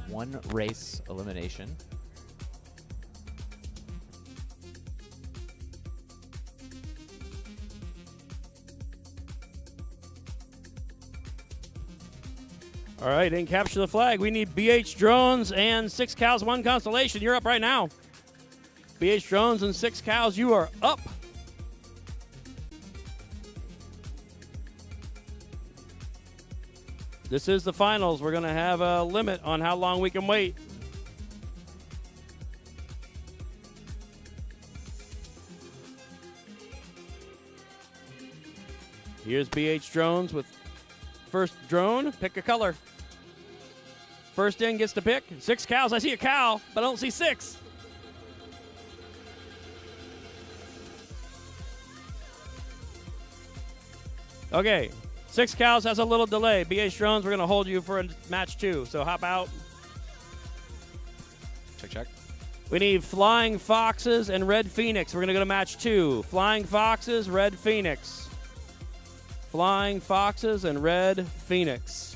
1 race elimination. All right, and capture the flag. We need BH Drones and 6 Cows, 1 Constellation. You're up right now. BH Drones and 6 Cows, you are up. This is the finals. We're going to have a limit on how long we can wait. Here's BH Drones with first drone. Pick a color. First in gets to pick. 6 cows. I see a cow, but I don't see 6. Okay. 6 cows has a little delay. BH Drones, we're going to hold you for a match 2. So hop out. Check. We need Flying Foxes and Red Phoenix. We're going to go to match 2. Flying Foxes, Red Phoenix. Flying Foxes and Red Phoenix.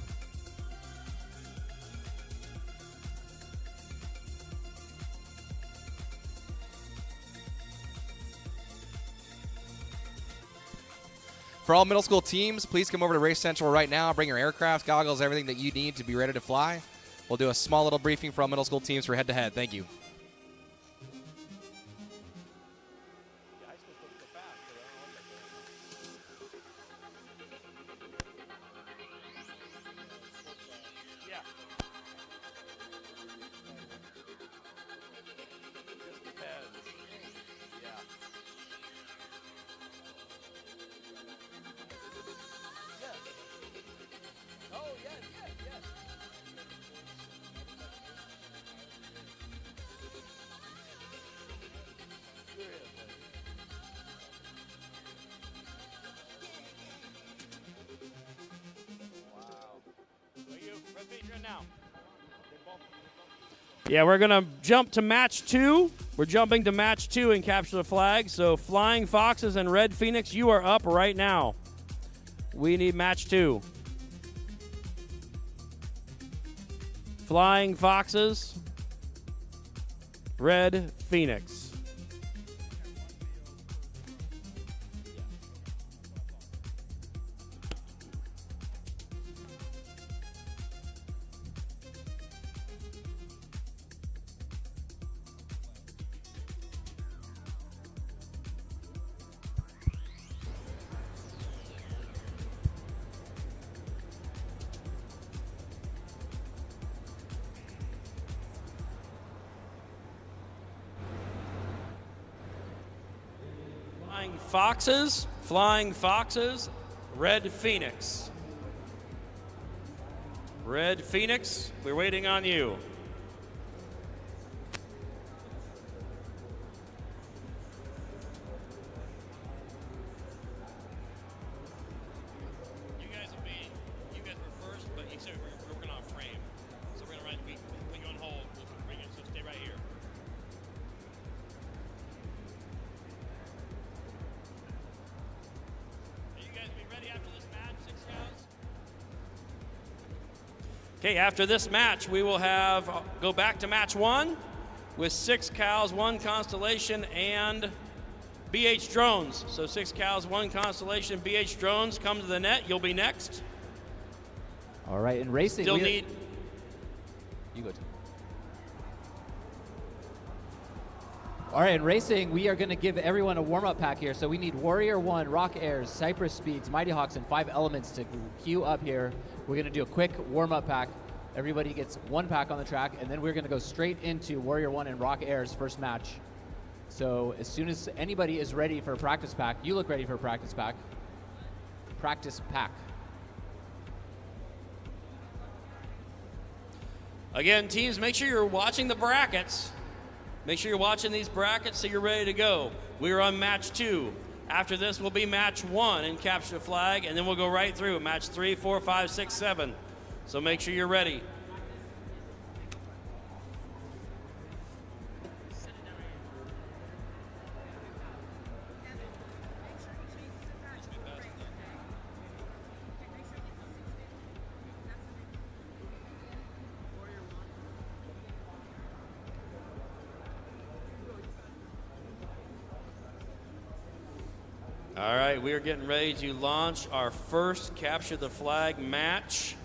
For all middle school teams, please come over to Race Central right now. Bring your aircraft, goggles, everything that you need to be ready to fly. We'll do a small little briefing for all middle school teams for head-to-head. Thank you. Yeah, we're going to jump to match 2. We're jumping to match 2 and capture the flag. So Flying Foxes and Red Phoenix, you are up right now. We need match 2. Flying Foxes, Red Phoenix. Flying Foxes, Red Phoenix. Red Phoenix, we're waiting on you. You guys were first, but you said we're working on a frame. So we're going to put you on hold. We'll bring you, so stay right here. Okay, after this match, we will go back to match 1 with 6 cows, 1 constellation, and BH Drones. So 6 cows, 1 constellation, BH Drones, come to the net. You'll be next. All right, in racing, Still need. You go, Tim. All right, in racing, we are going to give everyone a warm-up pack here. So we need Warrior 1, Rock Airs, Cypress Speeds, Mighty Hawks, and 5 Elements to queue up here. We're going to do a quick warm-up pack. Everybody gets 1 pack on the track, and then we're going to go straight into Warrior 1 and Rock Airs first match. So as soon as anybody is ready for a practice pack, you look ready for a practice pack. Practice pack. Again, teams, make sure you're watching the brackets. Make sure you're watching these brackets so you're ready to go. We are on match 2. After this will be match 1 and capture the flag, and then we'll go right through match 3, 4, 5, 6, 7. So make sure you're ready. All right, we are getting ready to launch our first Capture the Flag match.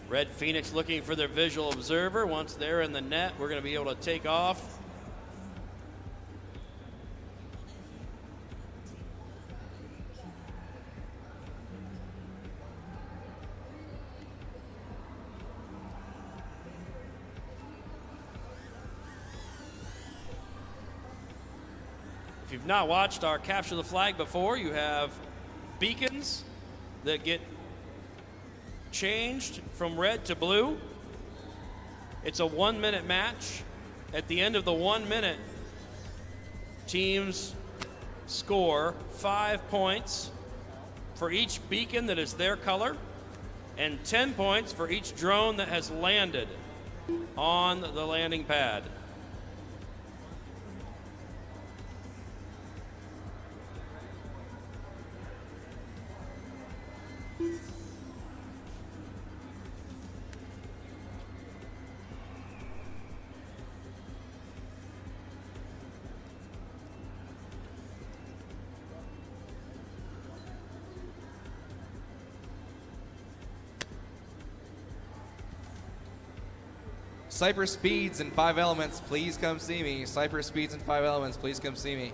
Red Phoenix looking for their visual observer. Once they're in the net, we're going to be able to take off. If you've not watched our Capture the Flag before, you have beacons that get changed from red to blue. It's a 1-minute match. At the end of the 1 minute, teams score 5 points for each beacon that is their color and 10 points for each drone that has landed on the landing pad. Cypress Speeds and 5 Elements, please come see me. Cypress Speeds and 5 Elements, please come see me.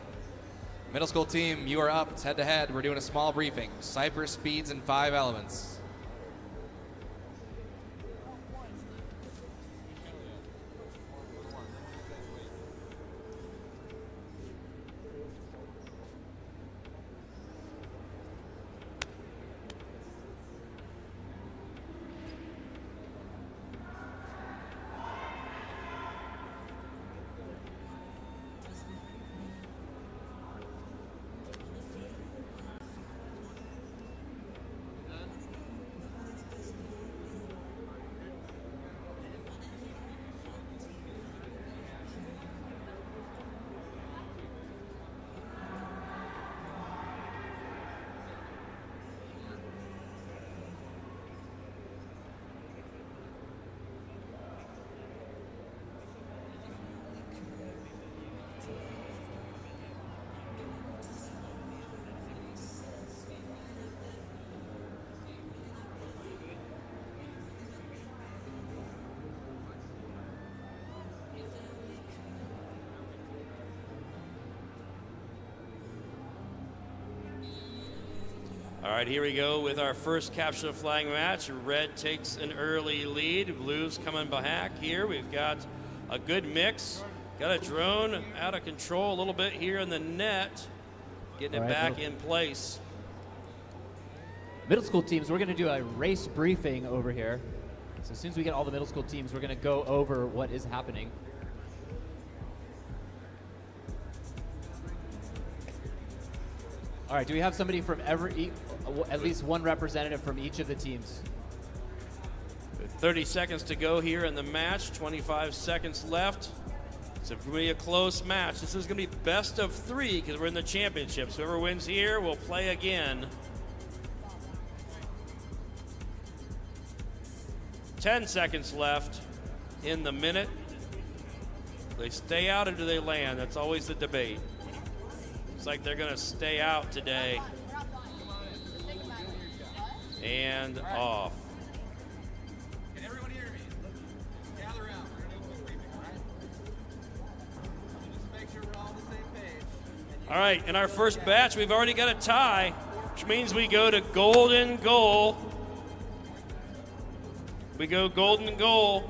Middle school team, you are up. It's head to head. We're doing a small briefing. Cypress Speeds and 5 Elements. All right, here we go with our first Capture the Flag match. Red takes an early lead. Blue's coming back here. We've got a good mix. Got a drone out of control a little bit here in the net. Getting it back in place. Middle school teams, we're going to do a race briefing over here. So as soon as we get all the middle school teams, we're going to go over what is happening. All right, do we have somebody from at least one representative from each of the teams? 30 seconds to go here in the match, 25 seconds left. It's going to be a close match. This is going to be best of 3 because we're in the championships. Whoever wins here will play again. 10 seconds left in the minute. Do they stay out or do they land? That's always the debate. Looks like they're going to stay out today. And off. Can everyone hear me? Gather around. We're going to do a quick briefing, all right? Just make sure we're all on the same page. All right, in our first batch, we've already got a tie, which means we go to golden goal. We go golden goal.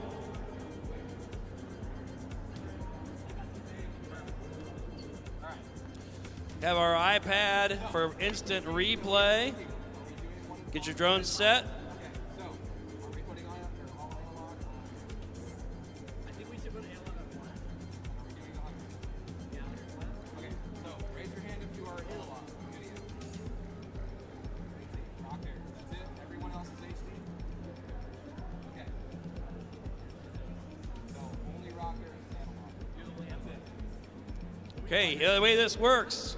Have our iPad for instant replay. Get your drone set. So, are we putting on all analog? I think we should put analog on one. Are we doing 100? Yeah. Okay, so raise your hand if you are analog. Video. Rock there. That's it. Everyone else is HD? Okay. So, only rocker is analog. That's it. Okay, the way this works.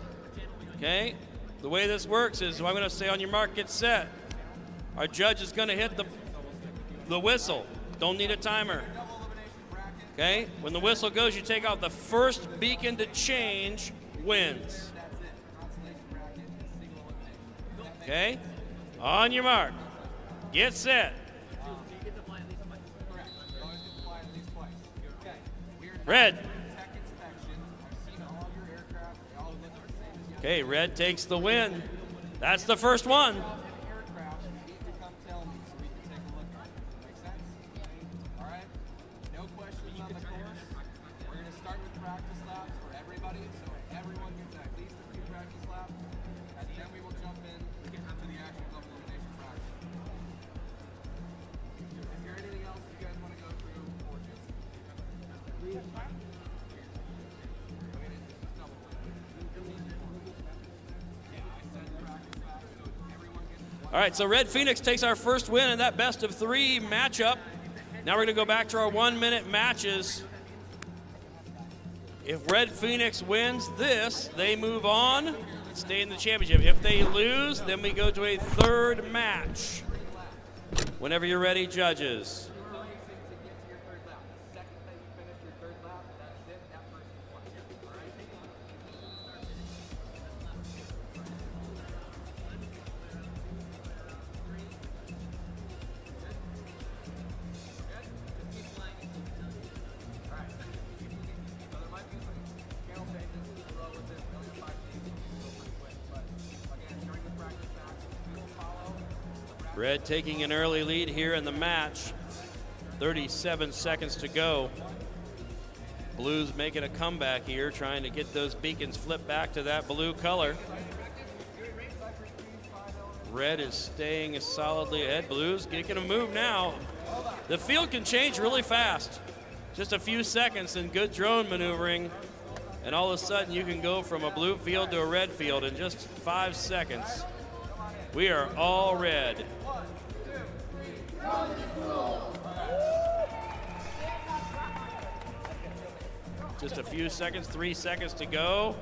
Okay, the way this works is I'm going to say on your mark, get set. Our judge is going to hit the whistle. Don't need a timer. Okay, when the whistle goes, you take out the first beacon to change wins. That's it. Okay? On your mark. Get set. Correct. You always get to fly at least twice. Okay. We are now Red. doing tech inspection. I've seen all of your aircraft. They all look the same as Okay, red takes the win. That's the first one. an aircraft. You need to come tell me so we can take a look at it. Make sense? All right. No questions on the course. We're going to start with practice laps for everybody, so everyone gets at least a few practice laps, and then we will jump in to the actual double elimination practice. Is there anything else you guys want to go through, or just? All right, so Red Phoenix takes our first win in that best of 3 matchup. Now we're going to go back to our 1-minute matches. If Red Phoenix wins this, they move on, stay in the championship. If they lose, then we go to a 3rd match. Whenever you're ready, judges. Red taking an early lead here in the match. 37 seconds to go. Blues making a comeback here, trying to get those beacons flipped back to that blue color. Red is staying solidly ahead. Blues getting a move now. The field can change really fast. Just a few seconds and good drone maneuvering, and all of a sudden you can go from a blue field to a red field in just 5 seconds. We are all red. Just a few seconds, 3 seconds to go.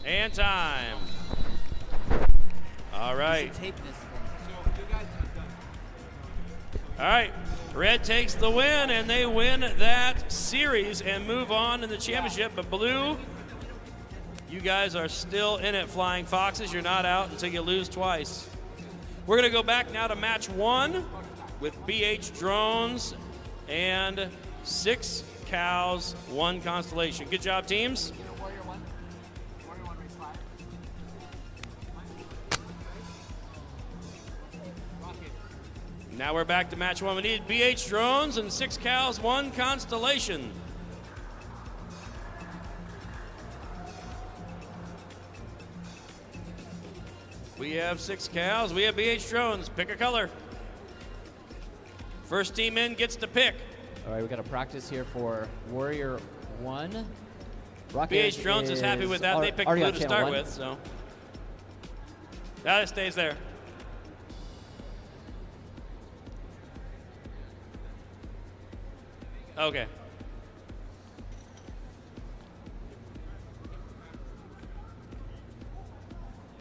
And time. All right. All right. Red takes the win, and they win that series and move on in the championship. But Blue, you guys are still in it, Flying Foxes. You're not out until you lose twice. We're going to go back now to match 1 with BH Drones and 6 cows, 1 constellation. Good job, teams. Now we're back to match 1. We need BH Drones and 6 cows, 1 constellation. We have 6 cows. We have BH Drones. Pick a color. First team in gets to pick. All right, we got a practice here for Warrior 1. BH Drones is happy with that. They picked blue to start with, so. That stays there. Okay.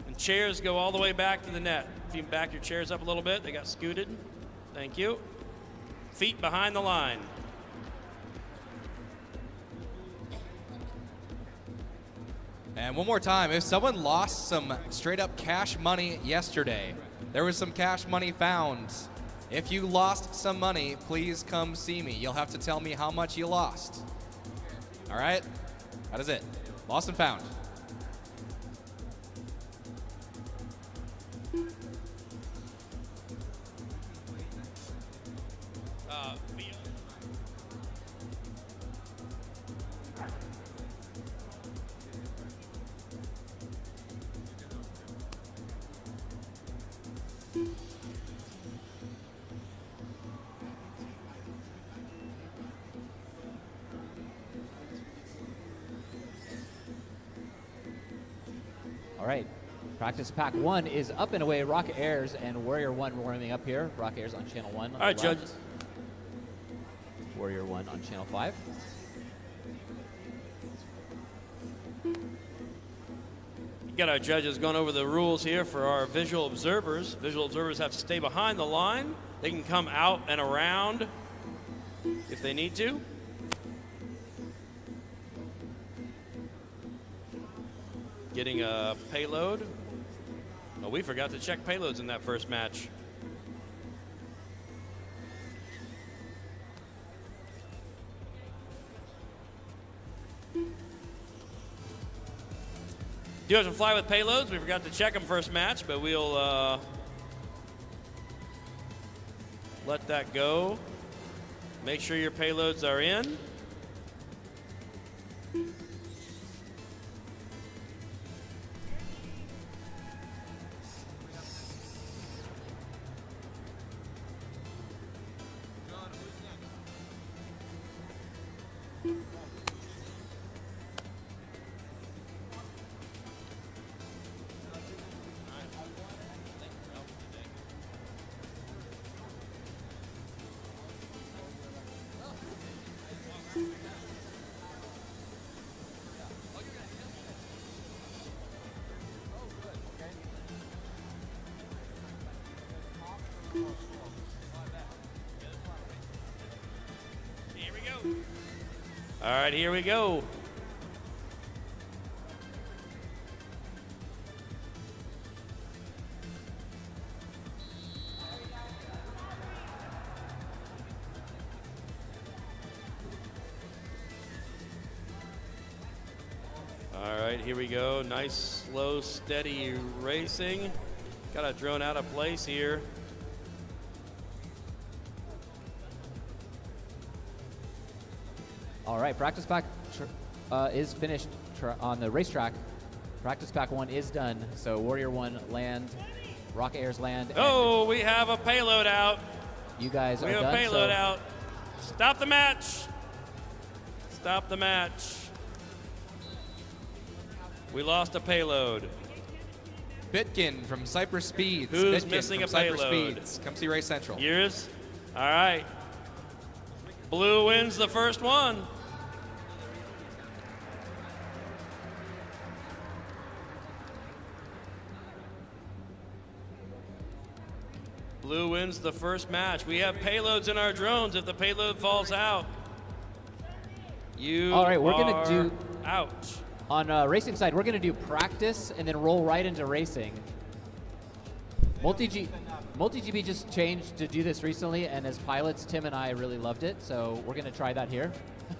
And chairs go all the way back to the net. If you can back your chairs up a little bit, they got scooted. Thank you. Feet behind the line. And one more time, if someone lost some straight up cash money yesterday, there was some cash money found. If you lost some money, please come see me. You'll have to tell me how much you lost. All right? That is it. Lost and found. All right, practice pack 1 is up and away. Rocket Airs and Warrior 1 warming up here. Rocket Airs on channel 1. All right, judges. Warrior 1 on channel 5. You got our judges going over the rules here for our visual observers. Visual observers have to stay behind the line. They can come out and around if they need to. Getting a payload. Oh, we forgot to check payloads in that first match. Do have to fly with payloads. We forgot to check them first match, but we'll let that go. Make sure your payloads are in. Here we go. All right, here we go. All right, here we go. Nice, slow, steady racing. Got a drone out of place here. All right, practice pack is finished on the racetrack. Practice pack 1 is done. So Warrior 1 land, Rock Airs land. Oh, we have a payload out. You guys We are have done. a payload so out. Stop the match. Stop the match. We lost a payload. Bitkin from Cypress Speeds. Who's Bitkin missing from a Cypress payload? Speeds. Come see Race Central. Yours? All right. Blue wins the first one. Blue wins the first match. We have payloads in our drones. If the payload falls out, you All right, we're are gonna do- out. On racing side, we're going to do practice and then roll right into racing. MultiGP just changed to do this recently, and as pilots, Tim and I really loved it, so we're going to try that here.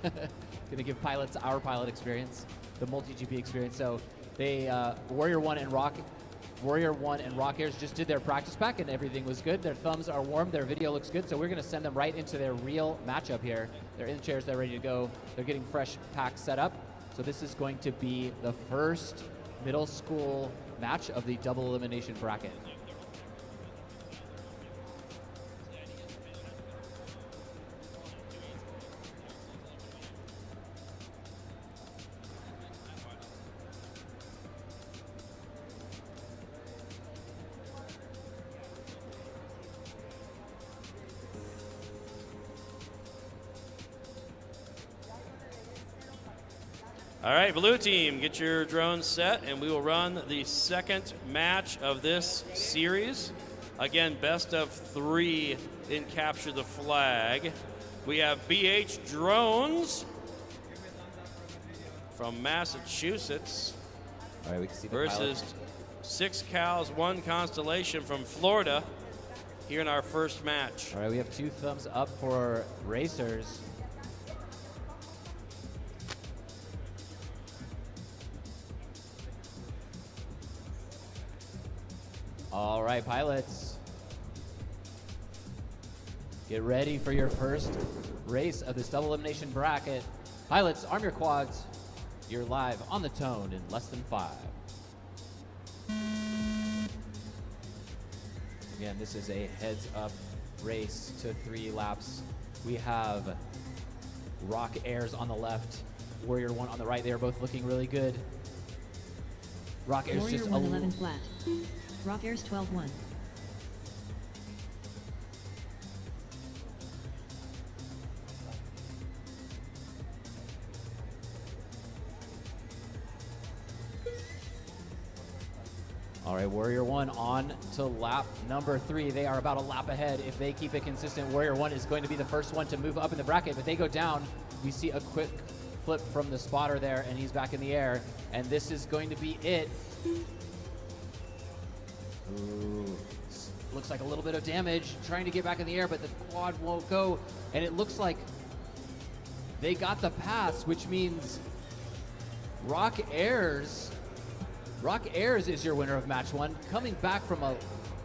Going to give pilots our pilot experience, the MultiGP experience. So they Warrior 1 and Rock Airs just did their practice pack, and everything was good. Their thumbs are warm, their video looks good, so we're going to send them right into their real matchup here. They're in chairs, they're ready to go. They're getting fresh packs set up. So this is going to be the first middle school match of the double elimination bracket. All right, blue team, get your drones set, and we will run the second match of this series. Again, best of 3 in Capture the Flag. We have BH Drones from Massachusetts All right, we can see the versus 6 Cows, 1 Constellation from Florida here in our first match. All right, we have 2 thumbs up for racers. All right, pilots. Get ready for your first race of this double elimination bracket. Pilots, arm your quads. You're live on the tone in less than 5. Again, this is a heads-up race to 3 laps. We have Rock Airs on the left, Warrior 1 on the right. They are both looking really good. Rock Airs Warrior just 1 11 flat. Rock Airs 12-1. All right, Warrior 1 on to lap number 3. They are about a lap ahead. If they keep it consistent, Warrior 1 is going to be the first one to move up in the bracket. But they go down, we see a quick flip from the spotter there, and he's back in the air. And this is going to be it. Ooh. Looks like a little bit of damage, trying to get back in the air, but the quad won't go. And it looks like they got the pass, which means Rock Airs is your winner of match 1, coming back from a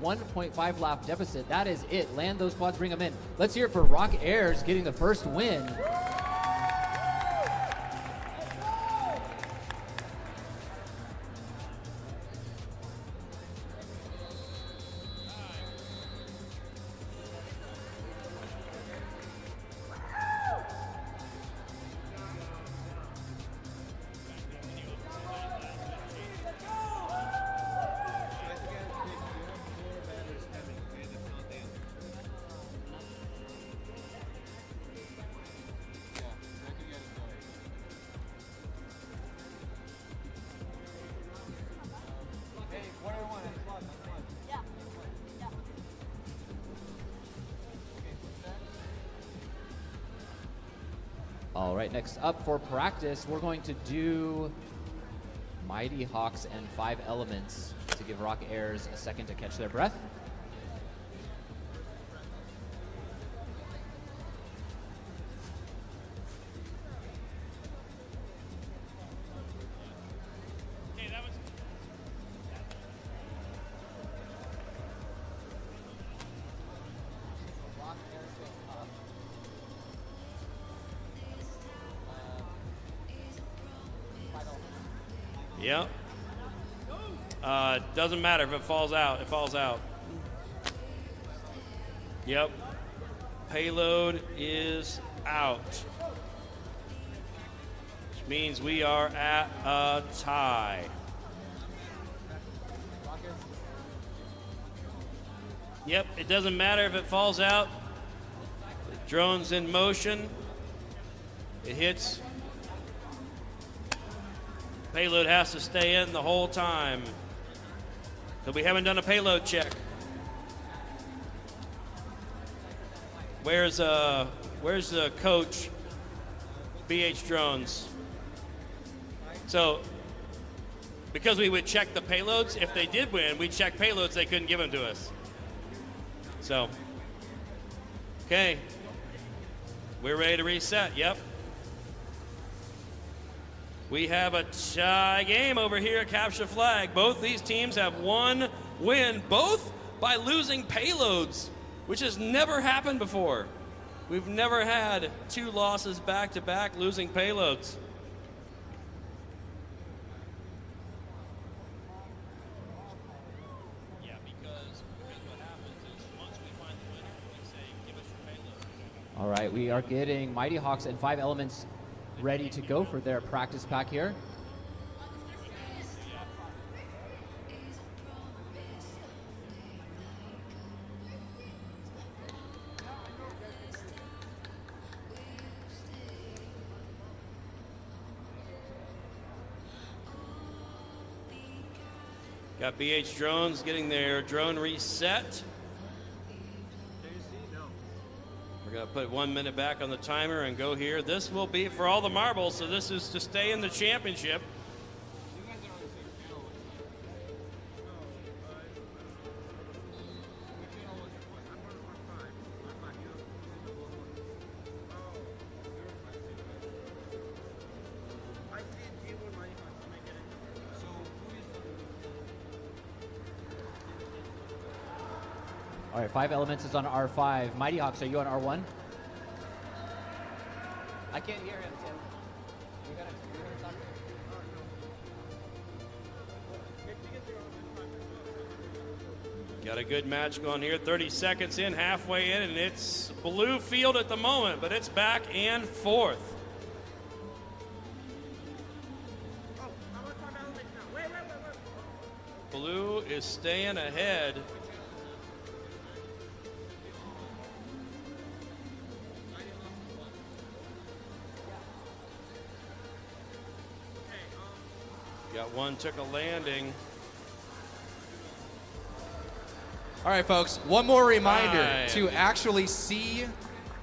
1.5 lap deficit. That is it. Land those quads, bring them in. Let's hear it for Rock Airs getting the first win. All right, next up for practice, we're going to do Mighty Hawks and 5 Elements to give Rock Airs a second to catch their breath. Yep. Doesn't matter if it falls out. It falls out. Yep. Payload is out. Which means we are at a tie. Yep, it doesn't matter if it falls out. The drone's in motion. It hits. Payload has to stay in the whole time. So we haven't done a payload check. Where's the coach? BH Drones. So because we would check the payloads, if they did win, we'd check payloads, they couldn't give them to us. So, okay. We're ready to reset, yep. We have a tie game over here at Capture Flag. Both these teams have one win, both by losing payloads, which has never happened before. We've never had 2 losses back-to-back losing payloads. Yeah, because what happens is once we find the winner, we say, give us your payload. All right, we are getting Mighty Hawks and 5 Elements ready to go for their practice pack here. Got BH Drones getting their drone reset. We're going to put 1 minute back on the timer and go here. This will be for all the marbles, so this is to stay in the championship. All right, 5 Elements is on R5. Mighty Hawks, are you on R1? I can't hear him, Tim. You gotta talk to him. Got a good match going here. 30 seconds in, halfway in, and it's blue field at the moment, but it's back and forth. Blue is staying ahead. Got one, took a landing. All right, folks, one more reminder Right. to actually see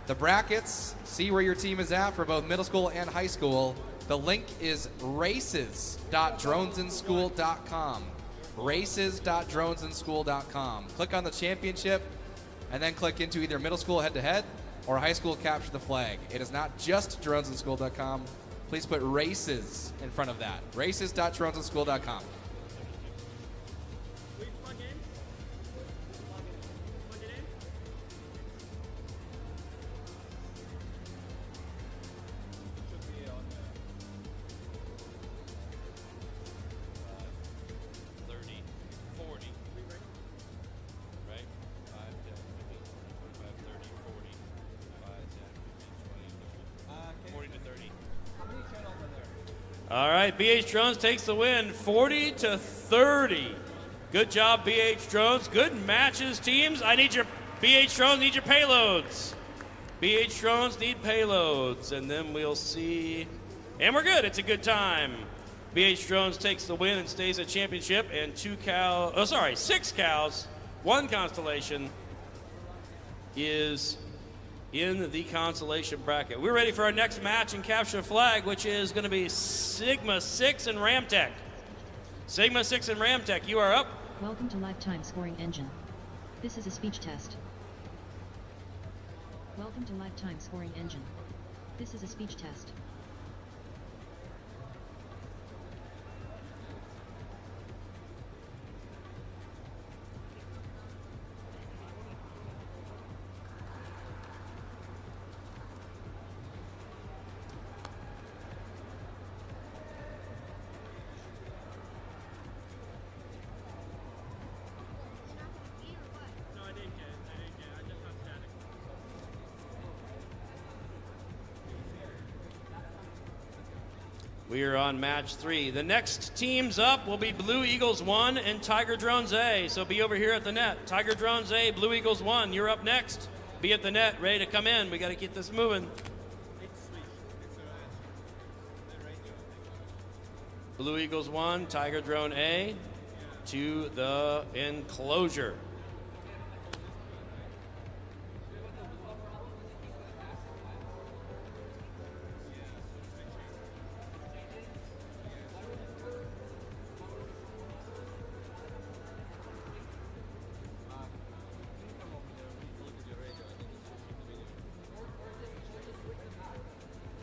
the brackets, see where your team is at for both middle school and high school. The link is races.dronesinschool.com. races.dronesandschool.com. Click on the championship and then click into either middle school head-to-head or high school capture the flag. It is not just dronesandschool.com. Please put races in front of that. races.dronesandschool.com. All right, BH Drones takes the win, 40-30. Good job, BH Drones. Good matches, teams. I need your BH Drones need your payloads. BH Drones need payloads, and then we'll see. And we're good. It's a good time. BH Drones takes the win and stays at championship. And 6 cows, 1 constellation is in the consolation bracket. We're ready for our next match in Capture the Flag, which is going to be Sigma 6 and Ramtech. Sigma 6 and Ramtech, you are up. Welcome to Lifetime Scoring Engine. This is a speech test. Welcome to Lifetime Scoring Engine. This is a speech test. We are on match 3. The next teams up will be Blue Eagles 1 and Tiger Drones A. So be over here at the net. Tiger Drones A, Blue Eagles 1, you're up next. Be at the net, ready to come in. We got to keep this moving. Blue Eagles 1, Tiger Drone A to the enclosure.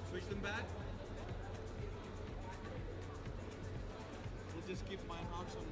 Switch them back. We'll just keep mine hawks on.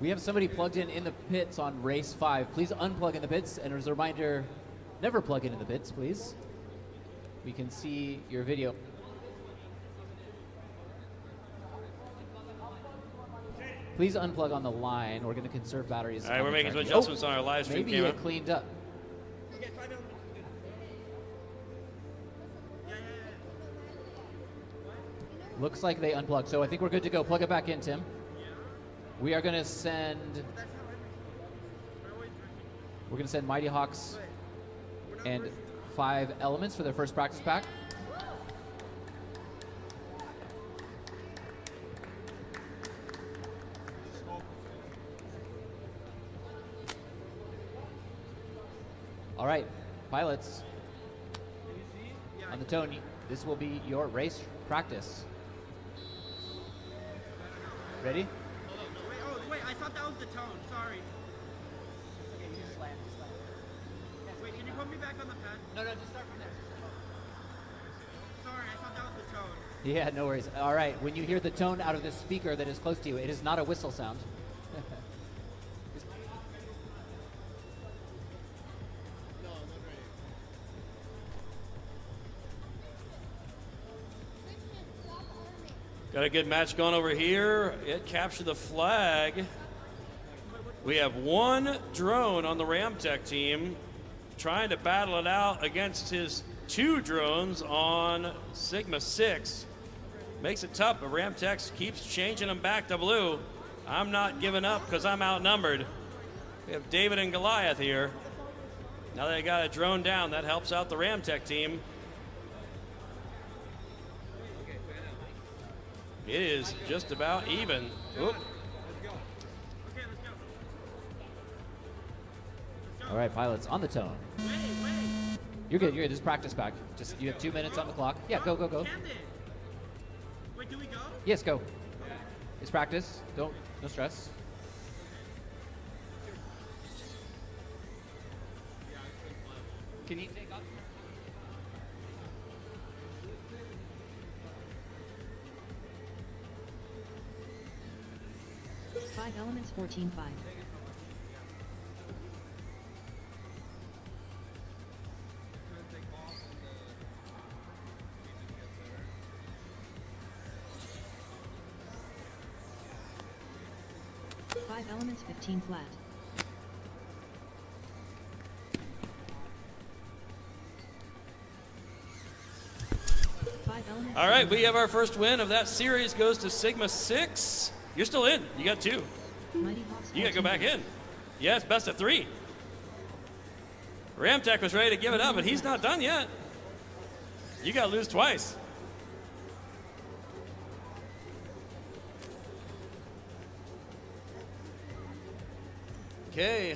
We have somebody plugged in the pits on race 5. Please unplug in the pits, and as a reminder, never plug in the pits, please. We can see your video. Please unplug on the line. We're going to conserve batteries. All right, on we're the making some track. adjustments on our live stream Maybe camera. it cleaned up. Looks like they unplugged, so I think we're good to go. Plug it back in, Tim. We are going to send. We're going to send Mighty Hawks and 5 Elements for their first practice pack. All right, pilots, on the tone, this will be your race practice. Ready? Wait, I thought that was the tone. Sorry. Wait, can you put me back on the pad? No, just start from there. Sorry, I thought that was the tone. Yeah, no worries. All right, when you hear the tone out of this speaker that is close to you, it is not a whistle sound. Got a good match going over here at Capture the Flag. We have one drone on the Ramtech team trying to battle it out against his 2 drones on Sigma 6. Makes it tough, but Ramtech keeps changing them back to blue. I'm not giving up because I'm outnumbered. We have David and Goliath here. Now they got a drone down, that helps out the Ramtech team. It is just about even. Oop. All right, pilots, on the tone. You're good, This is practice pack. Just, you have 2 minutes on the clock. Yeah, go. Wait, do we go? Yes, go. It's practice. No stress. Can you take off? Five Elements 14-5. Five Elements 15 flat. Five Elements. All right, we have our first win of that series goes to Sigma 6. You're still in. You got 2. Mighty Hawks You got to go 14 back in. Yes, best of 3. Ramtech was ready to give it up, but he's not done yet. You got to lose twice. Okay,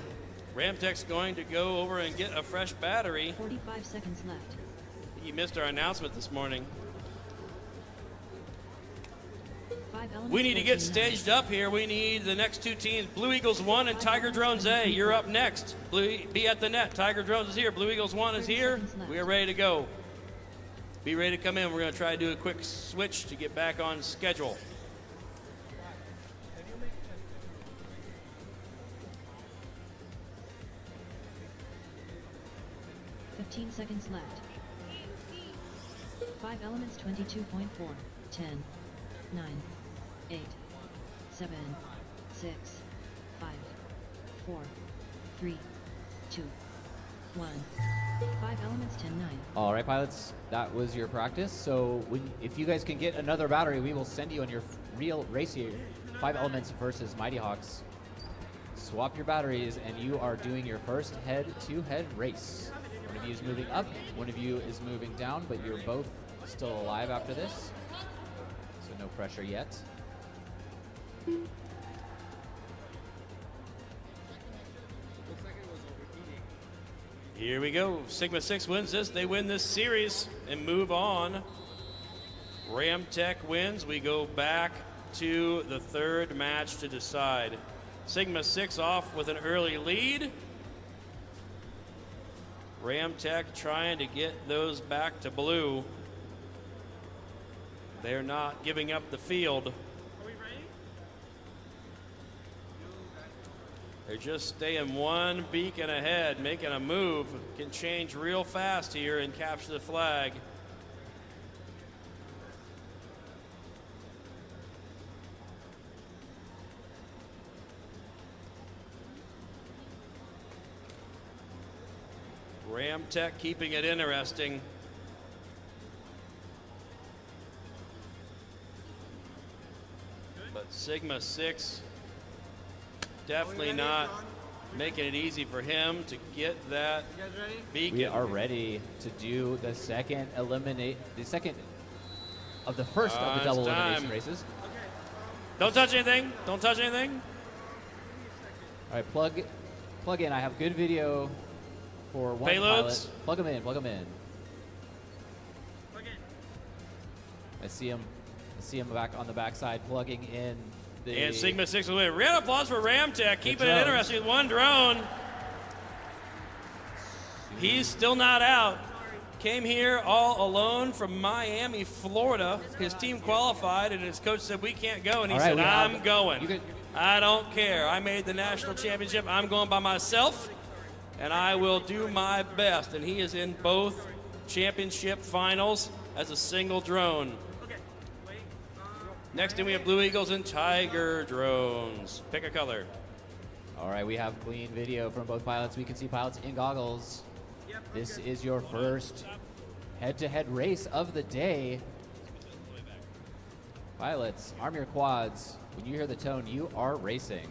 Ramtech's going to go over and get a fresh battery. 45 seconds left. He missed our announcement this morning. Five Elements We need to get 14-9. staged up here. We need the next 2 teams, Blue Eagles 1 and Tiger Drones A. You're up next. Be at the net. Tiger Drones is here. Blue Eagles 1 is 30 here. seconds left. We are ready to go. Be ready to come in. We're going to try to do a quick switch to get back on schedule. Fifteen seconds left. Five Elements 22.4. 10, 9, 8, 7, 6, 5, 4, 3, 2, 1. Five Elements 10-9. All right, pilots, that was your practice. So if you guys can get another battery, we will send you on your real race here. 5 Elements versus Mighty Hawks. Swap your batteries, and you are doing your first head-to-head race. One of you is moving up, one of you is moving down, but you're both still alive after this. So no pressure yet. Here we go. Sigma 6 wins this. They win this series and move on. Ramtech wins. We go back to the 3rd match to decide. Sigma 6 off with an early lead. Ramtech trying to get those back to blue. They're not giving up the field. Are we ready? They're just staying one beacon ahead, making a move. Can change real fast here and capture the flag. Ramtech keeping it interesting. But Sigma 6 definitely not making it easy for him to get that You guys ready? beacon. We are ready to do the second of the first of the It's double elimination time. races. Don't touch anything. Don't touch anything. All right, plug in. I have good video for one Payloads? pilot. Plug them in. Okay. I see him back on the backside plugging in the. And Sigma 6 will win. Round of applause for Ramtech, keeping it drones. interesting with one drone. He's still not out. Came here all alone from Miami, Florida. His team qualified, and his coach said, we can't go. And he All right, said, we have- I'm going. you can- I don't care. I made the national championship. I'm going by myself, and I will do my best. And he is in both championship finals as a single drone. Okay. Wait. Next in, we have Blue Eagles and Tiger drones. Pick a color. All right, we have clean video from both pilots. We can see pilots in goggles. Yep. This is your first head-to-head race of the day. Pilots, arm your quads. When you hear the tone, you are racing.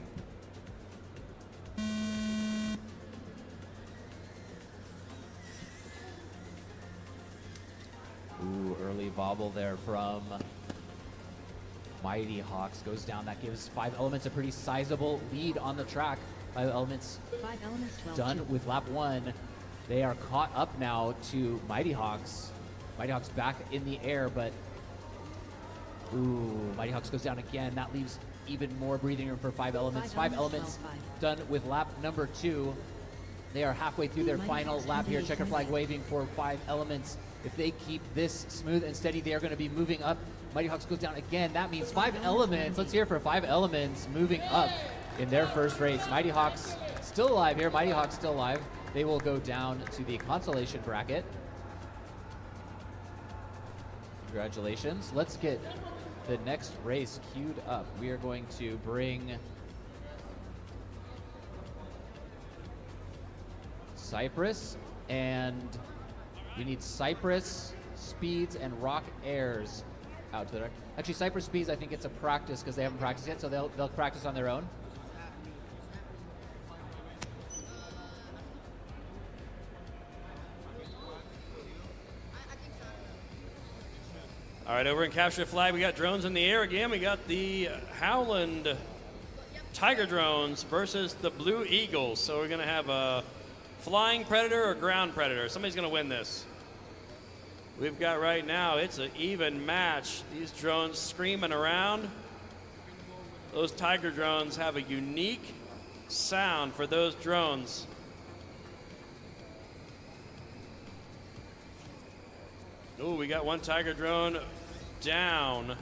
Ooh, early bobble there from Mighty Hawks goes down. That gives 5 Elements a pretty sizable lead on the track. 5 Elements 5 elements 12. done with lap 1. They are caught up now to Mighty Hawks. Mighty Hawks back in the air, but ooh, Mighty Hawks goes down again. That leaves even more breathing room for 5 Elements. 5 Elements 12, 5. done with lap number 2. They are halfway through their Mighty final Hawks lap here. lead Checker flag waving for 5 Elements. If they keep this smooth and steady, they are going to be moving up. Mighty Hawks goes down again. That means 5 Elements. Let's hear it for 5 Elements moving up in their first race. Mighty Hawks still alive here. Mighty Hawks still alive. They will go down to the consolation bracket. Congratulations. Let's get the next race queued up. We are going to bring Cypress, and we need Cypress, Speeds, and Rock Airs out to there. Actually, Cypress Speeds, I think it's a practice because they haven't practiced yet, so they'll practice on their own. All right, over in Capture the Flag, we got drones in the air again. We got the Howland Tiger drones versus the Blue Eagles. So we're going to have a flying predator or ground predator. Somebody's going to win this. We've got right now, it's an even match. These drones screaming around. Those Tiger drones have a unique sound for those drones. Oh, we got one Tiger drone down.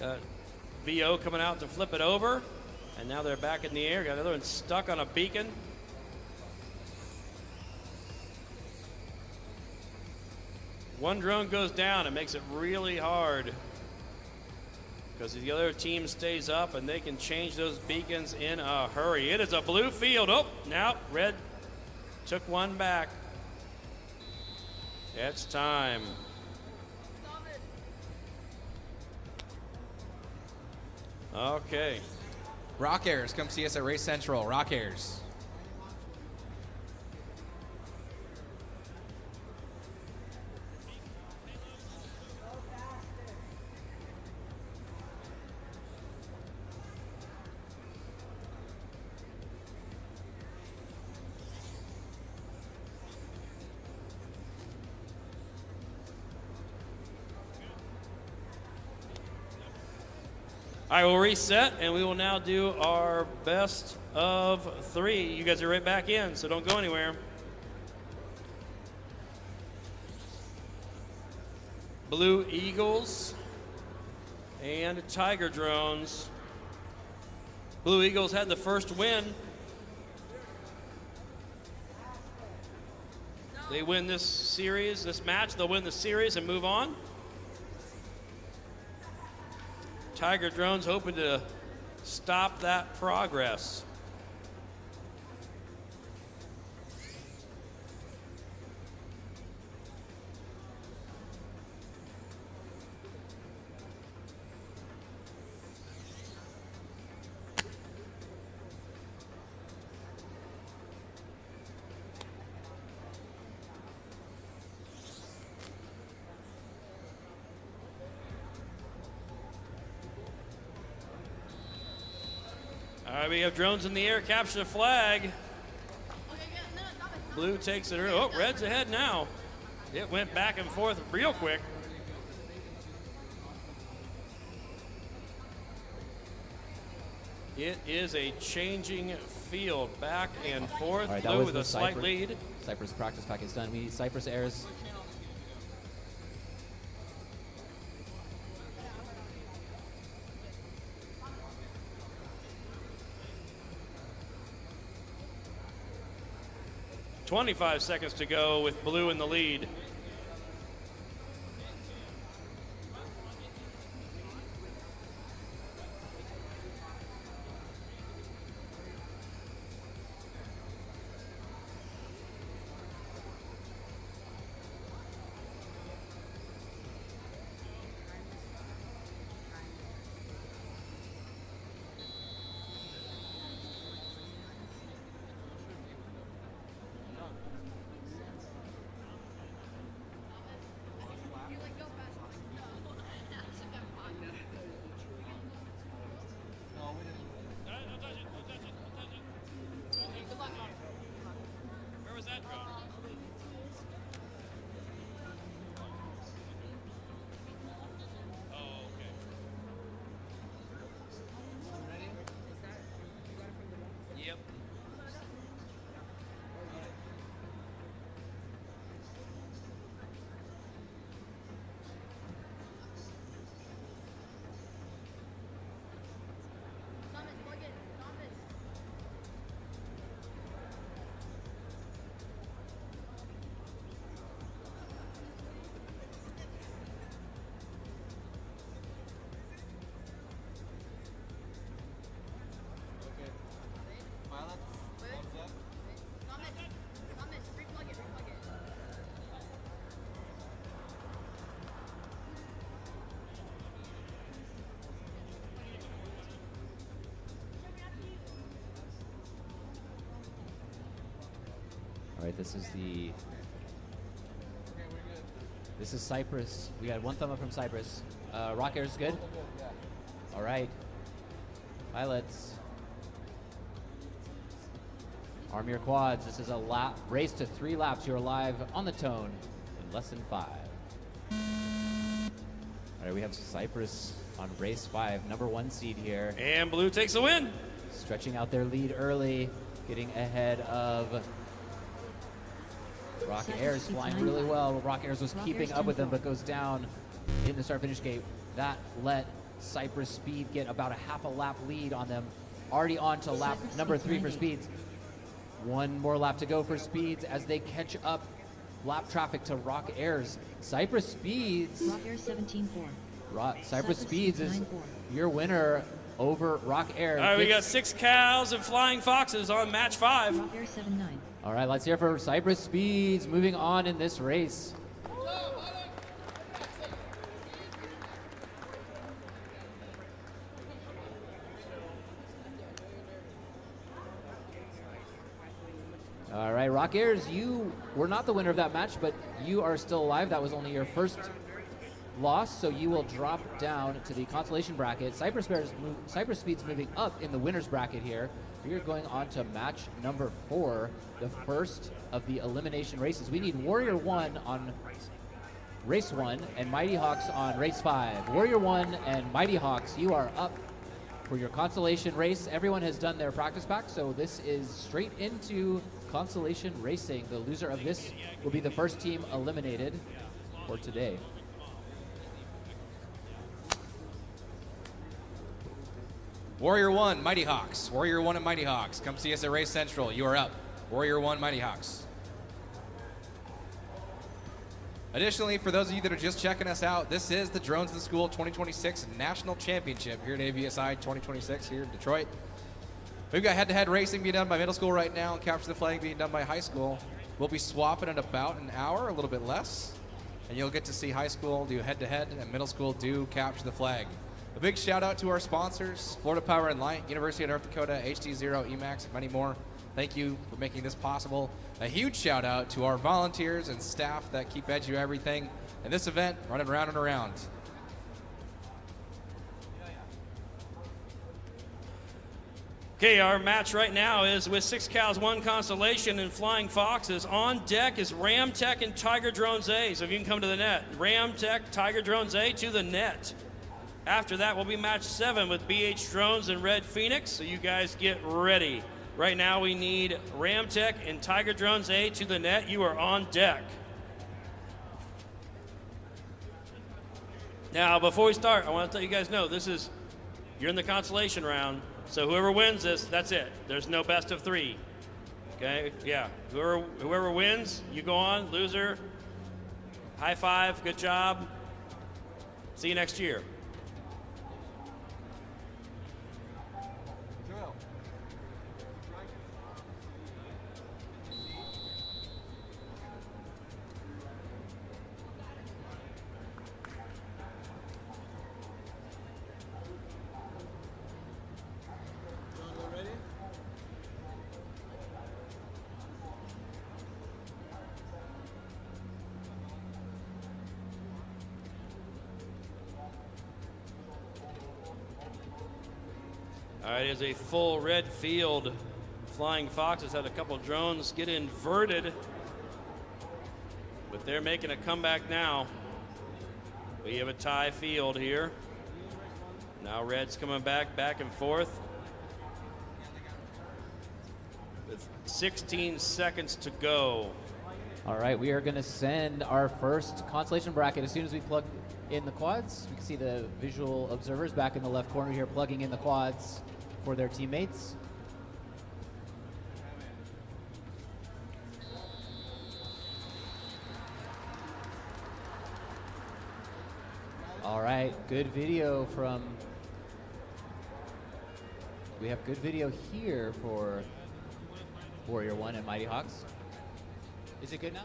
Got VO coming out to flip it over. And now they're back in the air. Got another one stuck on a beacon. One drone goes down. It makes it really hard because the other team stays up and they can change those beacons in a hurry. It is a blue field. Oh, now red took one back. It's time. Okay. Rock Airs, come see us at Race Central. Rock Airs. All right, we'll reset, and we will now do our best of 3. You guys are right back in, so don't go anywhere. Blue Eagles and Tiger drones. Blue Eagles had the first win. They win this series, this match, they'll win the series and move on. Tiger drones hoping to stop that progress. All right, we have drones in the air. Capture the flag. Blue takes it early. Oh, red's ahead now. It went back and forth real quick. It is a changing field, back and forth. All right, that Blue was with the a slight Cypress. lead. Cypress practice pack is done. We need Cypress airs. .25 seconds to go with Blue in the lead. Where was that drone? Oh, okay. Yep. All right, this is Cypress. We got one thumb up from Cypress. Rock Air's good? All right. Pilots. Arm your quads. This is a lap race to 3 laps. You're live on the tone in less than 5. All right, we have Cypress on race 5, number 1 seed here. And Blue takes the win. Stretching out their lead early, getting ahead of Rock Cypress Airs, speeds flying 9 really lap. well. Rock Airs was Rock keeping Airs up with them, 10-4. but goes down in the start-finish gate. That let Cypress Speed get about a half a lap lead on them. Already on to lap Cypress number Speeds 3 for 9-8. Speeds. One more lap to go for Speeds as they catch up lap traffic to Rock Airs. Cypress Speeds. Rock Air 17-4. Cypress Cypress Speeds is 9-4. your winner over Rock Air. All right, we got Gets- 6 cows and flying foxes on match 5. Rock Air 7-9. All right, let's hear for Cypress Speeds moving on in this race. All right, Rock Airs, you were not the winner of that match, but you are still alive. That was only your first loss, so you will drop down to the consolation bracket. Cypress Speed's moving up in the winner's bracket here. We are going on to match number 4, the first of the elimination races. We need Warrior 1 on race 1 and Mighty Hawks on race 5. Warrior 1 and Mighty Hawks, you are up for your consolation race. Everyone has done their practice pack, so this is straight into consolation racing. The loser of this will be the first team eliminated for today. Warrior 1, Mighty Hawks. Warrior 1 and Mighty Hawks. Come see us at Race Central. You are up. Warrior 1, Mighty Hawks. Additionally, for those of you that are just checking us out, this is the Drones in the School 2026 National Championship here at AVSI 2026 here in Detroit. We've got head-to-head racing being done by middle school right now and Capture the Flag being done by high school. We'll be swapping in about an hour, a little bit less, and you'll get to see high school do head-to-head and middle school do Capture the Flag. A big shout out to our sponsors, Florida Power and Light, University of North Dakota, HD0, EMAX, and many more. Thank you for making this possible. A huge shout out to our volunteers and staff that keep Edu everything in this event, running around and around. Okay, our match right now is with 6 Cows, 1 Constellation, and Flying Foxes. On deck is Ramtech and Tiger Drones A, so if you can come to the net. Ramtech, Tiger Drones A to the net. After that will be match 7 with BH Drones and Red Phoenix, so you guys get ready. Right now we need Ramtech and Tiger Drones A to the net. You are on deck. Now, before we start, I want to let you guys know you're in the consolation round. So whoever wins this, that's it. There's no best of 3. Okay? Yeah. Whoever wins, you go on. Loser, high five. Good job. See you next year. Joel. John, you ready? All right, it's a full red field. Flying Foxes had a couple drones get inverted, but they're making a comeback now. We have a tie field here. Now red's coming back and forth. With 16 seconds to go. All right, we are going to send our first constellation bracket as soon as we plug in the quads. We can see the visual observers back in the left corner here plugging in the quads for their teammates. All right, good video from... We have good video here for Warrior 1 and Mighty Hawks. Is it good now?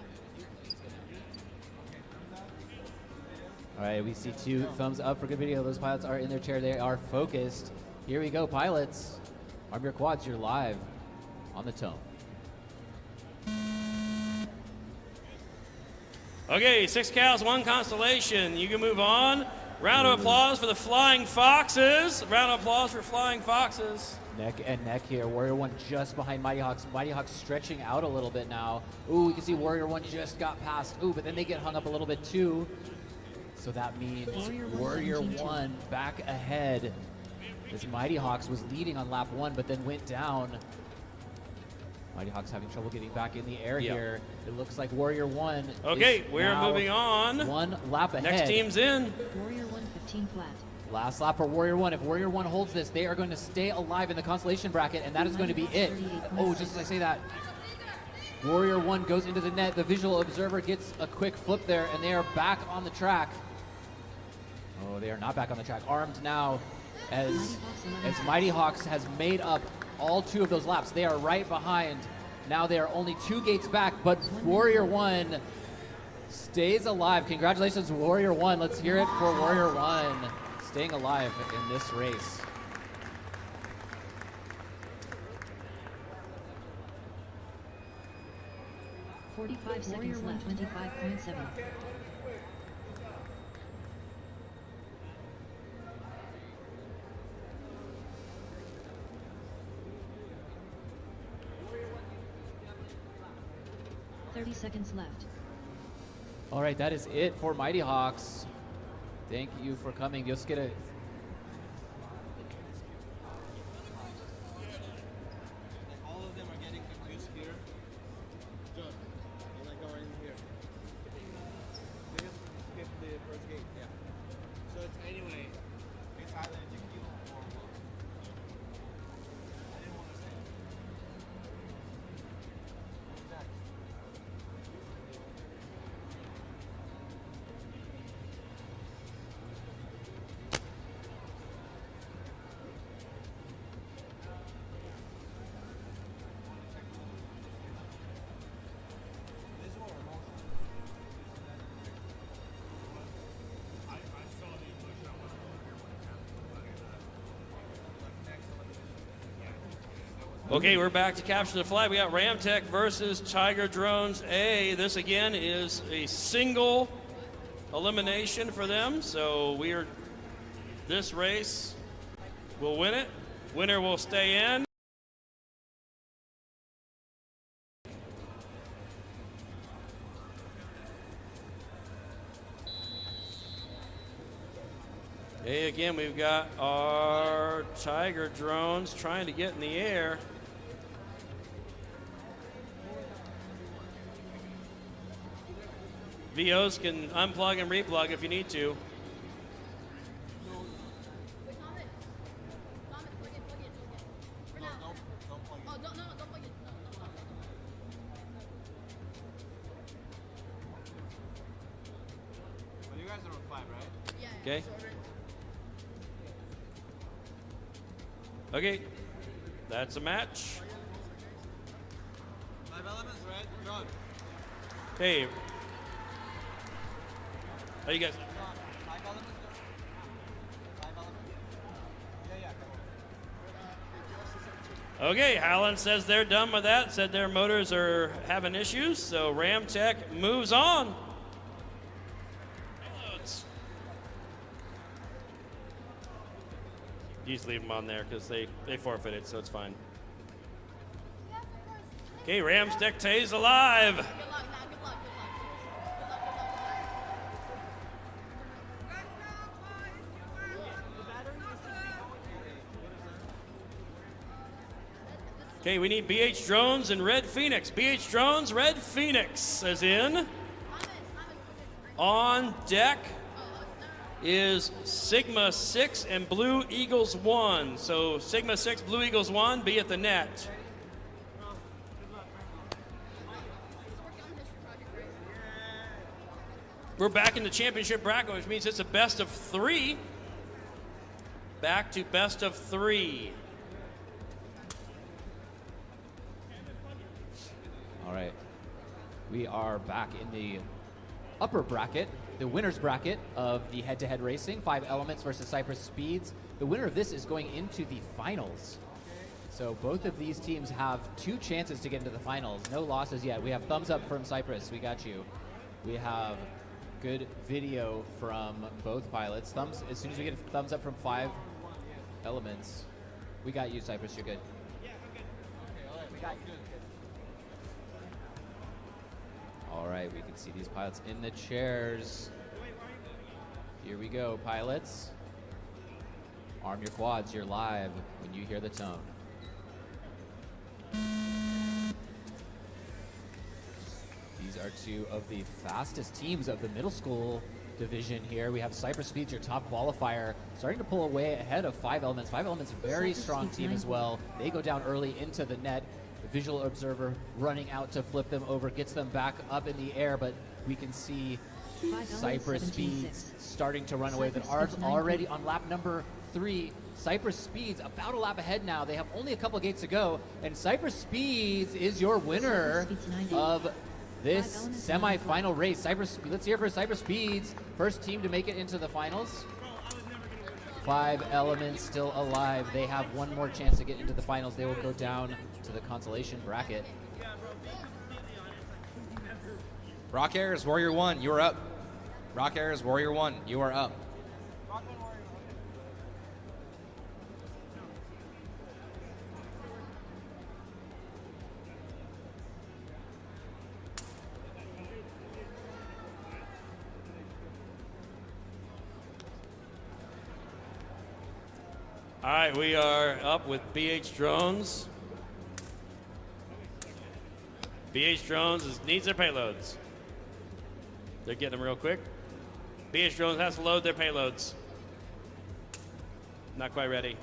All right, we see 2 thumbs up for good video. Those pilots are in their chair. They are focused. Here we go, pilots. Arm your quads. You're live on the tone. Okay, 6 Cows, 1 Constellation. You can move on. Round of applause for the Flying Foxes. Round of applause for Flying Foxes. Neck and neck here. Warrior 1 just behind Mighty Hawks. Mighty Hawks stretching out a little bit now. Ooh, you can see Warrior 1 just got past. Ooh, but then they get hung up a little bit too. So that means Warrior 1 back ahead. As Mighty Hawks was leading on lap 1, but then went down. Mighty Hawks having trouble getting back in the air here. It looks like Warrior 1 Okay, is we're now moving on. 1 lap ahead. Next team's in. Warrior 1 15 flat. Last lap for Warrior 1. If Warrior 1 holds this, they are going to stay alive in the constellation bracket, and that is going to be it. Oh, just as I say that, Warrior 1 goes into the net. The visual observer gets a quick flip there, and they are back on the track. Oh, they are not back on the track. Armed now as Mighty Hawks has made up all 2 of those laps. They are right behind. Now they are only 2 gates back, but Warrior 1 stays alive. Congratulations, Warrior 1. Let's hear it for Warrior 1 staying alive in this race. Warrior 1 25.7. Seconds left. All right, that is it for Mighty Hawks. Thank you for coming. You'll just get a... All of them are getting confused here. John, all that going in here. They just skip the first gate, yeah. So it's anyway, it's either GQ or what. I didn't want to say it. Exactly. Okay, we're back to capture the flag. We got Ramtech versus Tiger Drones A. This again is a single elimination for them. So this race will win it. Winner will stay in. again, we've got our Tiger drones trying to get in the air. VOs can unplug and replug if you need to. Well, you guys are on 5, right? Okay. Okay. That's a match. 5 elements, right? John. Okay. How you guys? John, 5 elements, John? 5 elements? Yeah, come on. Okay, Howland says they're done with that, said their motors are having issues, so Ramtech moves on. Payloads. You just leave them on there because they forfeited, so it's fine. Okay, Ramtech stays alive. Good luck, Matt. Good luck. Good luck. Good luck. Okay, we need BH Drones and Red Phoenix. BH Drones, Red Phoenix, as in. On deck is Sigma 6 and Blue Eagles 1. So Sigma 6, Blue Eagles 1, be at the net. We're back in the championship bracket, which means it's a best of 3. Back to best of 3. All right. We are back in the upper bracket, the winner's bracket of the head-to-head racing, 5 Elements versus Cypress Speeds. The winner of this is going into the finals. So both of these teams have 2 chances to get into the finals. No losses yet. We have thumbs up from Cypress. We got you. We have good video from both pilots. Thumbs, as soon as we get a thumbs up from 5 Elements, we got you, Cypress. You're good. We got you. All right, we can see these pilots in the chairs. Here we go, pilots. Arm your quads, you're live when you hear the tone. These are 2 of the fastest teams of the middle school division here. We have Cypress Speeds, your top qualifier, starting to pull away ahead of 5 Elements. 5 Elements, very Cypress strong Speeds team as well. They go down early into the net. The visual observer running out to flip them over, gets them back up in the air, but we can see Cypress Speeds starting to run away. But ours already on lap number 3. Cypress Speeds about a lap ahead now. They have only a couple gates to go, and Cypress Speeds is your winner of this semi-final race. Let's hear for Cypress Speeds, first team to make it into the finals. 5 Elements still alive. They have one more chance to get into the finals. They will go down to the consolation bracket. Rock Airs, Warrior 1, you are up. Rock Airs, Warrior 1, you are up. All right, we are up with BH Drones. BH Drones needs their payloads. They're getting them real quick. BH Drones has to load their payloads. Not quite ready.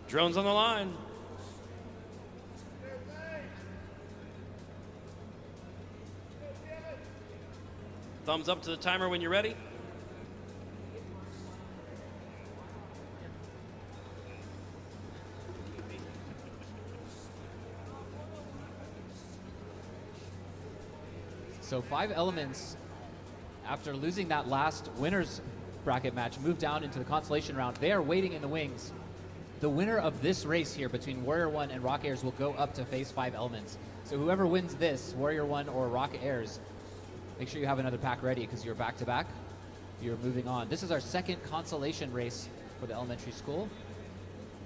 Drones on the line. Thumbs up to the timer when you're ready. So 5 Elements, after losing that last winner's bracket match, moved down into the consolation round. They are waiting in the wings the winner of this race here between Warrior 1 and Rock Airs will go up to face 5 elements. So whoever wins this, Warrior 1 or Rock Airs, make sure you have another pack ready because you're back to back. You're moving on. This is our second consolation race for the elementary school.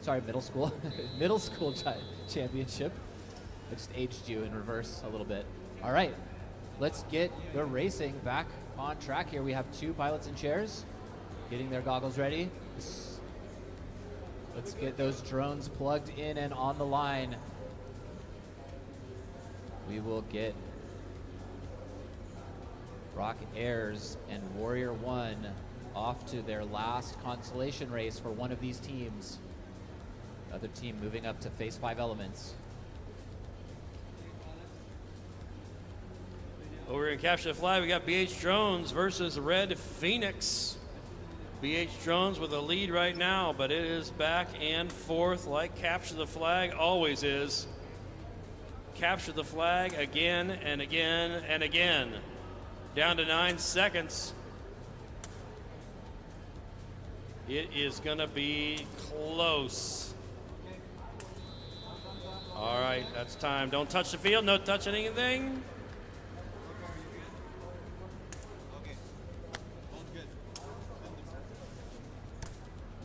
Sorry, middle school. Middle school championship. I just aged you in reverse a little bit. All right, let's get the racing back on track here. We have 2 pilots in chairs getting their goggles ready. Let's get those drones plugged in and on the line. We will get Rock Airs and Warrior 1 off to their last consolation race for one of these teams. Other team moving up to face 5 elements. Over in Capture the Flag, we got BH Drones versus Red Phoenix. BH Drones with a lead right now, but it is back and forth like Capture the Flag always is. Capture the Flag again and again and again. Down to 9 seconds. It is going to be close. All right, that's time. Don't touch the field, no touch anything.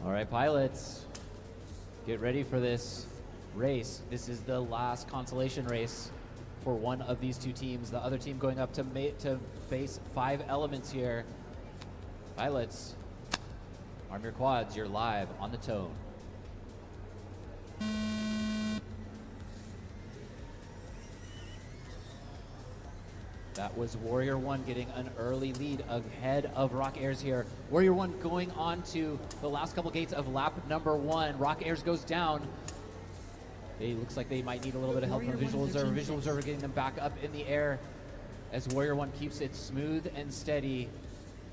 All right, pilots, get ready for this race. This is the last consolation race for one of these 2 teams. The other team going up to face 5 elements here. Pilots, arm your quads. You're live on the tone. That was Warrior 1 getting an early lead ahead of Rock Airs here. Warrior 1 going on to the last couple gates of lap number 1. Rock Airs goes down. It looks like they might need a little bit of help from Visual Observer. Visual Observer getting them back up in the air as Warrior 1 keeps it smooth and steady,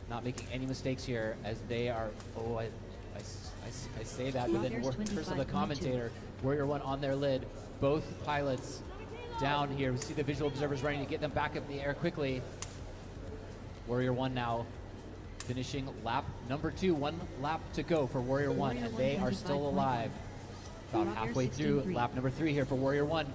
not making any mistakes here as they are, I say that, but then curse of the commentator. Warrior 1 on their lid. Both pilots down here. We see the Visual Observers running to get them back up in the air quickly. Warrior 1 now finishing lap number 2. 1 lap to go for Warrior 1, and they are still alive. About halfway through lap number 3 here for Warrior 1.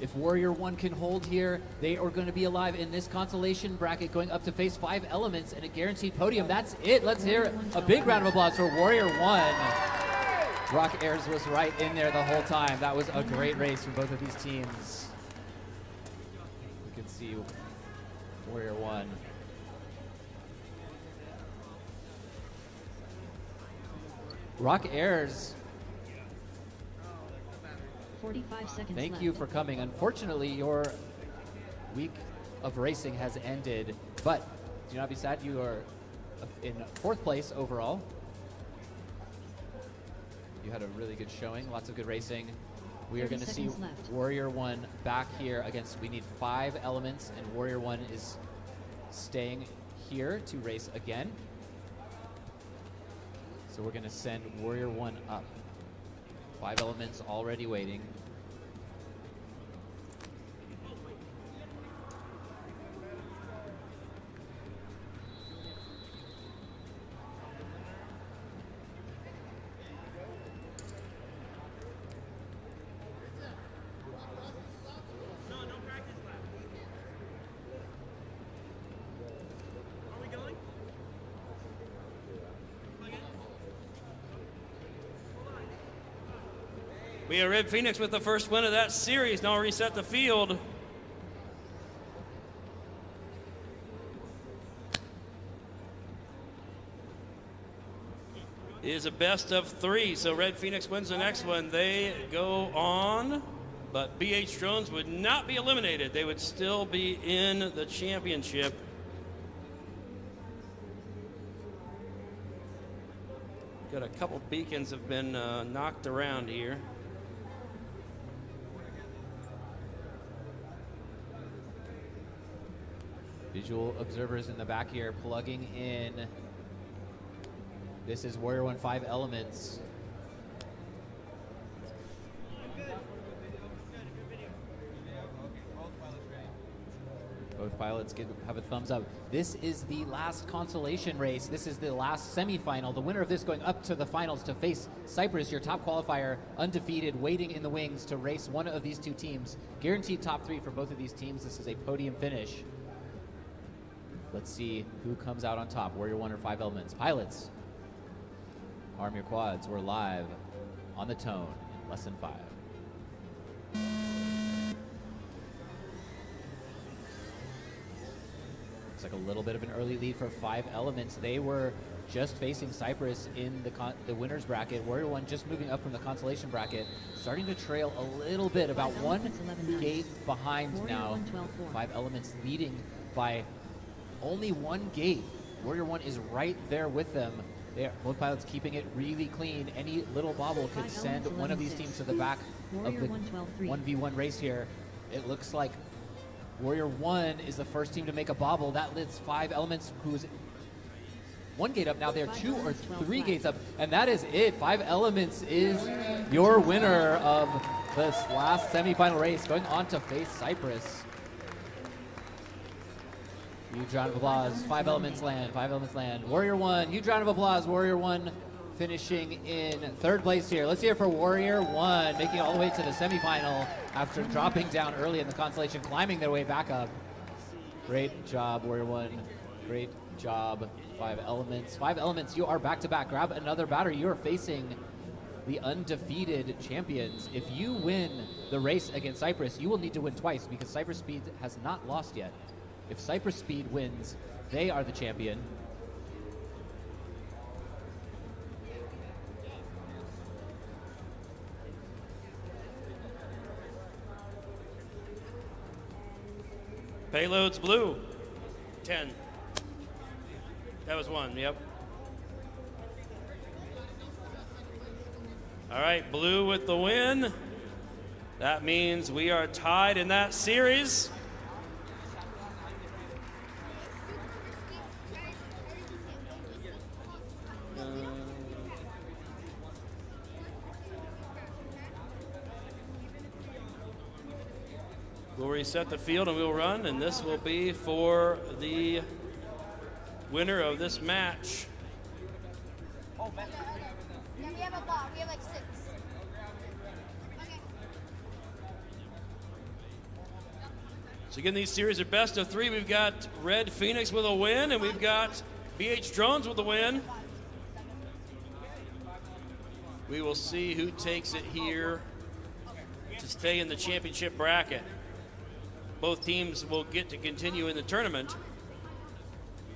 If Warrior 1 can hold here, they are going to be alive in this consolation bracket going up to face 5 elements and a guaranteed podium. That's it. Let's hear a big round of applause for Warrior 1. Rock Airs was right in there the whole time. That was a great race from both of these teams. You can see Warrior 1. Rock Airs, 45 seconds thank left. you for coming. Unfortunately, your week of racing has ended, but do not be sad. You are in 4th place overall. You had a really good showing, lots of good racing. We are going to see left. Warrior 1 back here against, we need 5 elements, and Warrior 1 is staying here to race again. So we're going to send Warrior 1 up. 5 elements already waiting. We have Red Phoenix with the first win of that series. Now reset the field. It is a best of 3, so Red Phoenix wins the next one. They go on, but BH Drones would not be eliminated. They would still be in the championship. Got a couple beacons have been knocked around here. Visual Observers in the back here plugging in. This is Warrior 1 5 elements. Both pilots have a thumbs up. This is the last consolation race. This is the last semifinal. The winner of this going up to the finals to face Cyprus, your top qualifier, undefeated, waiting in the wings to race one of these two teams. Guaranteed top 3 for both of these teams. This is a podium finish. Let's see who comes out on top, Warrior 1 or 5 Elements. Pilots, arm your quads. We're live on the tone in less than 5. Looks like a little bit of an early lead for 5 Elements. They were just facing Cyprus in the winner's bracket. Warrior 1 just moving up from the consolation bracket, starting to trail a little bit, about 1 gate behind now. 5 Elements leading by only 1 gate. Warrior 1 is right there with them. Both pilots keeping it really clean. Any little bobble could send one of these teams to the back of the 1v1 race here. It looks like Warrior 1 is the first team to make a bobble. That leads 5 Elements, who's 1 gate up now. They're 2 or 3 gates up, and that is it. 5 Elements is your winner of this last semifinal race, going on to face Cyprus. Huge round of applause. 5 Elements land. 5 Elements land. Warrior 1. Huge round of applause. Warrior 1 finishing in 3rd place here. Let's hear it for Warrior 1, making it all the way to the semifinal after dropping down early in the constellation, climbing their way back up. Great job, Warrior 1. Great job, 5 Elements. 5 Elements, you are back-to-back. Grab another battery. You are facing the undefeated champions. If you win the race against Cyprus, you will need to win twice because Cyprus Speed has not lost yet. If Cyprus Speed wins, they are the champion. Payloads blue. 10. That was 1, yep. All right, blue with the win. That means we are tied in that series. We'll reset the field and we'll run, and this will be for the winner of this match. Yeah, we have a lot. We have like 6. Okay. So again, these series are best of 3. We've got Red Phoenix with a win, and we've got BH Drones with a win. We will see who takes it here to stay in the championship bracket. Both teams will get to continue in the tournament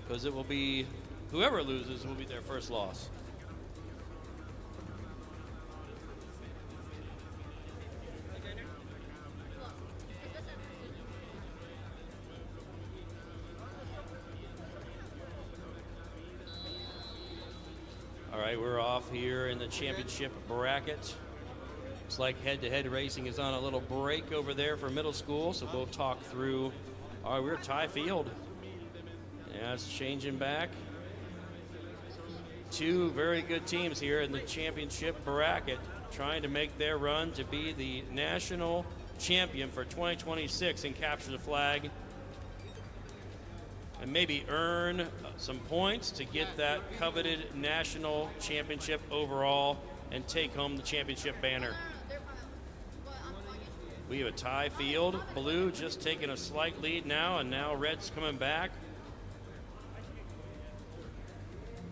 because it will be whoever loses will be their first loss. All right, we're off here in the championship bracket. Looks like head-to-head racing is on a little break over there for middle school, so we'll talk through. All right, we're tie field. Yeah, it's changing back. 2 very good teams here in the championship bracket trying to make their run to be the national champion for 2026 and capture the flag and maybe earn some points to get that coveted national championship overall and take home the championship banner. We have a tie field. Blue just taking a slight lead now, and now red's coming back.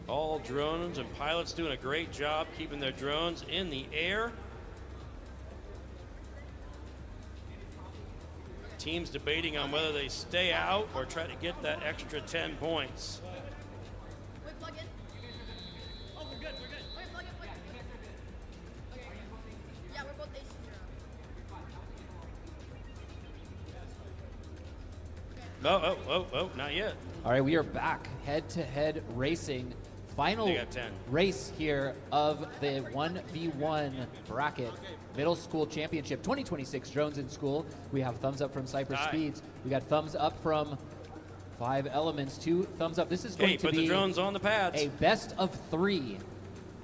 All drones and pilots doing a great job keeping their drones in the air. Teams debating on whether they stay out or try to get that extra 10 points. Wait, plug in. Oh, we're good. Wait, plug in. Okay. Yeah, we're both station 0. Oh, not yet. All right, we are back head-to-head racing. Final They got 10. race here of the 1v1 bracket middle school championship 2026 drones in school. We have thumbs up from Cypress Aye. Speeds. We got thumbs up from 5 Elements, 2 thumbs up. This is going Hey, to put be the drones on the pads. a best of 3.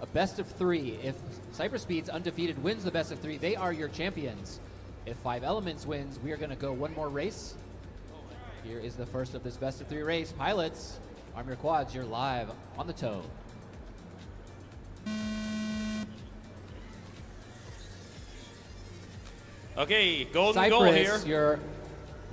A best of 3. If Cypress Speeds undefeated wins the best of 3, they are your champions. If 5 Elements wins, we are going to go one more race. Here is the first of this best of 3 race. Pilots, arm your quads. You're live on the toe. Okay, golden goal here. Cypress, your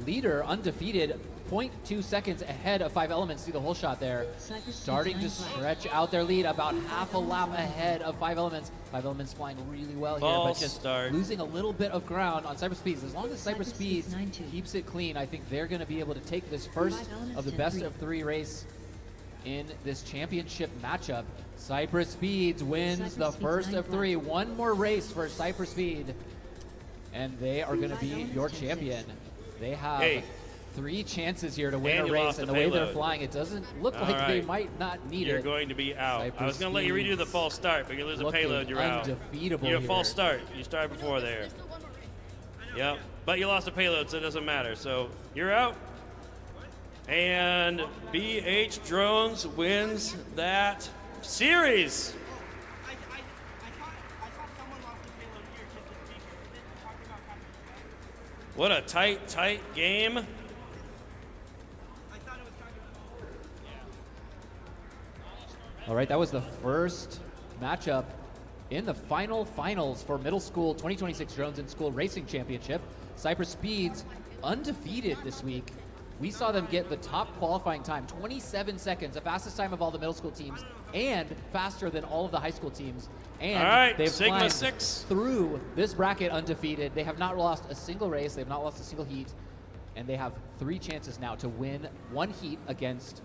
leader, undefeated, 0.2 seconds ahead of 5 Elements. See the whole shot there. Cypress Starting to speeds 9 stretch out their lead, about half a lap ahead of 5 Elements. 5 Elements flying really well here, but False just start. losing a little bit of ground on Cypress Speeds. As long as Cypress Cypress Speeds Speeds 9-2. keeps it clean, I think they're going to be able to take this first 5 Elements of the 10-3. best of 3 race in this championship matchup. Cypress Speeds wins Cypress the Speeds first 9 of 3. One more race for Cypress Speed, and they are going to be your champion. They have Hey. 3 chances here to win And a you race, lost and the the way they're payload. flying, it doesn't look All like they right. might not need You're it. going to be out. I Cypress was going to let you redo the Speeds false start, but you lose a looking payload, you're out. undefeatable You're a here. false start. You started before there. There's still one more race. Yep. But you lost a payload, so it doesn't matter. So you're out. And BH Drones wins that series. I thought someone lost the payload here just to speak. Talking about Captain Flag. What a tight game. I thought it was talking about. All right, that was the first matchup in the finals for Middle School 2026 Drones in School Racing Championship. Cypress Speeds undefeated this week. We saw them get the top qualifying time, 27 seconds, the fastest time of all the middle school teams, and faster than all of the high school teams. And All right, they've Sigma climbed 6. through this bracket undefeated. They have not lost a single race. They have not lost a single heat. And they have 3 chances now to win 1 heat against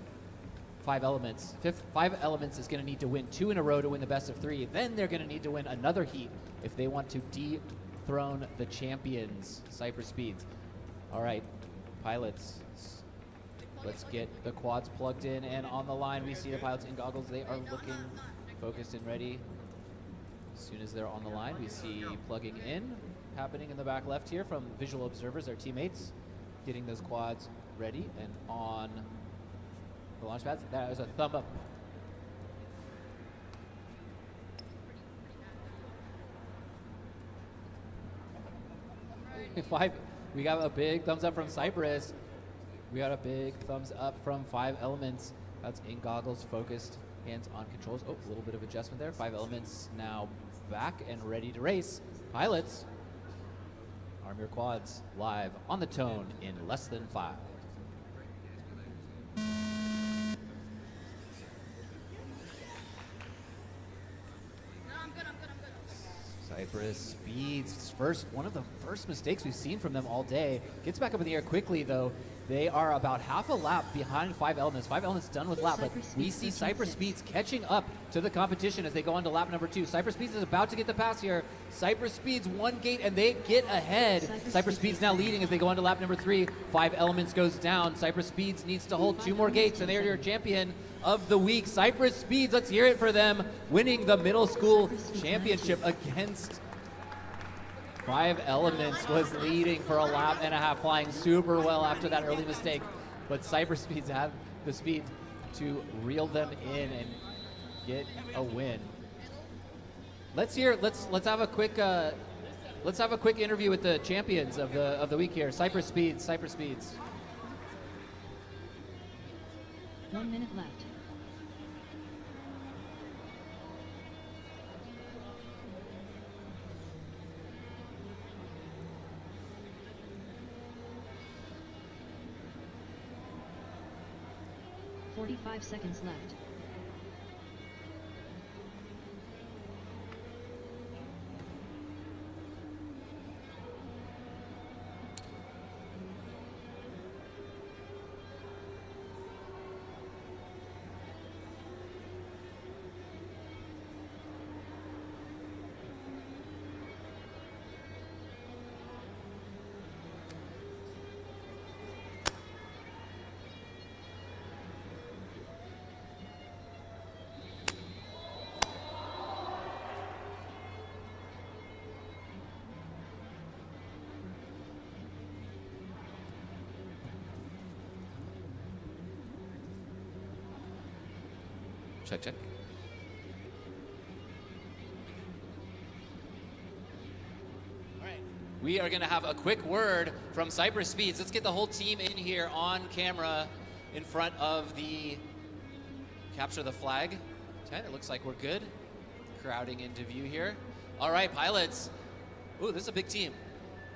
5 Elements. 5 Elements is going to need to win 2 in a row to win the best of 3. Then they're going to need to win another heat if they want to dethrone the champions, Cypress Speeds. All right, pilots, let's get the quads plugged in and on the line. We see the pilots in goggles. They are looking focused and ready. As soon as they're on the line, we see plugging in happening in the back left here from visual observers, our teammates, getting those quads ready and on the launch pads. That was a thumb up. We got a big thumbs up from Cypress. We got a big thumbs up from 5 Elements. That's in goggles, focused, hands on controls. Oh, a little bit of adjustment there. 5 Elements now back and ready to race. Pilots, arm your quads live on the tone in less than 5. No, I'm good. Cypress Speeds, one of the first mistakes we've seen from them all day. Gets back up in the air quickly though. They are about half a lap behind 5 Elements. 5 Elements done with lap, but Cypress we Speeds see 13.6. Cypress Speeds catching up to the competition as they go on to lap number 2. Cypress Speeds is about to get the pass here. Cypress Speeds 1 gate and they get ahead. Cypress Speeds now leading as they go on to lap number 3. 5 Elements goes down. Cypress Speeds needs to hold 2 more gates and they are your champion of the week. Cypress Speeds, let's hear it for them, winning the middle school championship against 5 Elements. Was leading for a lap and a half, flying super well after that early mistake. But Cypress Speeds have the speed to reel them in and get a win. Let's have a quick interview with the champions of the week here. Cypress Speeds. 1 minute left. "45 seconds left. Check. we are going to have a quick word from Cypress Speeds. Let's get the whole team in here on camera in front of the capture the flag tent. It looks like we're good. Crowding into view here. All right, pilots. Ooh, this is a big team.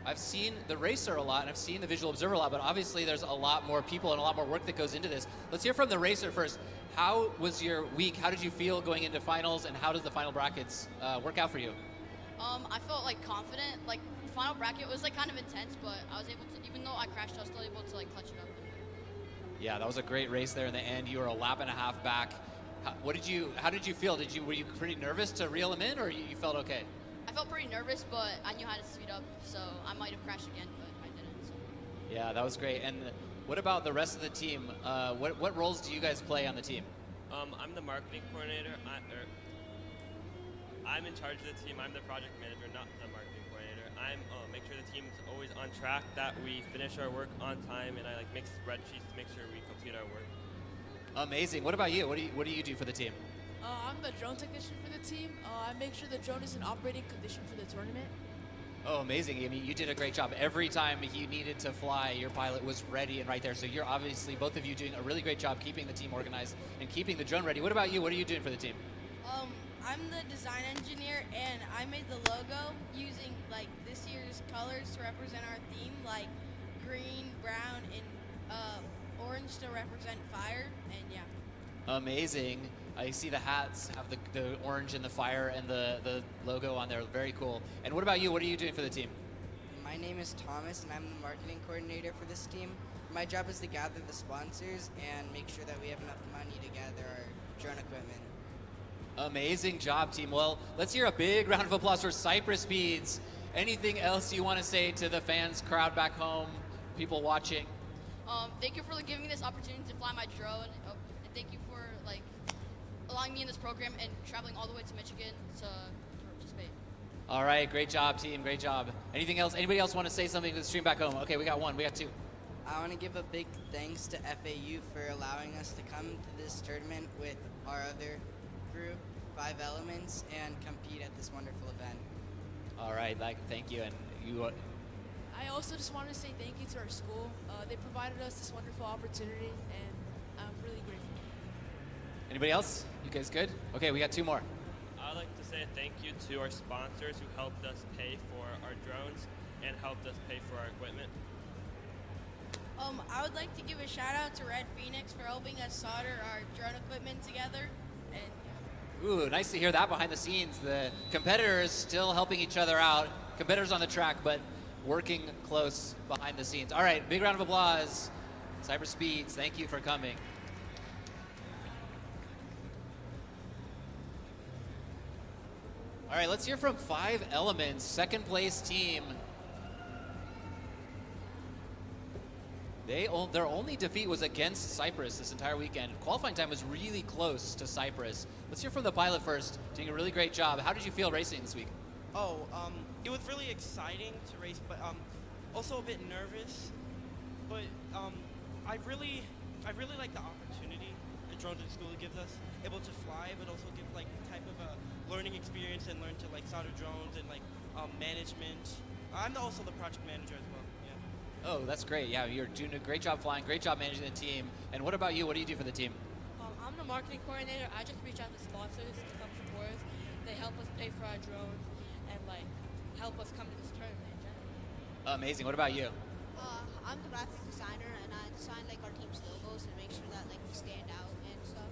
I've seen the racer a lot and I've seen the visual observer a lot, but obviously there's a lot more people and a lot more work that goes into this. Let's hear from the racer first. How was your week? How did you feel going into finals, and how does the final brackets work out for you? I felt like confident. Like the final bracket was like kind of intense, but I was able to, even though I crashed, I was still able to like clutch it up. Yeah, that was a great race there in the end. You were a lap and a half back. How did you feel? Were you pretty nervous to reel him in, or you felt okay? I felt pretty nervous, but I knew how to speed up, so I might have crashed again, but I didn't. So. Yeah, that was great. And what about the rest of the team? What roles do you guys play on the team? I'm the marketing coordinator. I'm in charge of the team. I'm the project manager, not the marketing coordinator. I'm make sure the team's always on track, that we finish our work on time, and I like make spreadsheets to make sure we complete our work. Amazing. What about you? What do you do for the team? I'm the drone technician for the team. I make sure the drone is in operating condition for the tournament. Oh, amazing. I mean, you did a great job. Every time you needed to fly, your pilot was ready and right there. So you're obviously, both of you, doing a really great job keeping the team organized and keeping the drone ready. What about you? What are you doing for the team? I'm the design engineer, and I made the logo using like this year's colors to represent our theme, like green, brown, and orange to represent fire, and yeah. Amazing. I see the hats have the orange and the fire and the logo on there. Very cool. And what about you? What are you doing for the team? My name is Thomas, and I'm the marketing coordinator for this team. My job is to gather the sponsors and make sure that we have enough money to gather our drone equipment. Amazing job, team. Well, let's hear a big round of applause for Cypress Speeds. Anything else you want to say to the fans, crowd back home, people watching? Thank you for giving me this opportunity to fly my drone, and thank you for like allowing me in this program and traveling all the way to Michigan to participate. All right, great job, team. Great job. Anything else? Anybody else want to say something to the stream back home? Okay, we got one. We got two. I want to give a big thanks to FAU for allowing us to come to this tournament with our other group, 5 Elements, and compete at this wonderful event. All right, thank you. And you. I also just want to say thank you to our school. They provided us this wonderful opportunity, and I'm really grateful. Anybody else? You guys good? Okay, we got two more. I'd like to say thank you to our sponsors who helped us pay for our drones and helped us pay for our equipment. I would like to give a shout out to Red Phoenix for helping us solder our drone equipment together. And Ooh, nice to hear that behind the scenes. The competitors still helping each other out. Competitors on the track, but working close behind the scenes. All right, big round of applause. Cypress Speeds, thank you for coming. All right, let's hear from 5 Elements, second place team. Their only defeat was against Cypress this entire weekend. Qualifying time was really close to Cypress. Let's hear from the pilot first, doing a really great job. How did you feel racing this week? It was really exciting to race, but also a bit nervous. But I really like the opportunity that Drones in School gives us, able to fly, but also give like type of a learning experience and learn to like solder drones and like management. I'm also the project manager as well. Yeah. Oh, that's great. Yeah, you're doing a great job flying, great job managing the team. And what about you? What do you do for the team? I'm the marketing coordinator. I just reach out to sponsors to come support us. They help us pay for our drones and like help us come to this tournament in general. Amazing. What about you? I'm the graphic designer, and I design like our team's logos and make sure that like we stand out and stuff.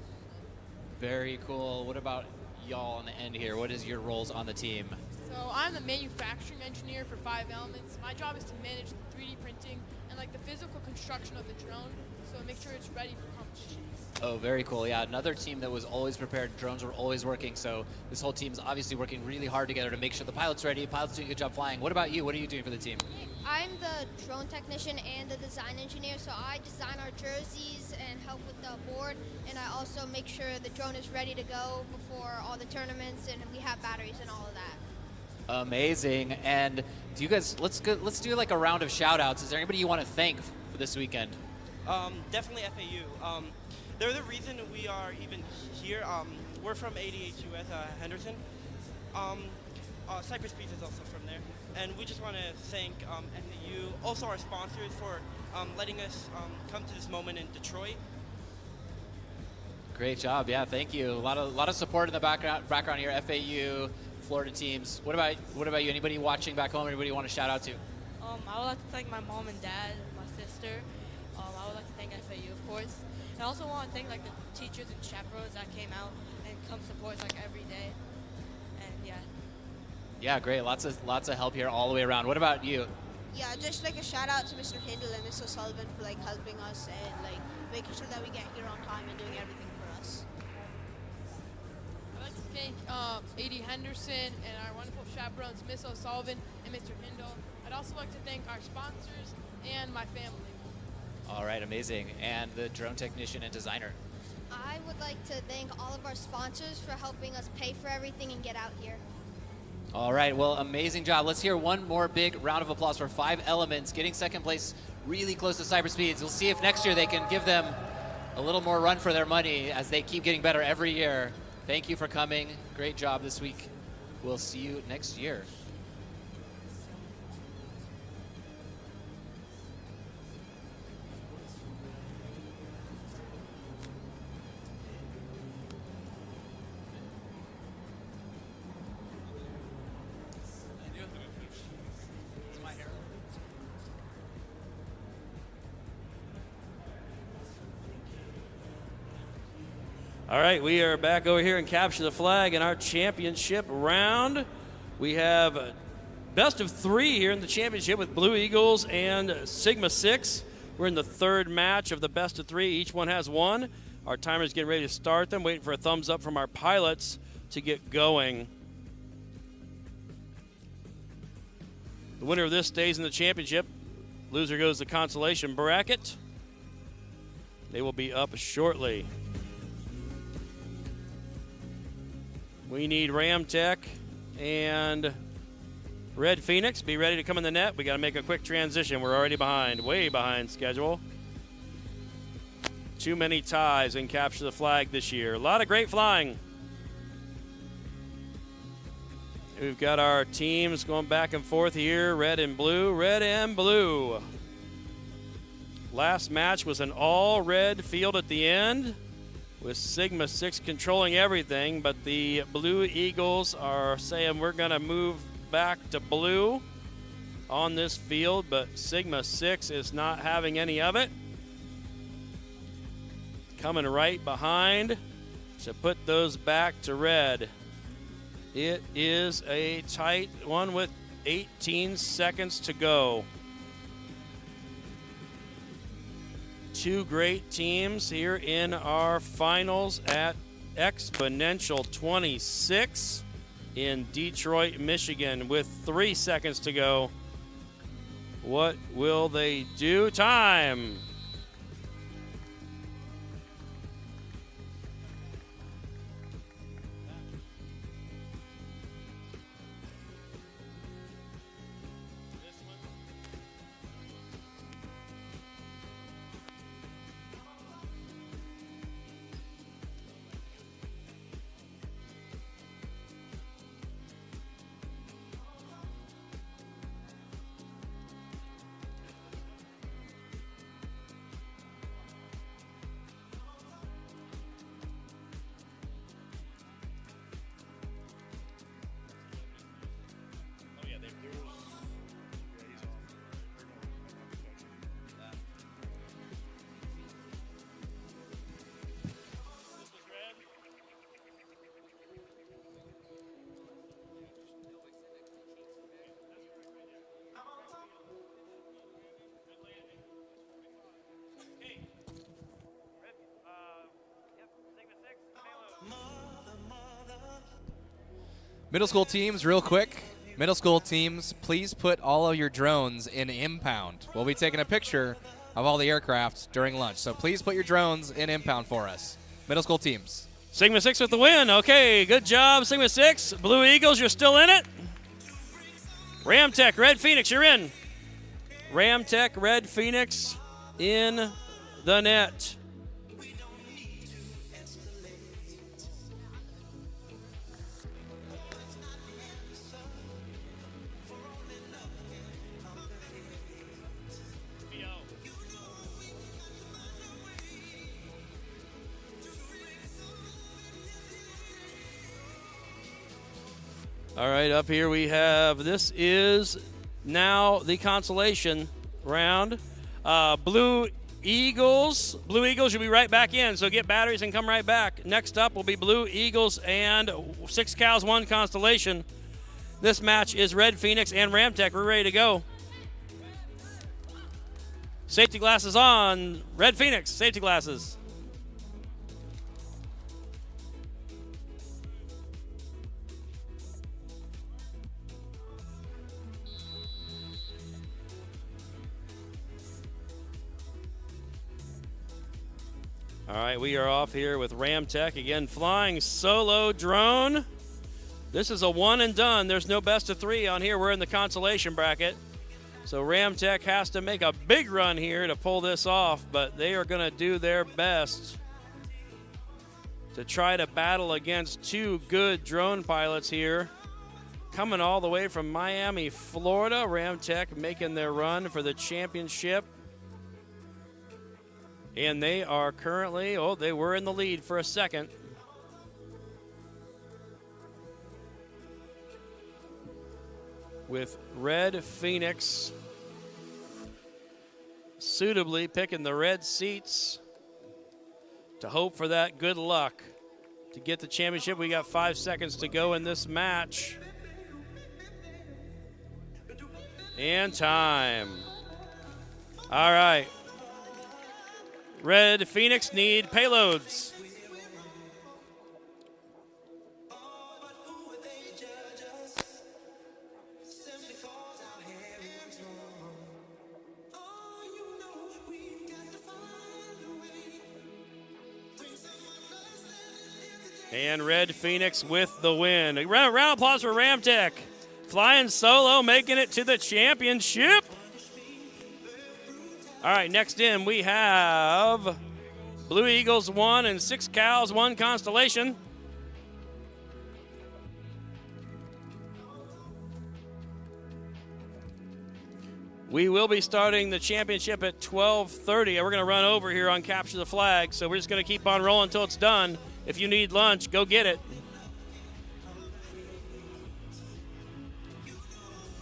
Very cool. What about y'all on the end here? What is your roles on the team? So I'm the manufacturing engineer for 5 Elements. My job is to manage the 3D printing and like the physical construction of the drone, so make sure it's ready for competition. Oh, very cool. Yeah, another team that was always prepared. Drones were always working, so this whole team is obviously working really hard together to make sure the pilot's ready. Pilot's doing a good job flying. What about you? What are you doing for the team? I'm the drone technician and the design engineer, so I design our jerseys and help with the board, and I also make sure the drone is ready to go before all the tournaments, and we have batteries and all of that. Amazing. And do you guys, let's do like a round of shout outs. Is there anybody you want to thank for this weekend? Definitely FAU. They're the reason we are even here. We're from ADHUS Henderson. Cypress Speeds is also from there. And we just want to thank FAU, also our sponsors, for letting us come to this moment in Detroit. Great job. Yeah, thank you. A lot of support in the background here. FAU, Florida teams. What about you? Anybody watching back home? Anybody you want to shout out to? I would like to thank my mom and dad, my sister. I would like to thank FAU, of course. And I also want to thank like the teachers and chaperones that came out and come support us like every day. And yeah. Yeah, great. Lots of help here all the way around. What about you? Yeah, just like a shout out to Mr. Hindle and Mr. Sullivan for like helping us and like making sure that we get here on time and doing everything for us. I'd like to thank A.D. Henderson and our wonderful chaperones, Miss O'Sullivan and Mr. Hindle. I'd also like to thank our sponsors and my family. All right, amazing. And the drone technician and designer. I would like to thank all of our sponsors for helping us pay for everything and get out here. All right, well, amazing job. Let's hear one more big round of applause for 5 Elements, getting second place really close to Cyberspeeds. We'll see if next year they can give them a little more run for their money as they keep getting better every year. Thank you for coming. Great job this week. We'll see you next year. All right, we are back over here and Capture the Flag in our championship round. We have best of 3 here in the championship with Blue Eagles and Sigma 6. We're in the 3rd match of the best of 3. Each one has 1. Our timer's getting ready to start them, waiting for a thumbs up from our pilots to get going. The winner of this stays in the championship. Loser goes to the consolation bracket. They will be up shortly. We need Ramtech and Red Phoenix. Be ready to come in the net. We got to make a quick transition. We're already behind, way behind schedule. Too many ties in Capture the Flag this year. A lot of great flying. We've got our teams going back and forth here, red and blue, red and blue. Last match was an all-red field at the end, with Sigma 6 controlling everything, but the Blue Eagles are saying we're going to move back to blue on this field, but Sigma 6 is not having any of it. Coming right behind to put those back to red. It is a tight one with 18 seconds to go. 2 great teams here in our finals at Exponential 26 in Detroit, Michigan, with 3 seconds to go. What will they do? Time. Middle school teams, real quick. Middle school teams, please put all of your drones in impound. We'll be taking a picture of all the aircraft during lunch. So please put your drones in impound for us. Middle school teams. Sigma 6 with the win. Okay, good job, Sigma 6. Blue Eagles, you're still in it. Ramtech, Red Phoenix, you're in. Ramtech, Red Phoenix in the net. All right, up here we have, this is now the consolation round. Blue Eagles, you'll be right back in, so get batteries and come right back. Next up will be Blue Eagles and 6 Cows, 1 Constellation. This match is Red Phoenix and Ramtech. We're ready to go. Safety glasses on. Red Phoenix, safety glasses. All right, we are off here with Ramtech. Again, flying solo drone. This is a one and done. There's no best of 3 on here. We're in the consolation bracket. So Ramtech has to make a big run here to pull this off, but they are going to do their best to try to battle against 2 good drone pilots here. Coming all the way from Miami, Florida, Ramtech making their run for the championship. And they are currently, they were in the lead for a second. With Red Phoenix suitably picking the red seats to hope for that good luck to get the championship. We got 5 seconds to go in this match. And time. All right. Red Phoenix need payloads. And Red Phoenix with the win. A round of applause for Ramtech. Flying solo, making it to the championship. All right, next in we have Blue Eagles 1 and 6 Cows, 1 Constellation. We will be starting the championship at 12:30. We're going to run over here on Capture the Flag, so we're just going to keep on rolling until it's done. If you need lunch, go get it.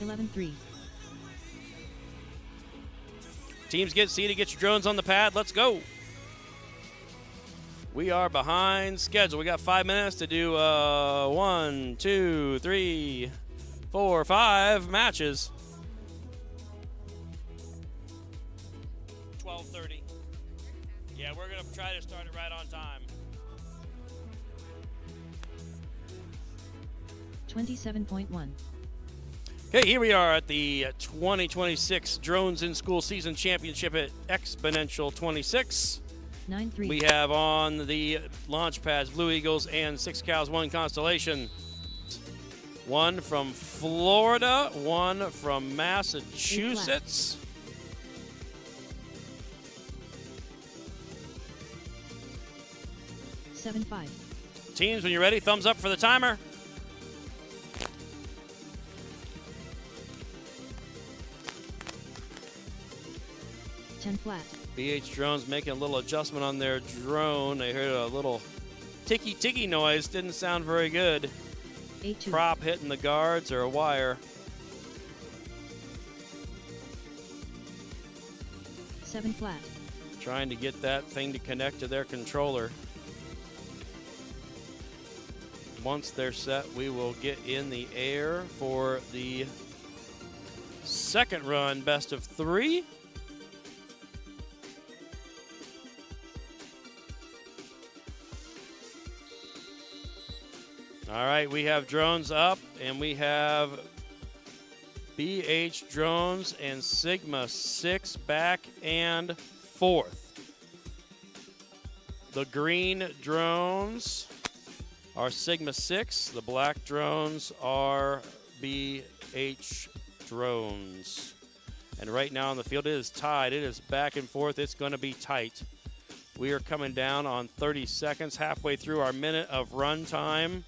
11-3. Teams get seated, get your drones on the pad. Let's go. We are behind schedule. We got 5 minutes to do 1, 2, 3, 4, 5 matches. 12:30. Yeah, we're going to try to start it right on time. 27.1. Okay, here we are at the 2026 Drones in School Season Championship at Exponential 26. 9-3. We have on the launch pads Blue Eagles and 6 Cows, 1 Constellation. 1 from Florida, 1 from Massachusetts. 7-5. Teams, when you're ready, thumbs up for the timer. Flat. BH Drones making a little adjustment on their drone. They heard a little ticky noise. Didn't sound very good. 8-2. Prop hitting the guards or a wire. 7 flat. Trying to get that thing to connect to their controller. Once they're set, we will get in the air for the second run, best of 3. All right, we have drones up, and we have BH Drones and Sigma 6 back and forth. The green drones are Sigma 6. The black drones are BH Drones. And right now on the field, it is tied. It is back and forth. It's going to be tight. We are coming down on 30 seconds, halfway through our minute of run time.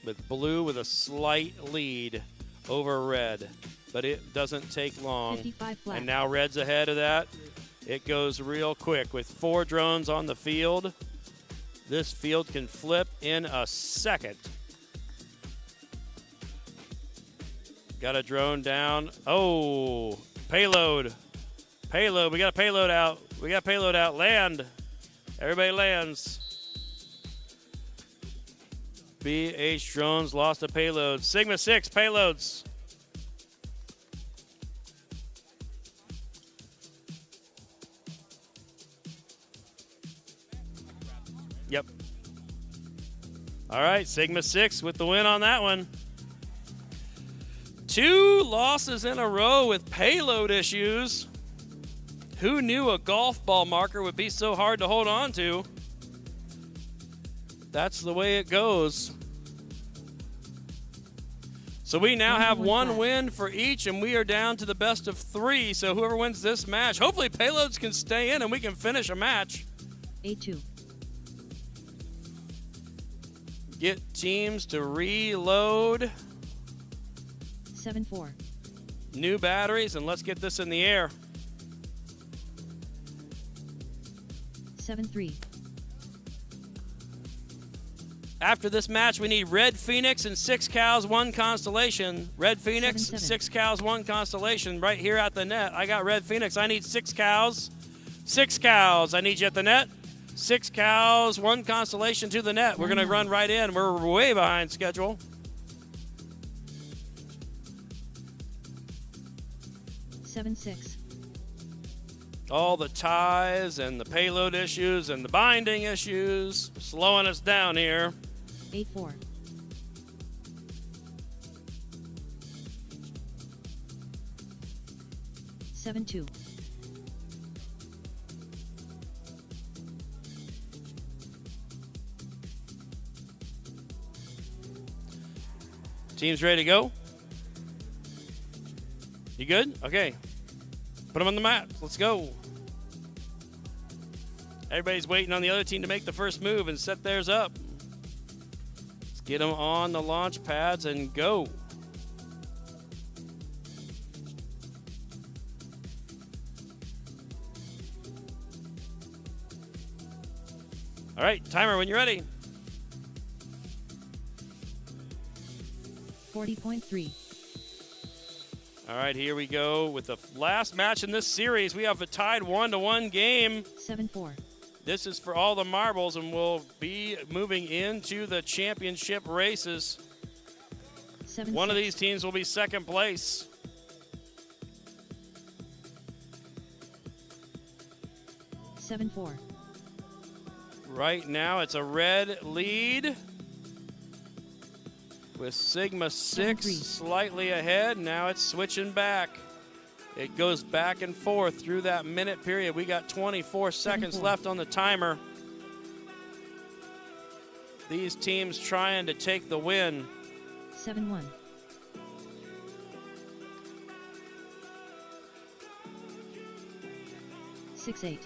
With blue with a slight lead over red, but it doesn't take long. 55 flat. And now red's ahead of that. It goes real quick with 4 drones on the field. This field can flip in a second. Got a drone down. Oh, payload. Payload. We got a payload out. We got payload out. Land. Everybody lands. BH Drones lost a payload. Sigma 6 payloads. Yep. All right, Sigma 6 with the win on that one. 2 losses in a row with payload issues. Who knew a golf ball marker would be so hard to hold on to? That's the way it goes. So we now have 1 win for each, and we are down to the best of 3. So whoever wins this match, hopefully payloads can stay in and we can finish a match. 8-2. Get teams to reload. 7-4. New batteries, and let's get this in the air. 7-3. After this match, we need Red Phoenix and 6 cows, 1 constellation. Red Phoenix, 6 cows, 1 constellation right here at the net. I got Red Phoenix. I need 6 cows. 6 cows. I need you at the net. 6 cows, 1 constellation to the net. We're going to run right in. We're way behind schedule. 7-6. All the ties and the payload issues and the binding issues slowing us down here. 8-4. 7-2. Team's ready to go? You good? Okay. Put them on the map. Let's go. Everybody's waiting on the other team to make the first move and set theirs up. Let's get them on the launch pads and go. All right, timer when you're ready. 40.3. All right, here we go with the last match in this series. We have a tied 1-1 game. 7-4. This is for all the marbles, and we'll be moving into the championship races. 7-6. One of these teams will be second place. 7-4. Right now, it's a red lead with Sigma 6 slightly ahead. Now it's switching back. It goes back and forth through that minute period. We got 24 seconds left on the timer. These teams trying to take the win. 7-1. 6-8.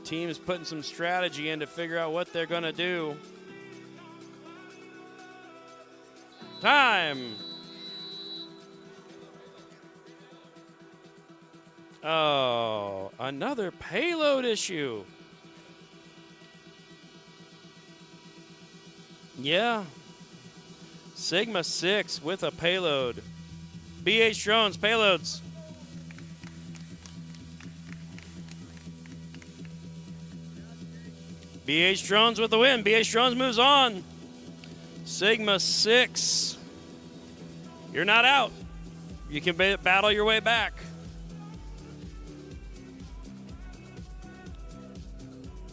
Teams putting some strategy in to figure out what they're going to do. Time. Oh, another payload issue. Yeah. Sigma 6 with a payload. BH Drones, payloads. BH Drones with the win. BH Drones moves on. Sigma 6. You're not out. You can battle your way back.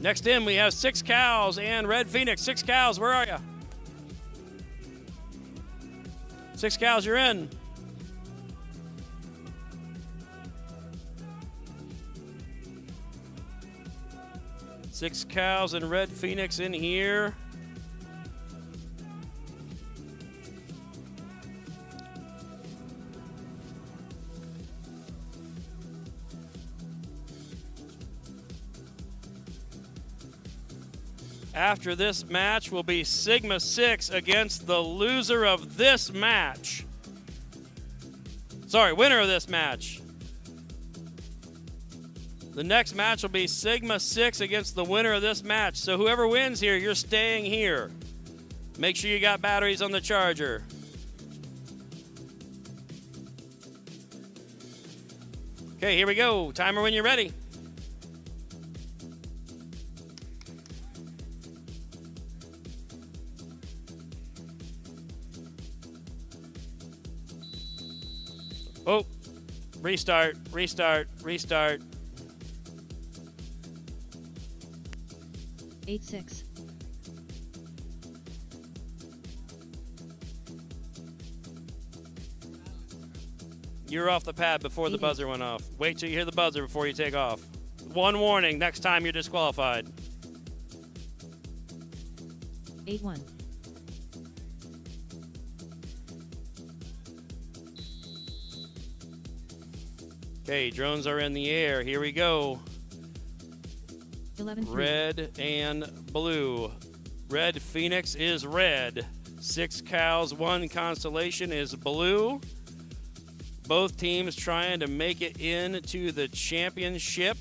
Next in, we have 6 cows and Red Phoenix. 6 cows, where are you? 6 cows, you're in. Six cows and Red Phoenix in here. After this match will be Sigma 6 against the loser of this match. Sorry, winner of this match. The next match will be Sigma 6 against the winner of this match. So whoever wins here, you're staying here. Make sure you got batteries on the charger. Okay, here we go. Timer when you're ready. Oh, restart, restart, restart. 8-6. You're off the pad before the buzzer went off. Wait till you hear the buzzer before you take off. One warning, next time you're disqualified. 8-1. Okay, drones are in the air. Here we go. 11-3. Red and blue. Red Phoenix is red. 6 cows, 1 constellation is blue. Both teams trying to make it into the championship.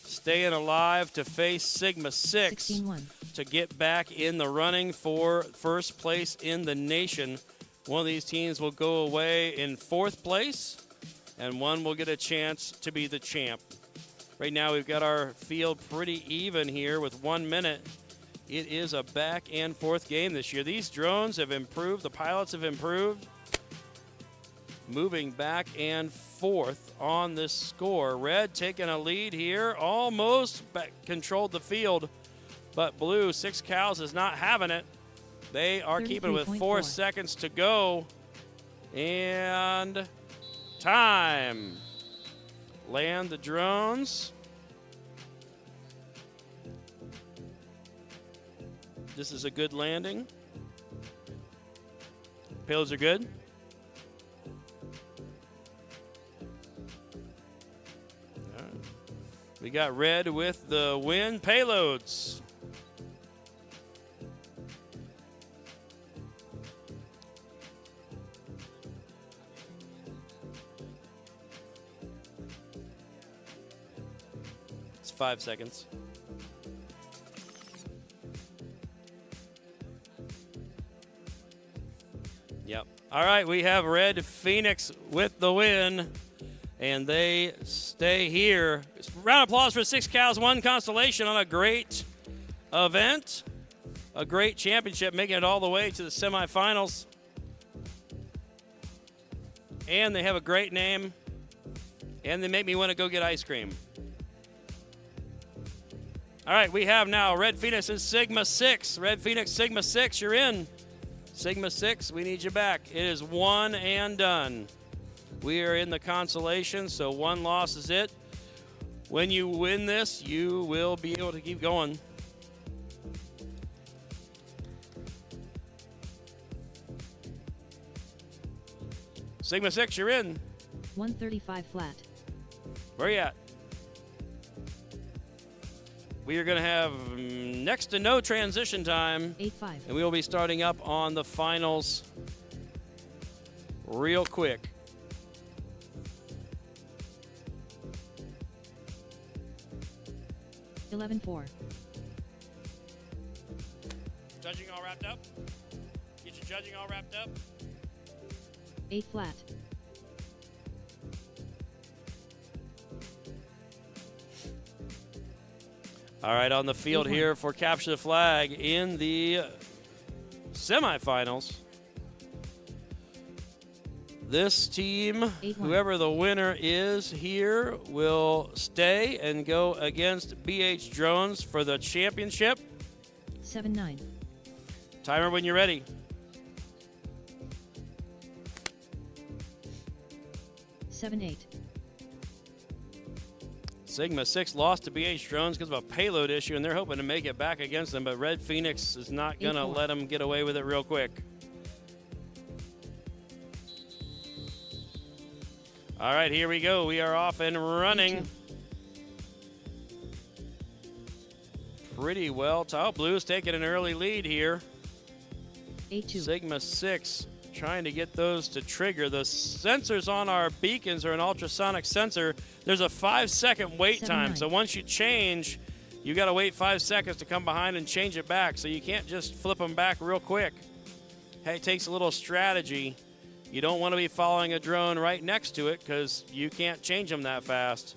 Staying alive to face Sigma 6 16-1. to get back in the running for first place in the nation. One of these teams will go away in 4th place, and one will get a chance to be the champ. Right now we've got our field pretty even here with 1 minute. It is a back and forth game this year. These drones have improved. The pilots have improved. Moving back and forth on this score. Red taking a lead here. Almost controlled the field. But blue, 6 cows, is not having it. They are keeping with 4 seconds to go. And time. Land the drones. This is a good landing. Payloads are good. All right. We got red with the win. Payloads. It's 5 seconds. Yep. All right, we have Red Phoenix with the win, and they stay here. Round of applause for 6 cows, 1 constellation on a great event, a great championship, making it all the way to the semifinals. And they have a great name, and they make me want to go get ice cream. All right, we have now Red Phoenix and Sigma 6. Red Phoenix, Sigma 6, you're in. Sigma 6, we need you back. It is 1 and done. We are in the consolation, so 1 loss is it. When you win this, you will be able to keep going. Sigma 6, you're in. 135 flat. Where you at? We are going to have next to no transition time. 8-5. And we will be starting up on the finals real quick. $11-4. Judging all wrapped up? Get your judging all wrapped up? 8 flat. All right, on the field 8-1. here for Capture the Flag in the semifinals. This team, 8-1. whoever the winner is here, will stay and go against BH Drones for the championship. 7-9. Timer when you're ready. 7-8. Sigma 6 lost to BH Drones because of a payload issue, and they're hoping to make it back against them, but Red Phoenix is not going to 8-4. let them get away with it real quick. All right, here we go. We are off and running. Pretty well. Tile Blue's taking an early lead here. 8-2. Sigma 6 trying to get those to trigger. The sensors on our beacons are an ultrasonic sensor. There's a 5-second wait time. 7-9. So once you change, you got to wait 5 seconds to come behind and change it back. So you can't just flip them back real quick. Hey, it takes a little strategy You don't want to be following a drone right next to it because you can't change them that fast.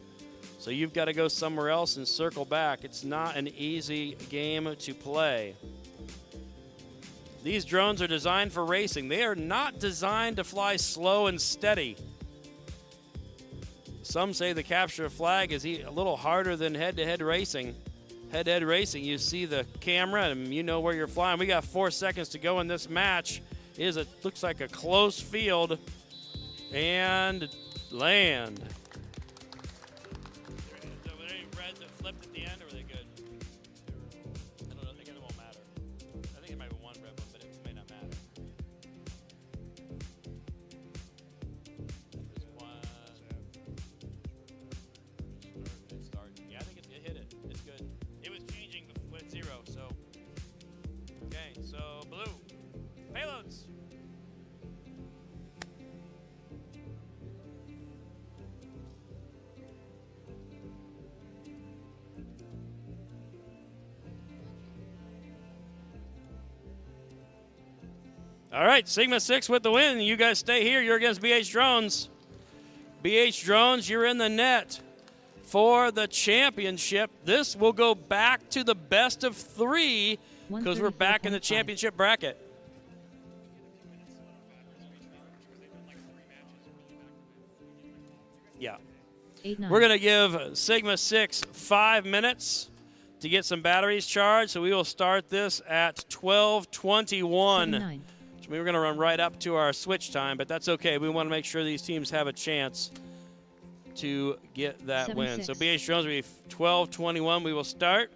So you've got to go somewhere else and circle back. It's not an easy game to play. These drones are designed for racing. They are not designed to fly slow and steady. Some say the capture flag is a little harder than head-to-head racing. Head-to-head racing, you see the camera and you know where you're flying. We got 4 seconds to go in this match. Looks like a close field, and land. Were they red that flipped at the end, or were they good? I don't know. I think it won't matter. I think it might be one red one, but it may not matter. There's one. Start. Yeah, I think it hit it. It's good. It was changing with 0, so. Okay, so blue. Payloads. All right, Sigma 6 with the win. You guys stay here. You're against BH Drones. BH Drones, you're in the net for the championship. This will go back to the best of 3 because we're back in the championship bracket. Yeah. We're going to give Sigma 6 5 minutes to get some batteries charged, so we will start this at 12:21. Which means we're going to run right up to our switch time, but that's okay. We want to make sure these teams have a chance to get that win. So BH Drones will be 12:21. We will start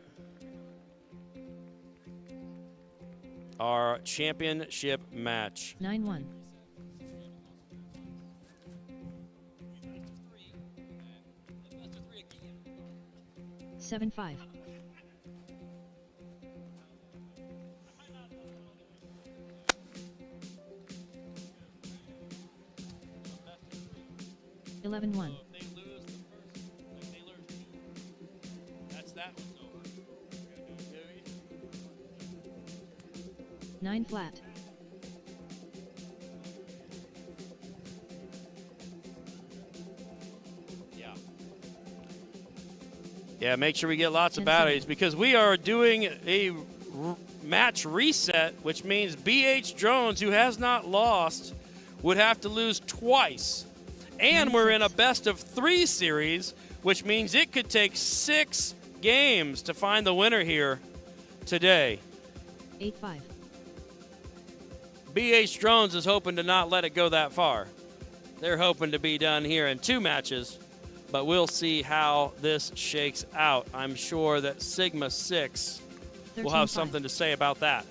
our championship match. 9-1. 7-5. 11-1. That's that one's over. 9 flat. Yeah, make sure we get lots of batteries because we are doing a match reset, which means BH Drones, who has not lost, would have to lose twice. And we're in a best of 3 series, which means it could take 6 games to find the winner here today. 8-5. BH Drones is hoping to not let it go that far. They're hoping to be done here in 2 matches, but we'll see how this shakes out. I'm sure that Sigma 6 will have something to say about that.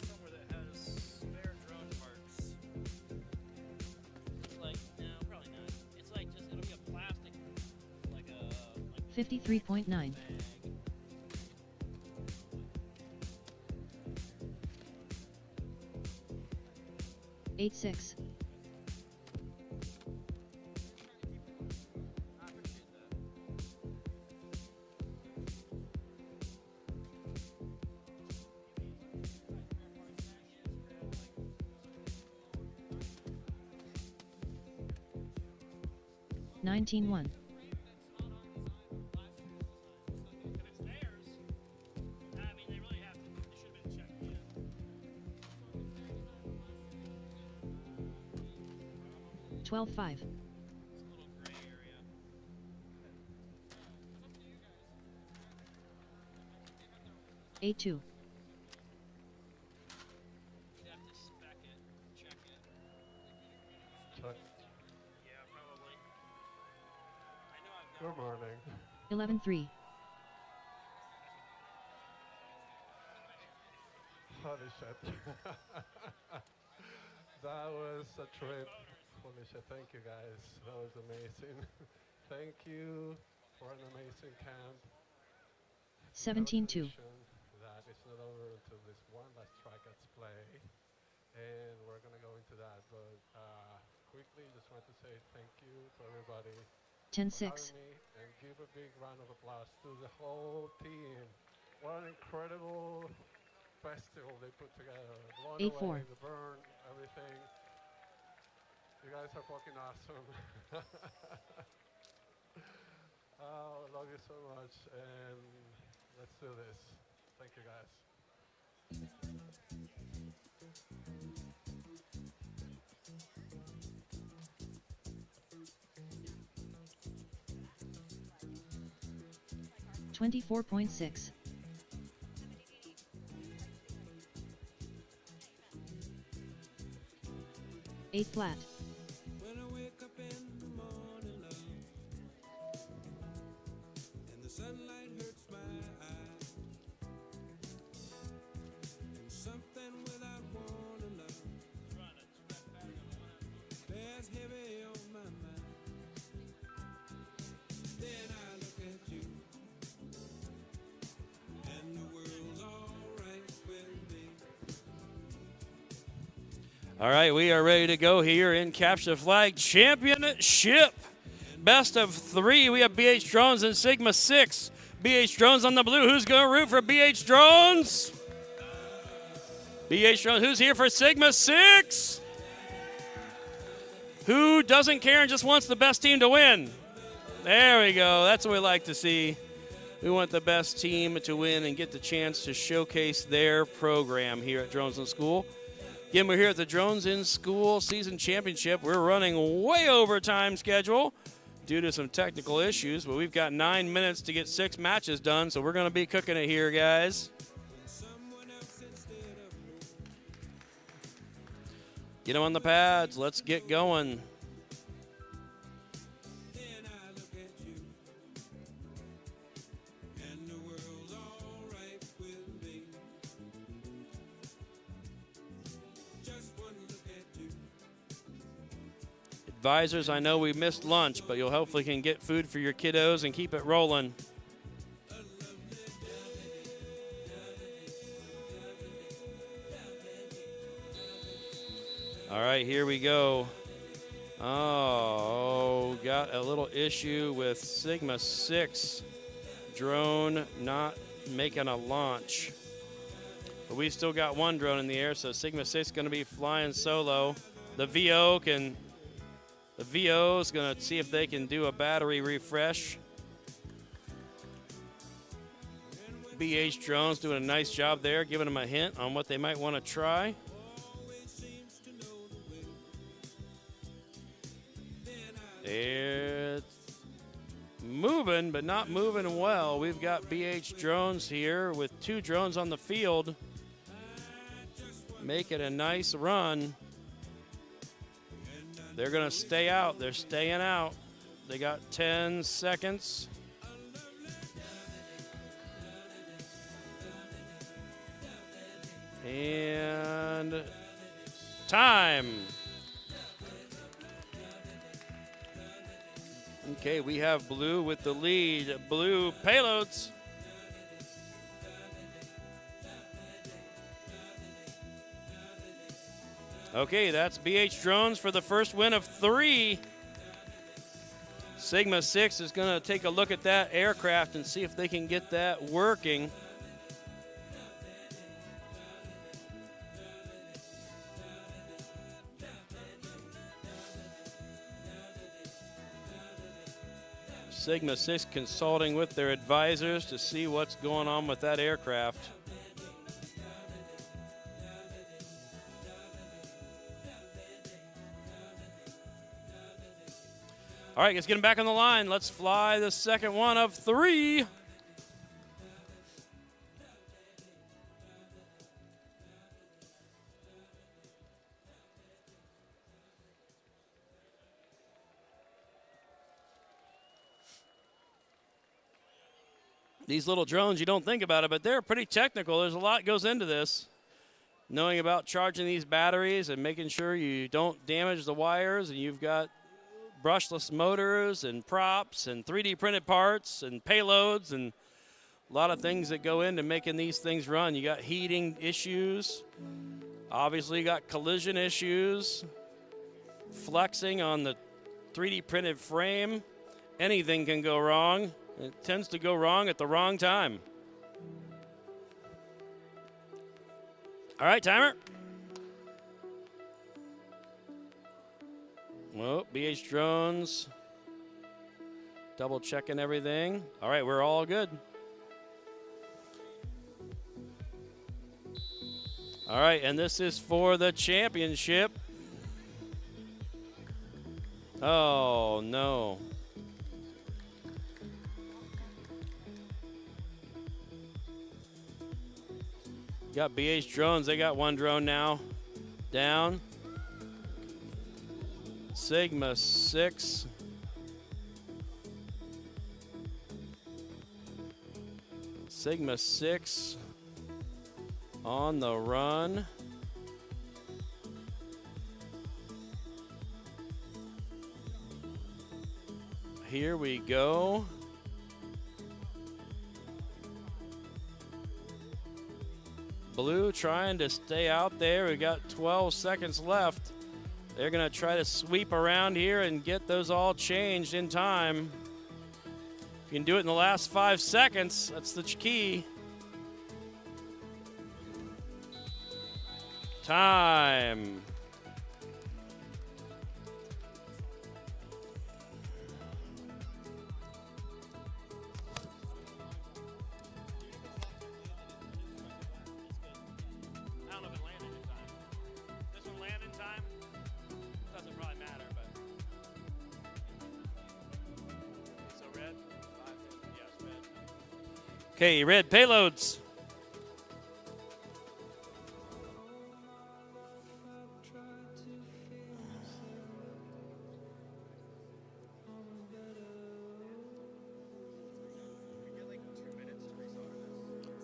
Somewhere that has spare drone parts. Like, no, probably not. It's like just, it'll be a plastic, like a... 53.9. Eight 6. Nineteen 1. If it's theirs, I mean, they really have to, they should have been checked in. 12-5. Eight 2. You'd have to spec it, check it. Yeah, probably. 11-3. Holy shit. That was a trip. Holy shit, thank you guys. That was amazing. Thank you for an amazing camp. 17-2. That it's not over until this one last track gets played. And we're going to go into that. But quickly, just want to say thank you to everybody. 10-6. And give a big round of applause to the whole team. What an incredible festival they put together. Blown 8-4. away, the burn, everything. You guys are fucking awesome. Oh, I love you so much, and let's do this. Thank you, guys. 24.6. 8 flat. When I wake up in the morning, love, and the sunlight hurts my eyes, and something without warning, love, bears heavy on my mind. Then I look at you, and the world's all right with me. All right, we are ready to go here in Capture the Flag Championship. Best of 3. We have BH Drones and Sigma 6. BH Drones on the blue. Who's going to root for BH Drones? BH Drones. Who's here for Sigma 6? Who doesn't care and just wants the best team to win? There we go. That's what we like to see. We want the best team to win and get the chance to showcase their program here at Drones in School. Again, we're here at the Drones in School Season Championship. We're running way over time schedule due to some technical issues, but we've got 9 minutes to get 6 matches done, so we're going to be cooking it here, guys. Get them on the pads. Let's get going. Advisors, I know we missed lunch, but you'll hopefully can get food for your kiddos and keep it rolling. All right, here we go. Oh, got a little issue with Sigma 6 drone not making a launch. But we still got one drone in the air, so Sigma 6 is going to be flying solo. The VO is going to see if they can do a battery refresh. BH Drones doing a nice job there, giving them a hint on what they might want to try. It's moving, but not moving well. We've got BH Drones here with 2 drones on the field. Making a nice run. They're going to stay out. They're staying out. They got 10 seconds. And time. Okay, we have Blue with the lead. Blue payloads. Okay, that's BH Drones for the first win of 3. Sigma 6 is going to take a look at that aircraft and see if they can get that working. Sigma 6 consulting with their advisors to see what's going on with that aircraft. All right, let's get them back on the line. Let's fly the second one of 3. These little drones, you don't think about it, but they're pretty technical. There's a lot goes into this. Knowing about charging these batteries and making sure you don't damage the wires, and you've got brushless motors and props and 3D printed parts and payloads and a lot of things that go into making these things run. You got heating issues. Obviously, you got collision issues. Flexing on the 3D printed frame. Anything can go wrong. It tends to go wrong at the wrong time. All right, timer. Well, BH Drones. Double checking everything. All right, we're all good. All right, and this is for the championship. Oh, no. You got BH Drones. They got one drone now. Down. Sigma 6. Sigma 6 on the run. Here we go. Blue trying to stay out there. We got 12 seconds left. They're going to try to sweep around here and get those all changed in time. If you can do it in the last 5 seconds, that's the key. Time. I don't know if it landed in time. This one landed in time? Doesn't probably matter, but. So red? Yes, red. Okay, red payloads.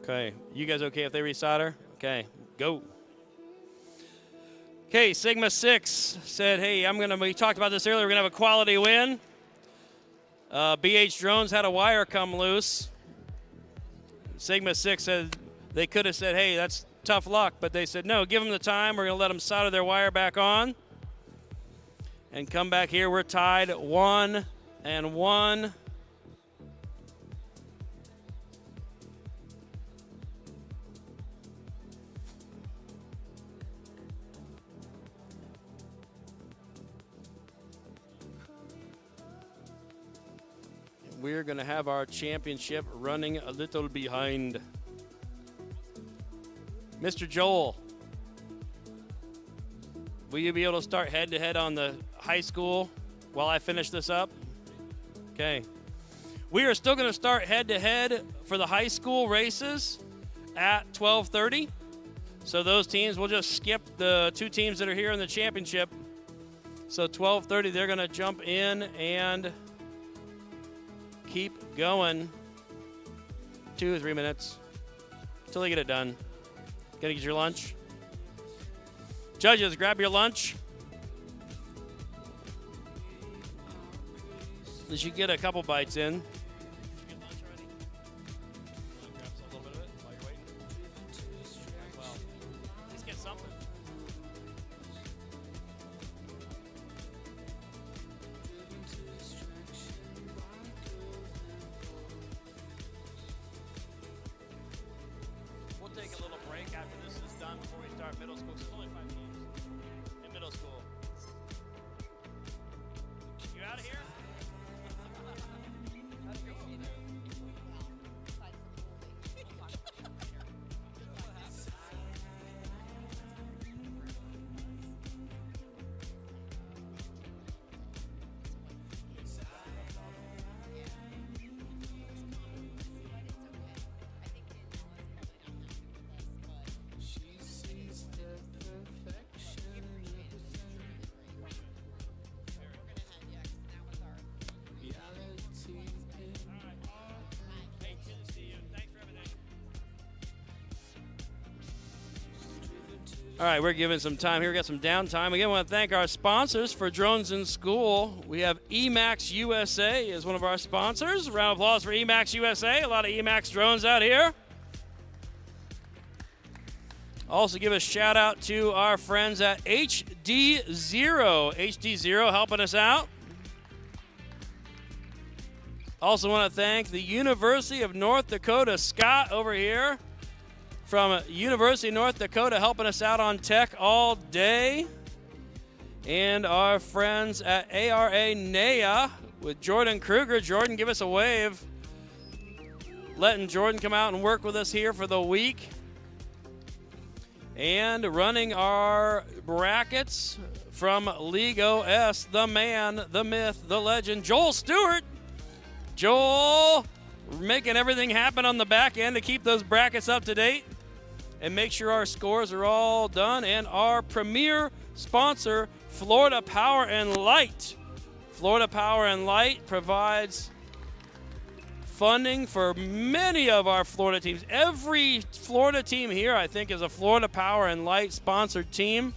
Okay, you guys okay if they resolder? Okay, go. Okay, Sigma 6 said, hey, we talked about this earlier, we're gonna have a quality win. BH Drones had a wire come loose. Sigma 6 said, they could have said, hey, that's tough luck, but they said, no, give them the time, we're gonna let them solder their wire back on. And come back here, we're tied 1-1. We're going to have our championship running a little behind. Mr. Joel, will you be able to start head-to-head on the high school while I finish this up? Okay. We are still going to start head-to-head for the high school races at 12:30. So those teams, we'll just skip the two teams that are here in the championship. So 12:30, they're going to jump in and keep going 2 or 3 minutes until they get it done. Gonna get your lunch. Judges, grab your lunch. At least you get a couple bites in. All right, we're giving some time here. We got some downtime. Again, I want to thank our sponsors for Drones in School. We have Emax USA is one of our sponsors. A round of applause for Emax USA. A lot of Emax drones out here. Also give a shout out to our friends at HD Zero. HD Zero helping us out. Also want to thank the University of North Dakota, Scott over here from University of North Dakota helping us out on tech all day. And our friends at ARA NEA with Jordan Kruger. Jordan, give us a wave. Letting Jordan come out and work with us here for the week. And running our brackets from League OS, the man, the myth, the legend, Joel Stewart. Joel making everything happen on the back end to keep those brackets up to date and make sure our scores are all done. And our premier sponsor, Florida Power and Light. Florida Power and Light provides funding for many of our Florida teams. Every Florida team here, I think, is a Florida Power and Light sponsored team.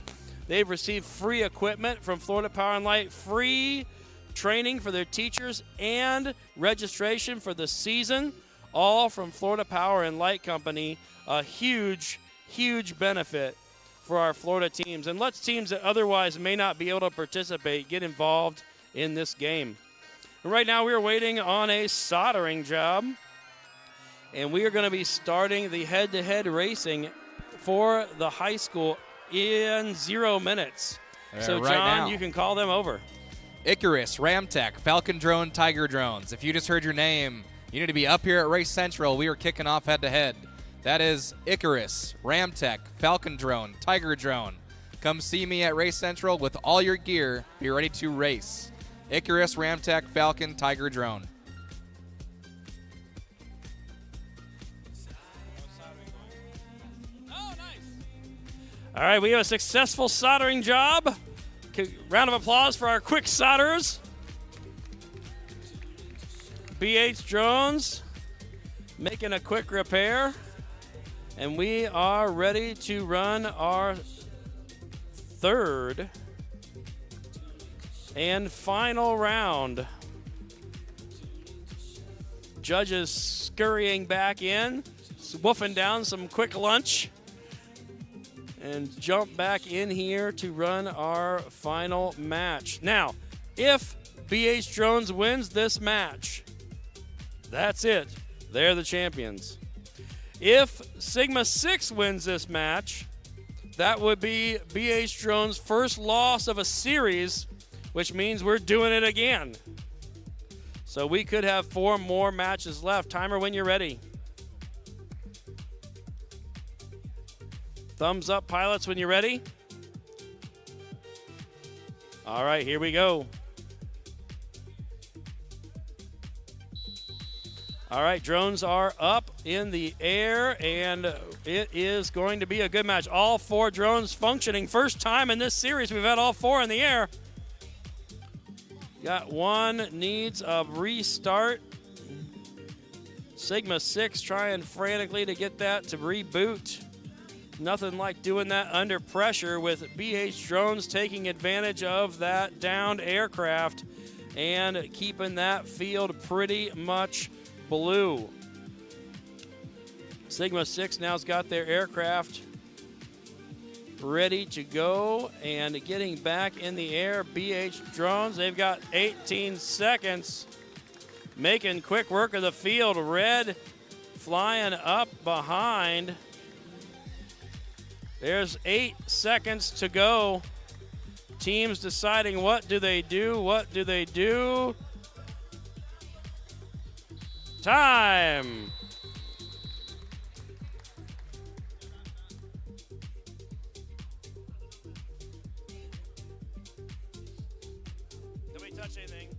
They've received free equipment from Florida Power and Light, free training for their teachers, and registration for the season, all from Florida Power and Light Company. A huge, huge benefit for our Florida teams, and lets teams that otherwise may not be able to participate get involved in this game. Right now we are waiting on a soldering job, and we are going to be starting the head-to-head racing for the high school in 0 minutes. So right John, now. you can call them over. Icarus, Ramtech, Falcon Drone, Tiger Drones. If you just heard your name, you need to be up here at Race Central. We are kicking off head-to-head. That is Icarus, Ramtech, Falcon Drone, Tiger Drone. Come see me at Race Central with all your gear. Be ready to race. Icarus, Ramtech, Falcon, Tiger Drone. All right, we have a successful soldering job. Round of applause for our quick solderers. BH Drones making a quick repair. And we are ready to run our third and final round. Judges scurrying back in, woofing down some quick lunch, and jump back in here to run our final match. Now, if BH Drones wins this match, that's it. They're the champions. If Sigma 6 wins this match, that would be BH Drones' first loss of a series, which means we're doing it again. So we could have 4 more matches left. Timer when you're ready. Thumbs up, pilots, when you're ready. All right, here we go. All right, drones are up in the air, and it is going to be a good match. All 4 drones functioning. First time in this series we've had all 4 in the air. Got one needs a restart. Sigma 6 trying frantically to get that to reboot. Nothing like doing that under pressure, with BH Drones taking advantage of that downed aircraft and keeping that field pretty much blue. Sigma 6 now's got their aircraft ready to go and getting back in the air. BH Drones, they've got 18 seconds, making quick work of the field. Red flying up behind. There's 8 seconds to go. Teams deciding what do they do, what do they do. Time. Nobody touch anything.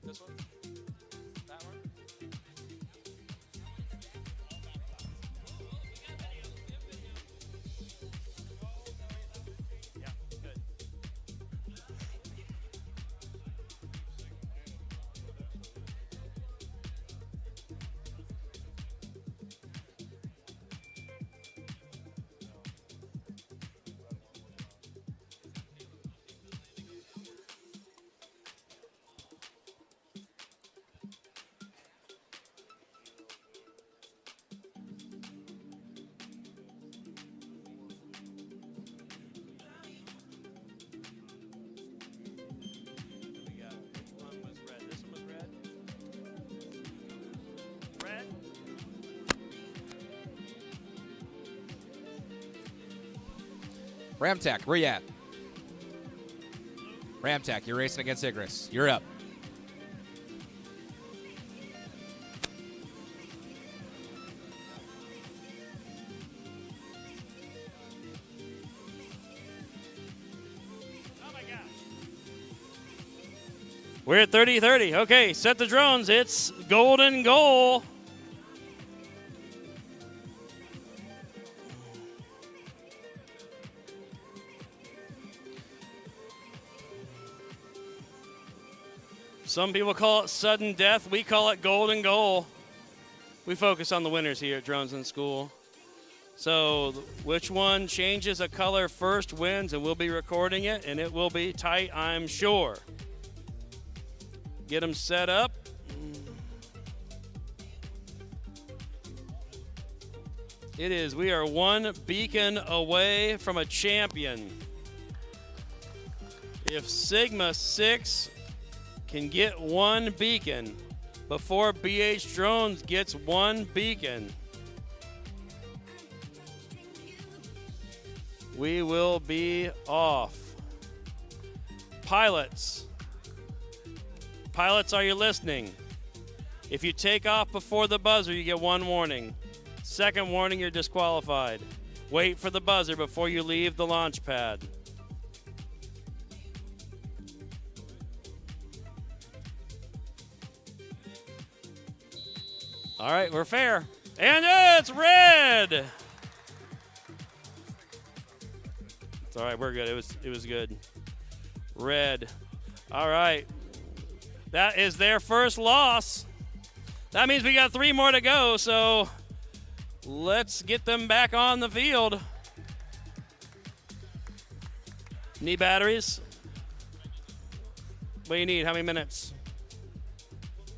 This one? That one? Yeah, good. Ramtech, where you at? Ramtech, you're racing against Icarus. You're up. We're at 30-30. Okay, set the drones. It's golden goal. Some people call it sudden death. We call it golden goal. We focus on the winners here at Drones in School. So which one changes a color first wins, and we'll be recording it, and it will be tight, I'm sure. Get them set up. It is. We are one beacon away from a champion. If Sigma 6 can get one beacon before BH Drones gets one beacon, we will be off. Pilots. Pilots, are you listening? If you take off before the buzzer, you get one warning. Second warning, you're disqualified. Wait for the buzzer before you leave the launch pad. All right, we're fair. And it's red. It's all right, we're good. It was good. Red. All right. That is their first loss. That means we got 3 more to go, so let's get them back on the field. Need batteries? What do you need? How many minutes?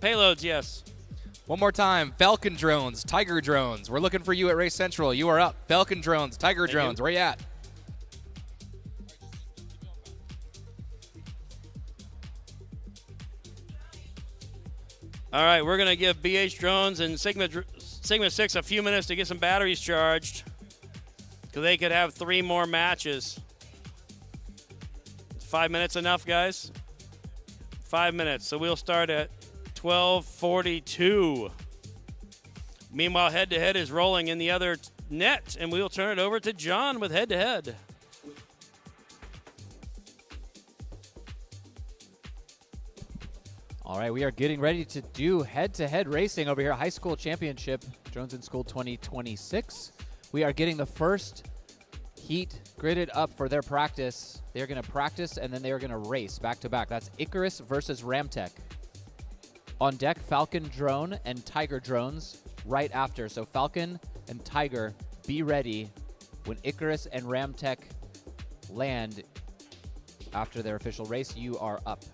Payloads, yes. One more time. Falcon Drones, Tiger Drones. We're looking for you at Race Central. You are up. Falcon Drones, Tiger Drones. Where you at? All right, we're going to give BH Drones and Sigma 6 a few minutes to get some batteries charged because they could have 3 more matches. Is 5 minutes enough, guys? 5 minutes. So we'll start at 12:42. Meanwhile, head-to-head is rolling in the other net, and we'll turn it over to John with head-to-head. All right, we are getting ready to do head-to-head racing over here, High School Championship, Drones in School 2026. We are getting the first heat gridded up for their practice. They're going to practice, and then they are going to race back-to-back. That's Icarus versus Ramtech. On deck, Falcon Drone and Tiger Drones right after. So Falcon and Tiger, be ready when Icarus and Ramtech land after their official race. You are up.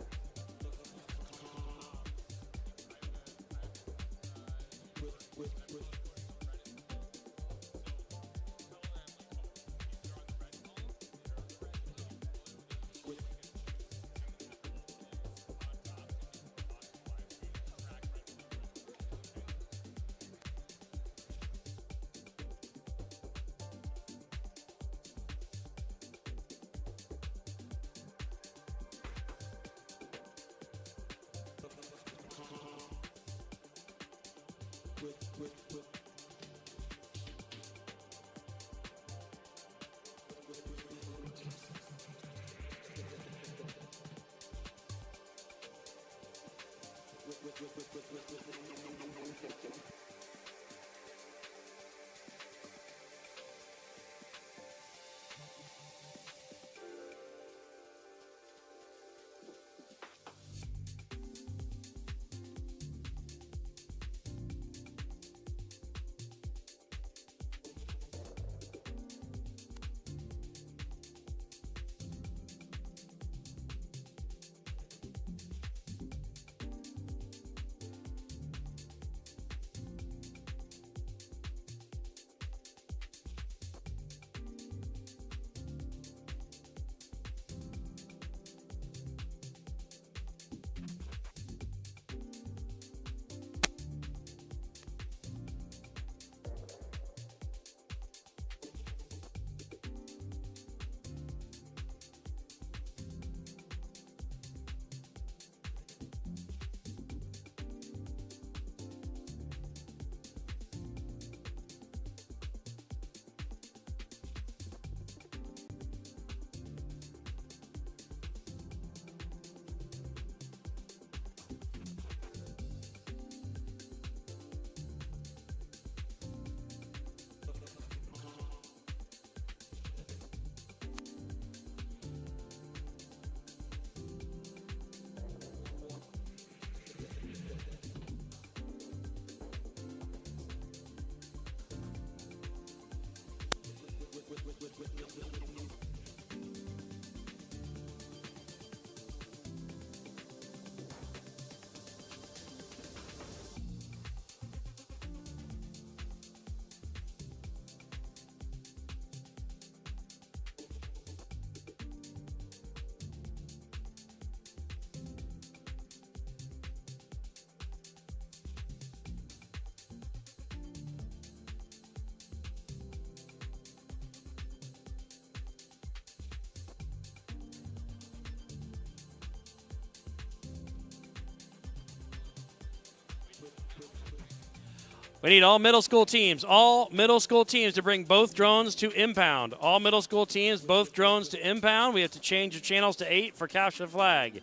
We need all middle school teams to bring both drones to impound. All middle school teams, both drones to impound. We have to change the channels to 8 for capture the flag.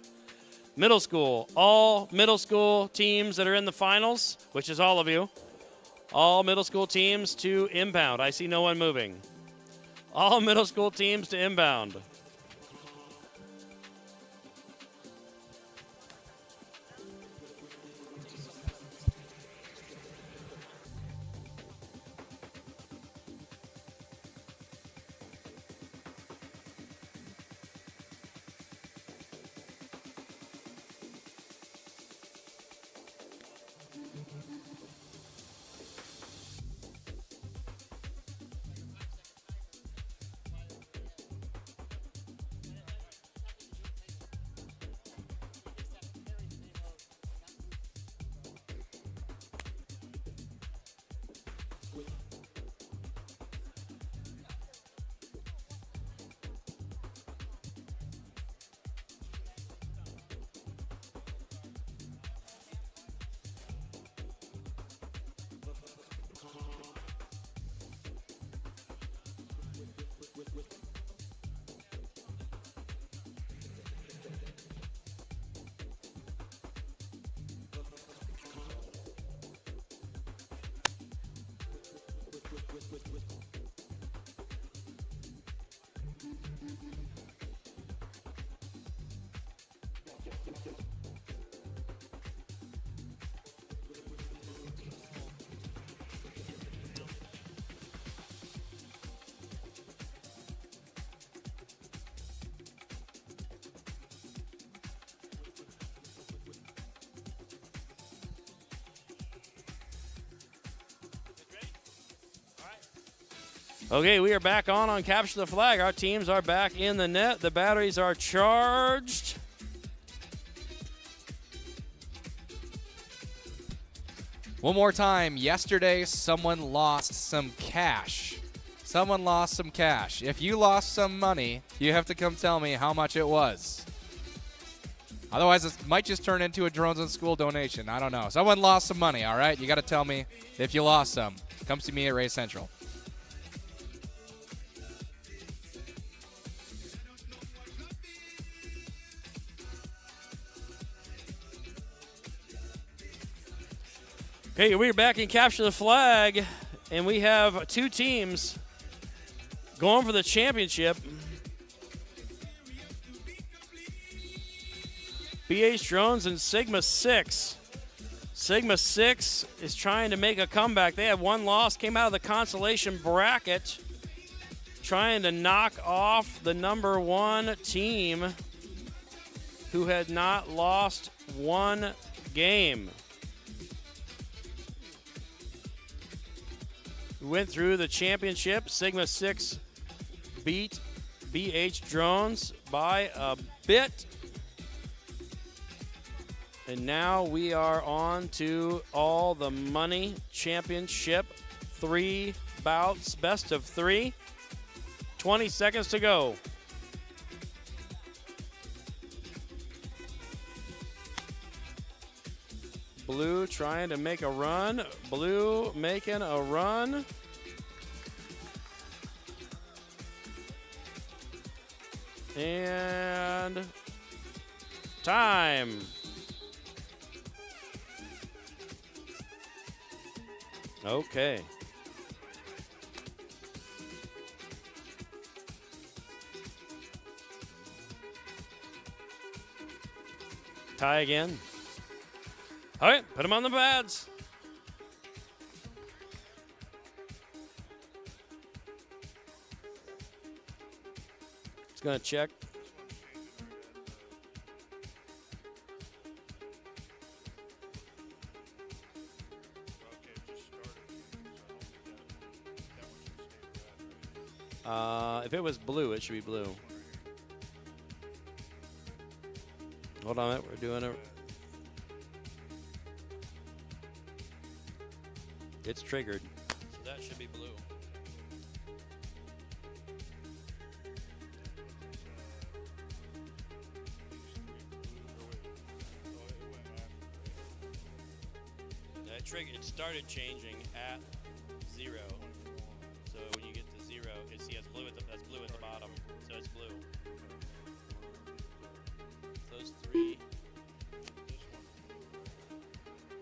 Middle school, all middle school teams that are in the finals, which is all of you, all middle school teams to impound. I see no one moving. All middle school teams to inbound. Okay, we are back on Capture the Flag. Our teams are back in the net. The batteries are charged. One more time. Yesterday, someone lost some cash. Someone lost some cash. If you lost some money, you have to come tell me how much it was. Otherwise, it might just turn into a Drones in School donation. I don't know. Someone lost some money, all right? You got to tell me if you lost some. Come see me at Ray Central. Okay, we're back in Capture the Flag, and we have two teams going for the championship. BH Drones and Sigma 6. Sigma 6 is trying to make a comeback. They have one loss, came out of the consolation bracket, trying to knock off the number one team who had not lost one game. We went through the championship. Sigma 6 beat BH Drones by a bit. And now we are on to All the Money Championship. 3 bouts, best of 3. 20 seconds to go. Blue trying to make a run. Blue making a run. And time. Okay. Tie again. All right, put them on the pads. It's going to check. If it was blue, it should be blue. Hold on, we're doing it. It's triggered. So that should be blue. That it started changing at 0. So when you get to 0, you see it's blue that's blue at the bottom. So it's blue. Those 3.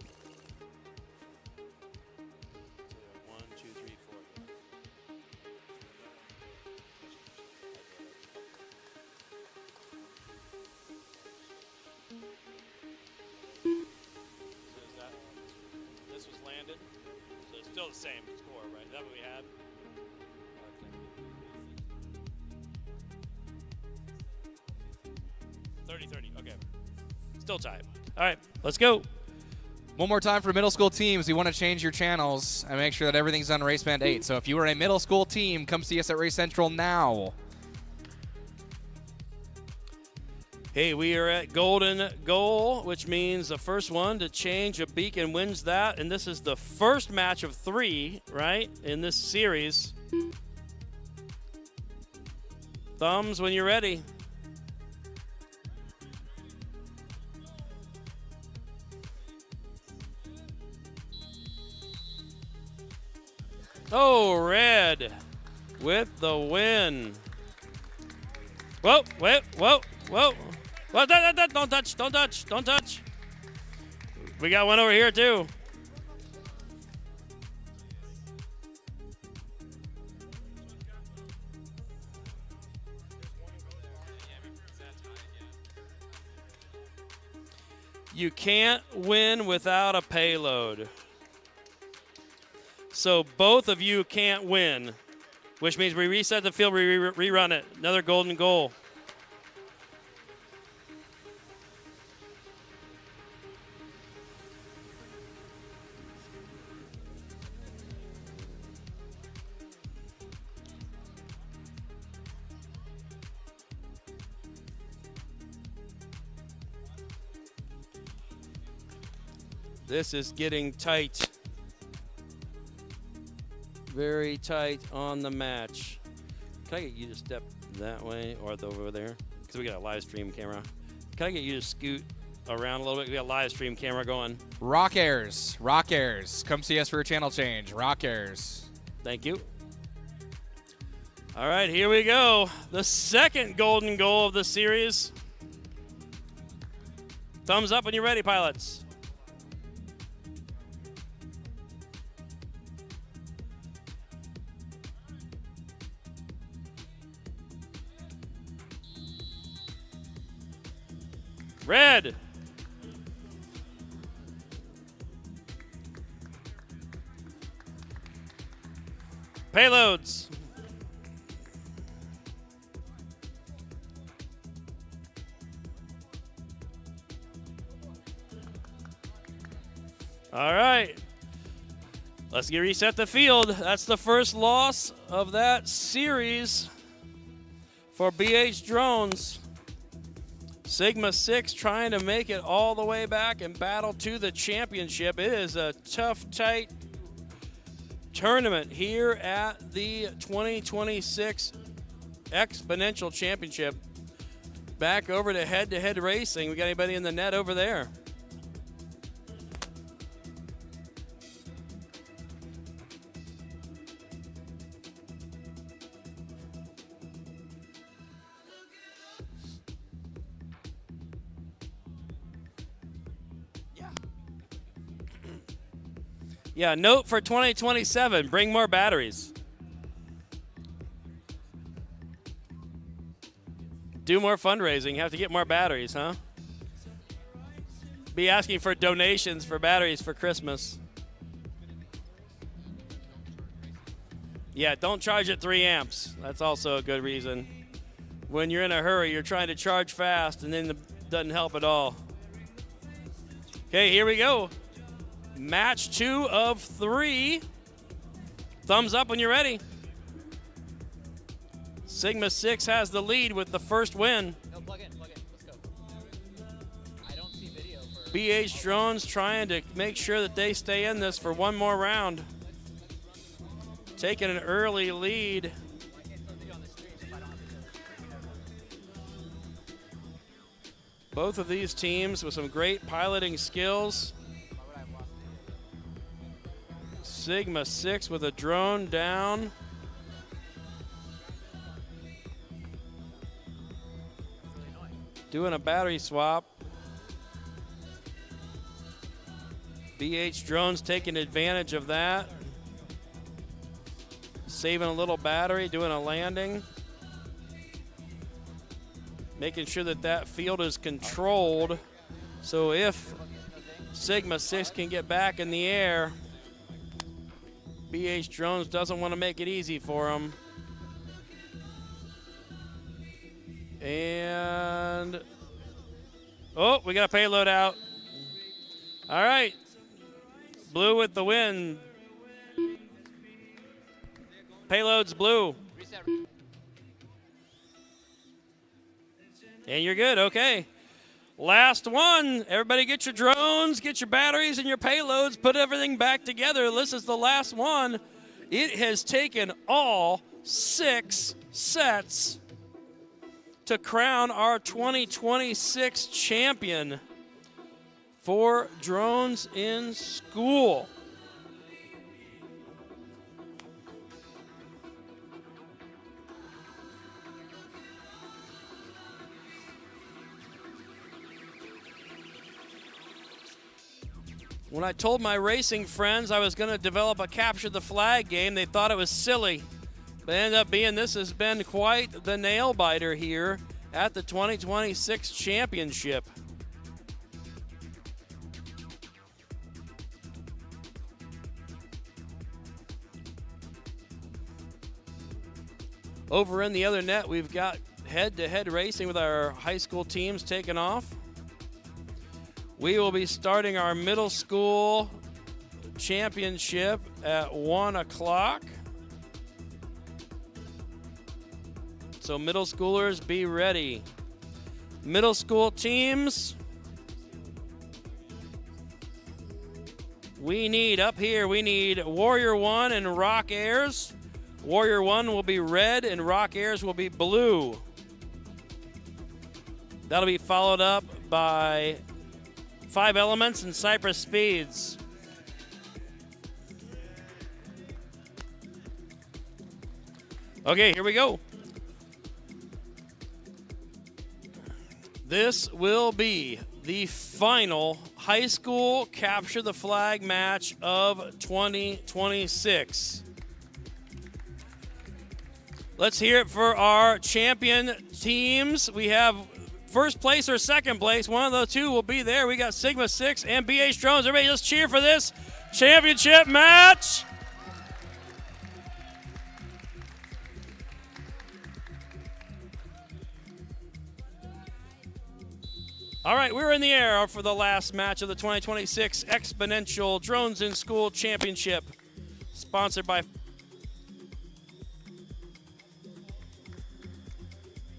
So 1, 2, 3, 4. This was landed, so it's still the same score, right? Is that what we had? 30-30, okay. Still tied. All right, let's go. One more time for middle school teams. We want to change your channels and make sure that everything's on Race Band 8. So if you are a middle school team, come see us at Race Central now. Hey, we are at Golden Goal, which means the first one to change a beacon wins that. And this is the first match of 3, right, in this series. Thumbs when you're ready. Oh, red with the win. Whoa, wait, whoa, whoa. Well, don't touch, don't touch, don't touch. We got one over here, too. You can't win without a payload. So both of you can't win, which means we reset the field, we rerun it. Another golden goal. This is getting tight. Very tight on the match. Can I get you to step that way or over there? Because we got a live stream camera. Can I get you to scoot around a little bit? We got a live stream camera going. Rock Airs. Come see us for a channel change. Rock Airs. Thank you. All right, here we go. The second golden goal of the series. Thumbs up when you're ready, pilots. Red. Payloads. All right. Let's reset the field. That's the first loss of that series for BH Drones. Sigma 6 trying to make it all the way back and battle to the championship. It is a tough, tight tournament here at the 2026 Exponential Championship. Back over to head-to-head racing. We got anybody in the net over there? Yeah, note for 2027, bring more batteries. Do more fundraising, have to get more batteries, huh? Be asking for donations for batteries for Christmas. Yeah, don't charge at 3 amps. That's also a good reason. When you're in a hurry, you're trying to charge fast and then it doesn't help at all. Okay, here we go. Match 2 of 3. Thumbs up when you're ready. Sigma 6 has the lead with the first win. No, plug in. Let's go. I don't see video for... BH Drones trying to make sure that they stay in this for one more round. Taking an early lead. Both of these teams with some great piloting skills. Sigma 6 with a drone down. Doing a battery swap. BH Drones taking advantage of that. Saving a little battery, doing a landing. Making sure that that field is controlled. So if Sigma 6 can get back in the air, BH Drones doesn't want to make it easy for them. And, oh, we got a payload out. All right. Blue with the win. Payload's blue. And you're good, okay. Last one. Everybody get your drones, get your batteries and your payloads, put everything back together. This is the last one. It has taken all 6 sets to crown our 2026 champion for Drones in School. When I told my racing friends I was going to develop a capture the flag game, they thought it was silly. But it ended up being this has been quite the nail biter here at the 2026 championship. Over in the other net, we've got head-to-head racing with our high school teams taking off. We will be starting our middle school championship at 1 o'clock. So middle schoolers, be ready. Middle school teams, we need Warrior 1 and Rock Airs. Warrior 1 will be red and Rock Airs will be blue. That'll be followed up by 5 Elements and Cypress Speeds. Okay, here we go. This will be the final high school capture the flag match of 2026. Let's hear it for our champion teams. We have first place or second place. One of the two will be there. We got Sigma 6 and BH Drones. Everybody just cheer for this championship match. All right, we're in the air for the last match of the 2026 Exponential Drones in School Championship, sponsored by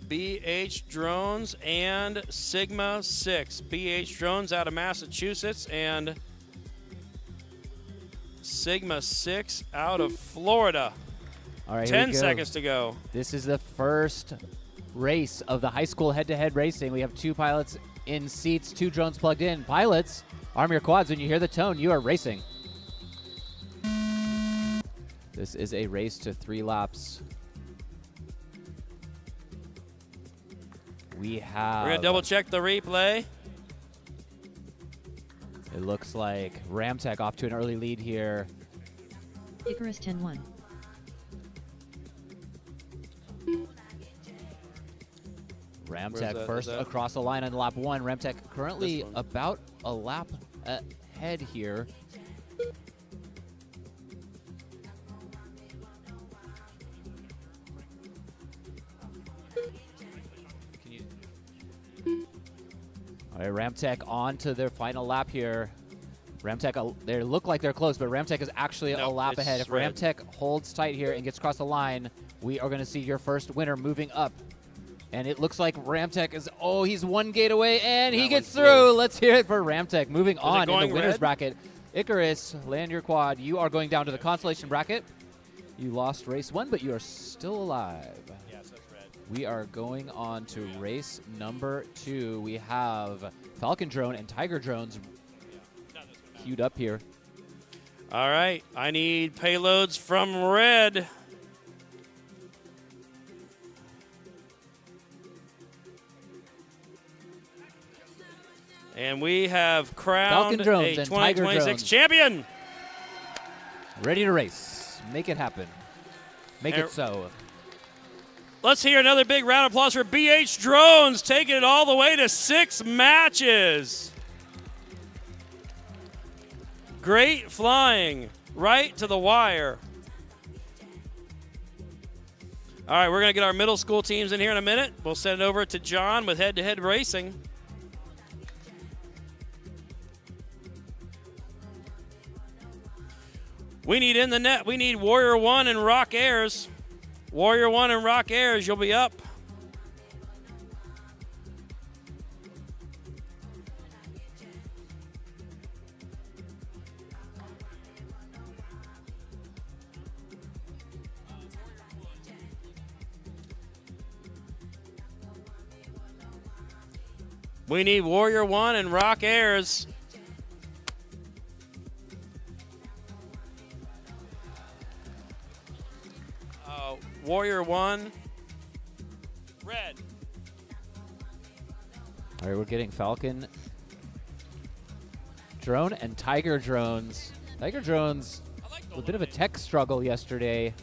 BH Drones and Sigma 6. BH Drones out of Massachusetts and Sigma 6 out of Florida. All right, 10 seconds to go. This is the first race of the high school head-to-head racing. We have 2 pilots in seats, 2 drones plugged in. Pilots, arm your quads. When you hear the tone, you are racing. This is a race to 3 laps. We're going to double check the replay. It looks like Ramtech off to an early lead here. Icarus 10-1. Ramtech first across the line on lap 1. Ramtech currently about a lap ahead here. All right, Ramtech on to their final lap here. Ramtech, they look like they're close, but Ramtech is actually a lap ahead. If red. Ramtech holds tight here and gets across the line, we are going to see your first winner moving up. And it looks like Ramtech is, he's 1 gate away, and he gets through. Blue. Let's hear it for Ramtech. Moving on in the winner's red? bracket. Icarus, land your quad. You are going down to the consolation bracket. You lost race 1, but you are still alive. Yes, that's red. We are going on to race number 2. We have Falcon Drone and Tiger Drones queued up here. All right, I need payloads from red. And we have crowned Falcon Drones a and Tiger 2026 Drones. champion. Ready to race. Make it happen. Make And- it so. Let's hear another big round of applause for BH Drones, taking it all the way to 6 matches. Great flying, right to the wire. All right, we're going to get our middle school teams in here in a minute. We'll send it over to John with head-to-head racing. We need in the net, we need Warrior 1 and Rock Airs. Warrior 1 and Rock Airs, you'll be up. We need Warrior 1 and Rock Airs. Warrior 1. Red. All right, we're getting Falcon Drone and Tiger Drones. Tiger Drones, a bit of a tech struggle yesterday.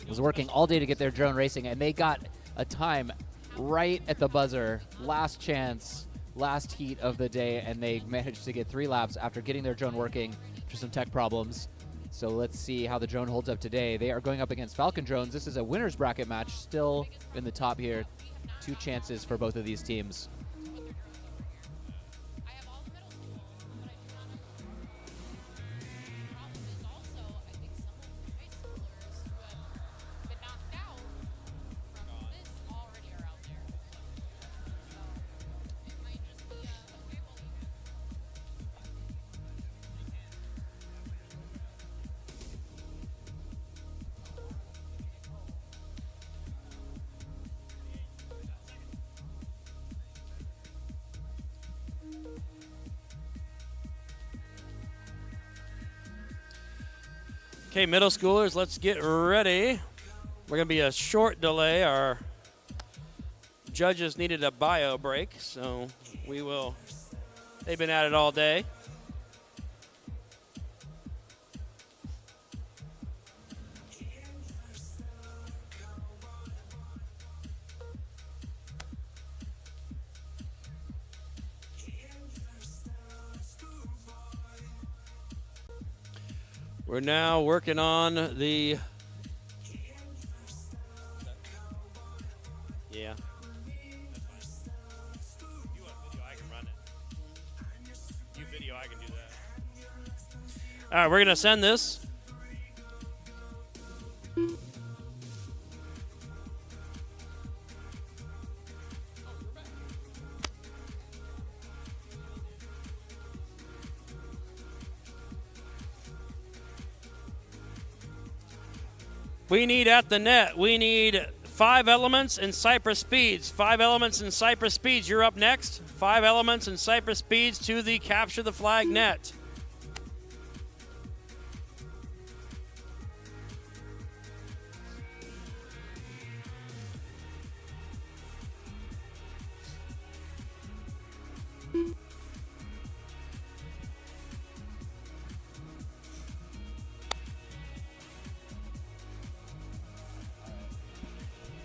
Was working all day to get their drone racing, and they got a time right at the buzzer. Last chance, last heat of the day, and they managed to get 3 laps after getting their drone working after some tech problems. So let's see how the drone holds up today. They are going up against Falcon Drones. This is a winner's bracket match, still in the top here. 2 chances for both of these teams. Okay, middle schoolers, let's get ready. We're going to be a short delay. Our judges needed a bio break, so we will. They've been at it all day. We're now working on the. Yeah. All right, we're going to send this. We need at the net, we need 5 elements and Cypress Speeds. 5 elements and Cypress Speeds, you're up next. 5 elements and Cypress Speeds to the Capture the Flag net.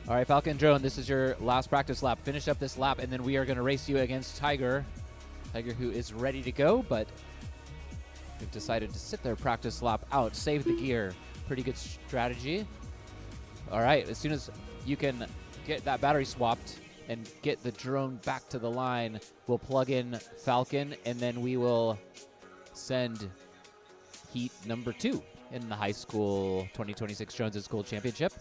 All right, Falcon Drone, this is your last practice lap. Finish up this lap, and then we are going to race you against Tiger. Tiger, who is ready to go, but they've decided to sit their practice lap out, save the gear. Pretty good strategy. All right, as soon as you can get that battery swapped and get the drone back to the line, we'll plug in Falcon, and then we will send heat number 2 in the high school 2026 Drones at School Championship.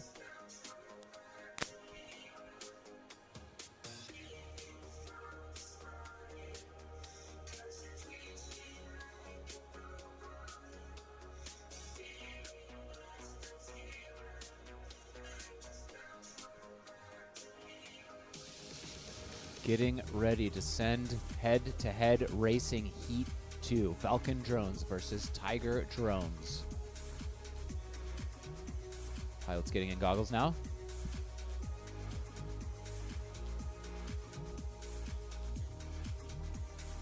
Getting ready to send head-to-head racing heat 2. Falcon Drones versus Tiger Drones. Pilot's getting in goggles now.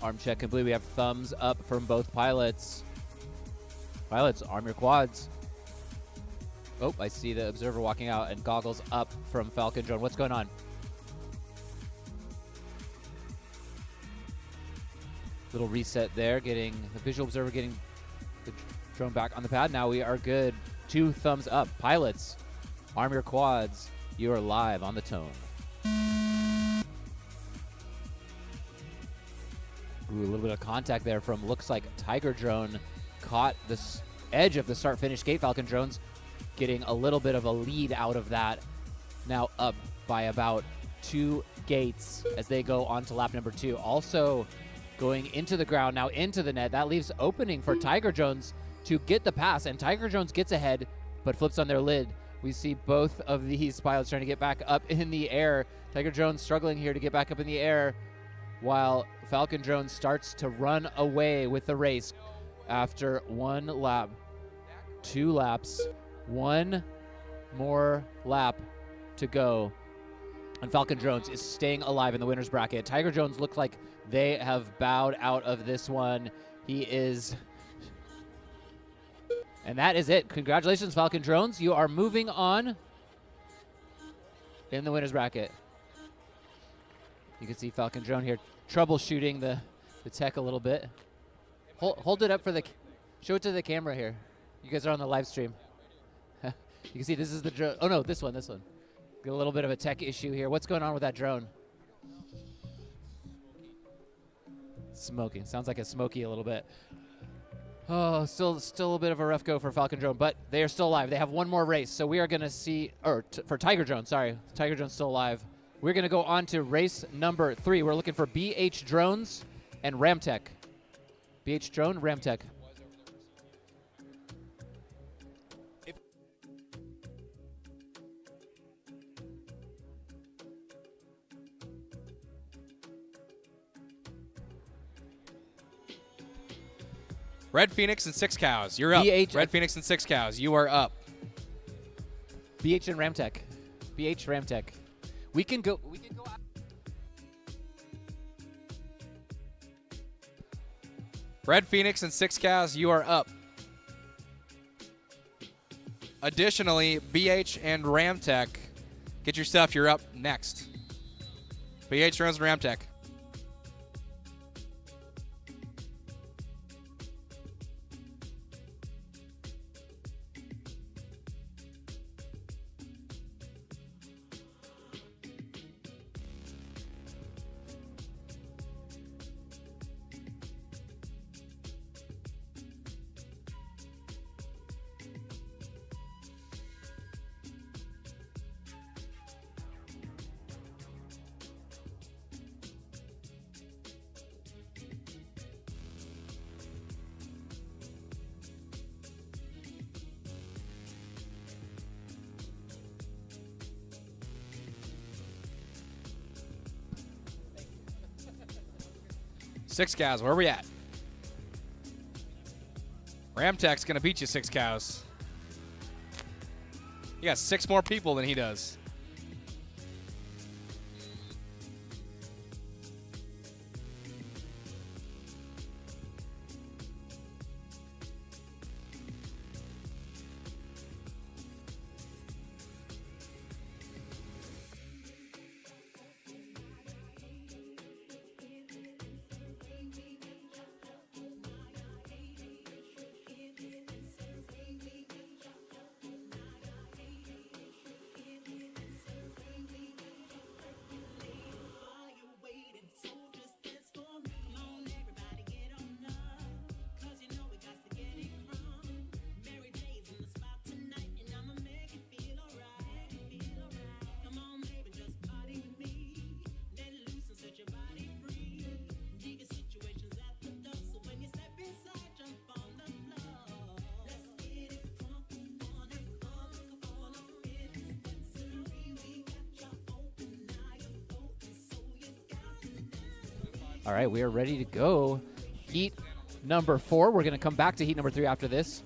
Arm check complete. We have thumbs up from both pilots. Pilots, arm your quads. Oh, I see the observer walking out, and goggles up from Falcon Drone. What's going on? Little reset there, getting the visual observer getting the drone back on the pad. Now we are good. 2 thumbs up. Pilots, arm your quads. You are live on the tone. Ooh, a little bit of contact there from, looks like Tiger Drone caught the edge of the start-finish gate. Falcon Drones getting a little bit of a lead out of that. Now up by about 2 gates as they go on to lap number 2. Also going into the ground, now into the net. That leaves opening for Tiger Drones to get the pass, and Tiger Drones gets ahead but flips on their lid. We see both of these pilots trying to get back up in the air. Tiger Drones struggling here to get back up in the air, while Falcon Drone starts to run away with the race after 1 lap, 2 laps, 1 more lap to go. And Falcon Drones is staying alive in the winner's bracket. Tiger Drones look like they have bowed out of this one. He is... And that is it. Congratulations, Falcon Drones. You are moving on in the winner's bracket. You can see Falcon Drone here troubleshooting the tech a little bit. Hold it up for the, show it to the camera here. You guys are on the live stream. You can see this is the drone. Oh no, this one. Got a little bit of a tech issue here. What's going on with that drone? Smoking. Sounds like a smoky a little bit. Oh, still a bit of a rough go for Falcon Drone, but they are still alive. They have 1 more race, so we are going to see, for Tiger Drone, sorry. Tiger Drone's still alive. We're going to go on to race number 3. We're looking for BH Drones and Ramtech. BH Drone, Ramtech. Red Phoenix and 6 Cows, you're up. Red Phoenix and 6 Cows, you are up. BH and Ramtech. BH Ramtech. We can go. Red Phoenix and 6 Cows, you are up. Additionally, BH and Ramtech, get your stuff, you're up next. BH Drones and Ramtech. Six Cows, where are we at? Ramtech's gonna beat you, 6 Cows. You got 6 more people than he does. All right, we are ready to go. Heat number 4. We're going to come back to heat number 3 after this.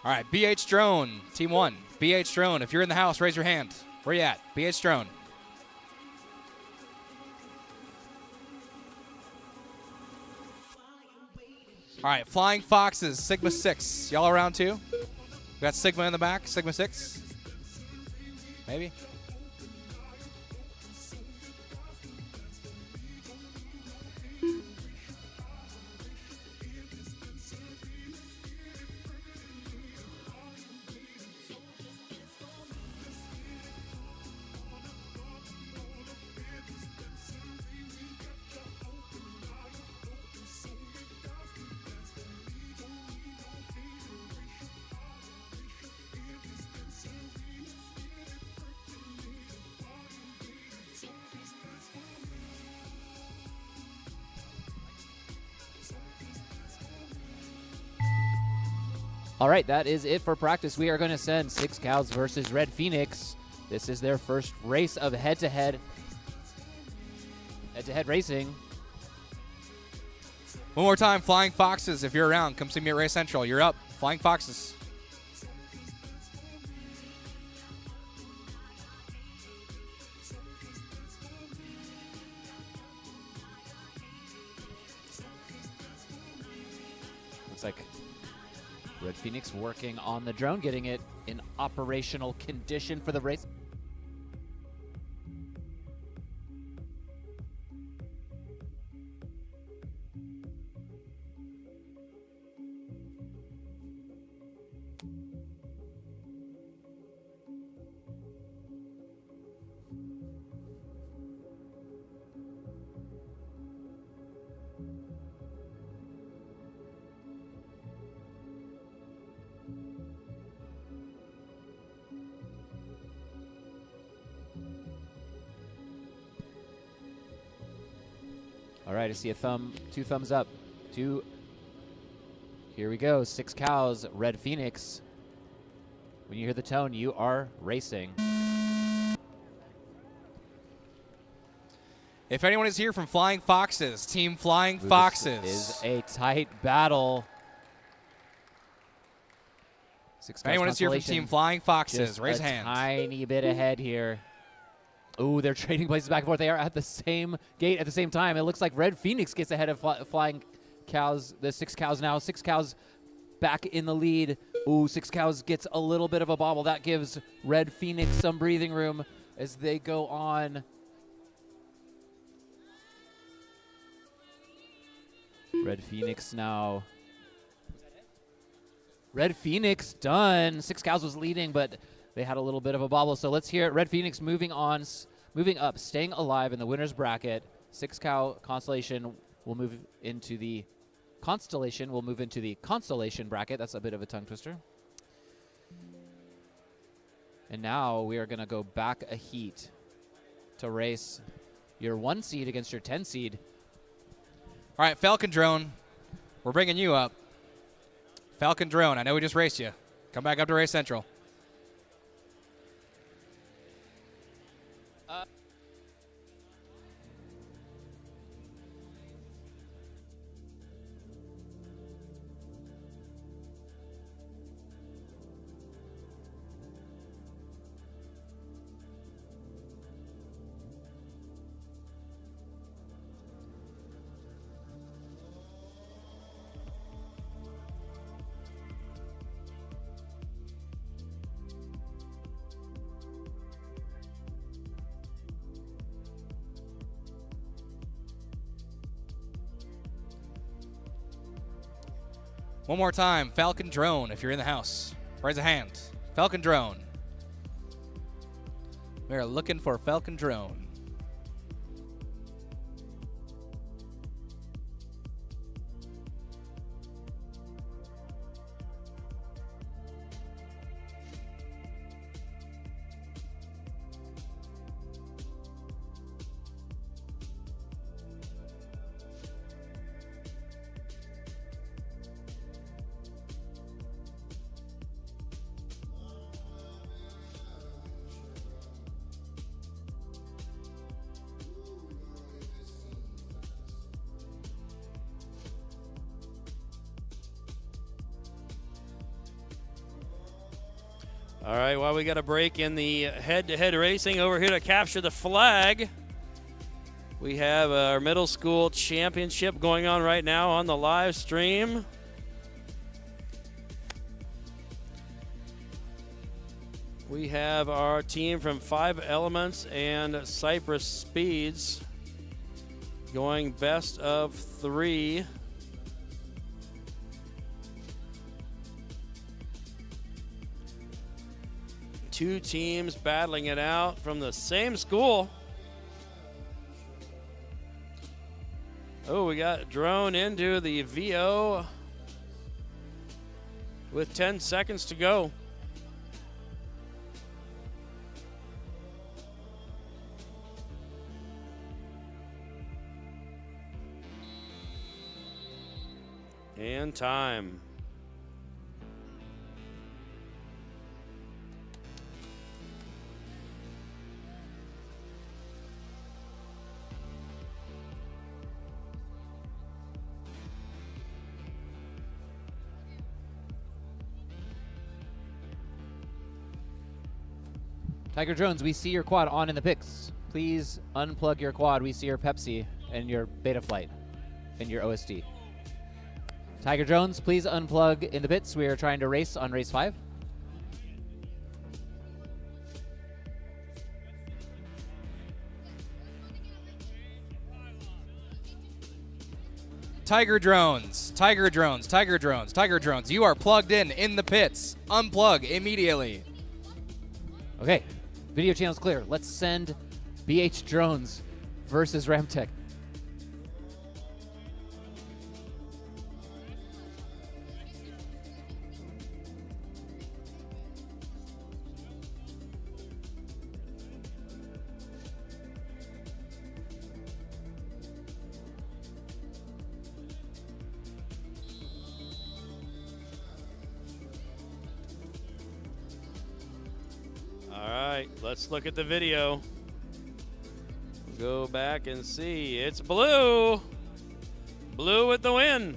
All right, BH Drone, Team 1. BH Drone, if you're in the house, raise your hand. Where you at? BH Drone. All right, Flying Foxes, Sigma 6. Y'all around too? We got Sigma in the back, Sigma 6. Maybe? All right, that is it for practice. We are going to send 6 Cows versus Red Phoenix. This is their first race of head-to-head racing. One more time, Flying Foxes, if you're around, come see me at Race Central. You're up, Flying Foxes. Looks like Red Phoenix working on the drone, getting it in operational condition for the race. All right, I see a thumb, 2 thumbs up. 2. Here we go, 6 Cows, Red Phoenix. When you hear the tone, you are racing. If anyone is here from Flying Foxes, Team Flying Foxes. This is a tight battle. 6 If anyone is here from Team Flying Foxes, raise a hand. Tiny bit ahead here. Ooh, they're trading places back and forth. They are at the same gate at the same time. It looks like Red Phoenix gets ahead of Flying Cows. The 6 Cows now. 6 Cows back in the lead. Ooh, 6 Cows gets a little bit of a bobble. That gives Red Phoenix some breathing room as they go on. Red Phoenix now. Red Phoenix done. 6 Cows was leading, but they had a little bit of a bobble. So let's hear it. Red Phoenix moving on, moving up, staying alive in the winner's bracket. Six Cow Constellation will move into the Constellation. Will move into the Constellation bracket. That's a bit of a tongue twister. And now we are going to go back a heat to race your 1 seed against your 10 seed. All right, Falcon Drone, we're bringing you up. Falcon Drone, I know we just raced you. Come back up to Race Central. One more time, Falcon Drone, if you're in the house. Raise a hand. Falcon Drone. We're looking for Falcon Drone. All right, well, we got a break in the head-to-head racing over here to capture the flag. We have our middle school championship going on right now on the live stream. We have our team from 5 Elements and Cypress Speeds going best of 3. Two teams battling it out from the same school. Oh, we got Drone into the VO with 10 seconds to go. And time. Tiger Drones, we see your quad on in the picks. Please unplug your quad. We see your Pepsi and your Beta Flight and your OSD. Tiger Drones, please unplug in the pits. We are trying to race on race 5. Tiger Drones, Tiger Drones, Tiger Drones, Tiger Drones. You are plugged in the pits. Unplug immediately. Okay, video channel's clear. Let's send BH Drones versus Ramtech. Let's look at the video. Go back and see. It's Blue. Blue with the win.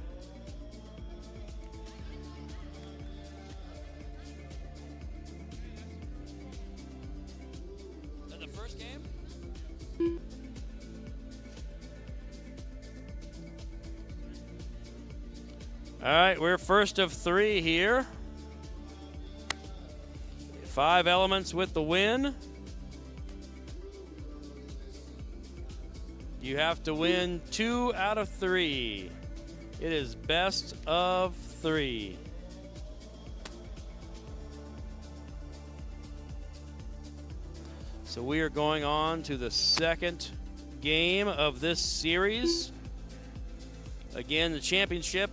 Is that the first game? All right, we're first of 3 here. 5 Elements with the win. You have to win 2 out of 3. It is best of 3. So we are going on to the second game of this series. Again, the championship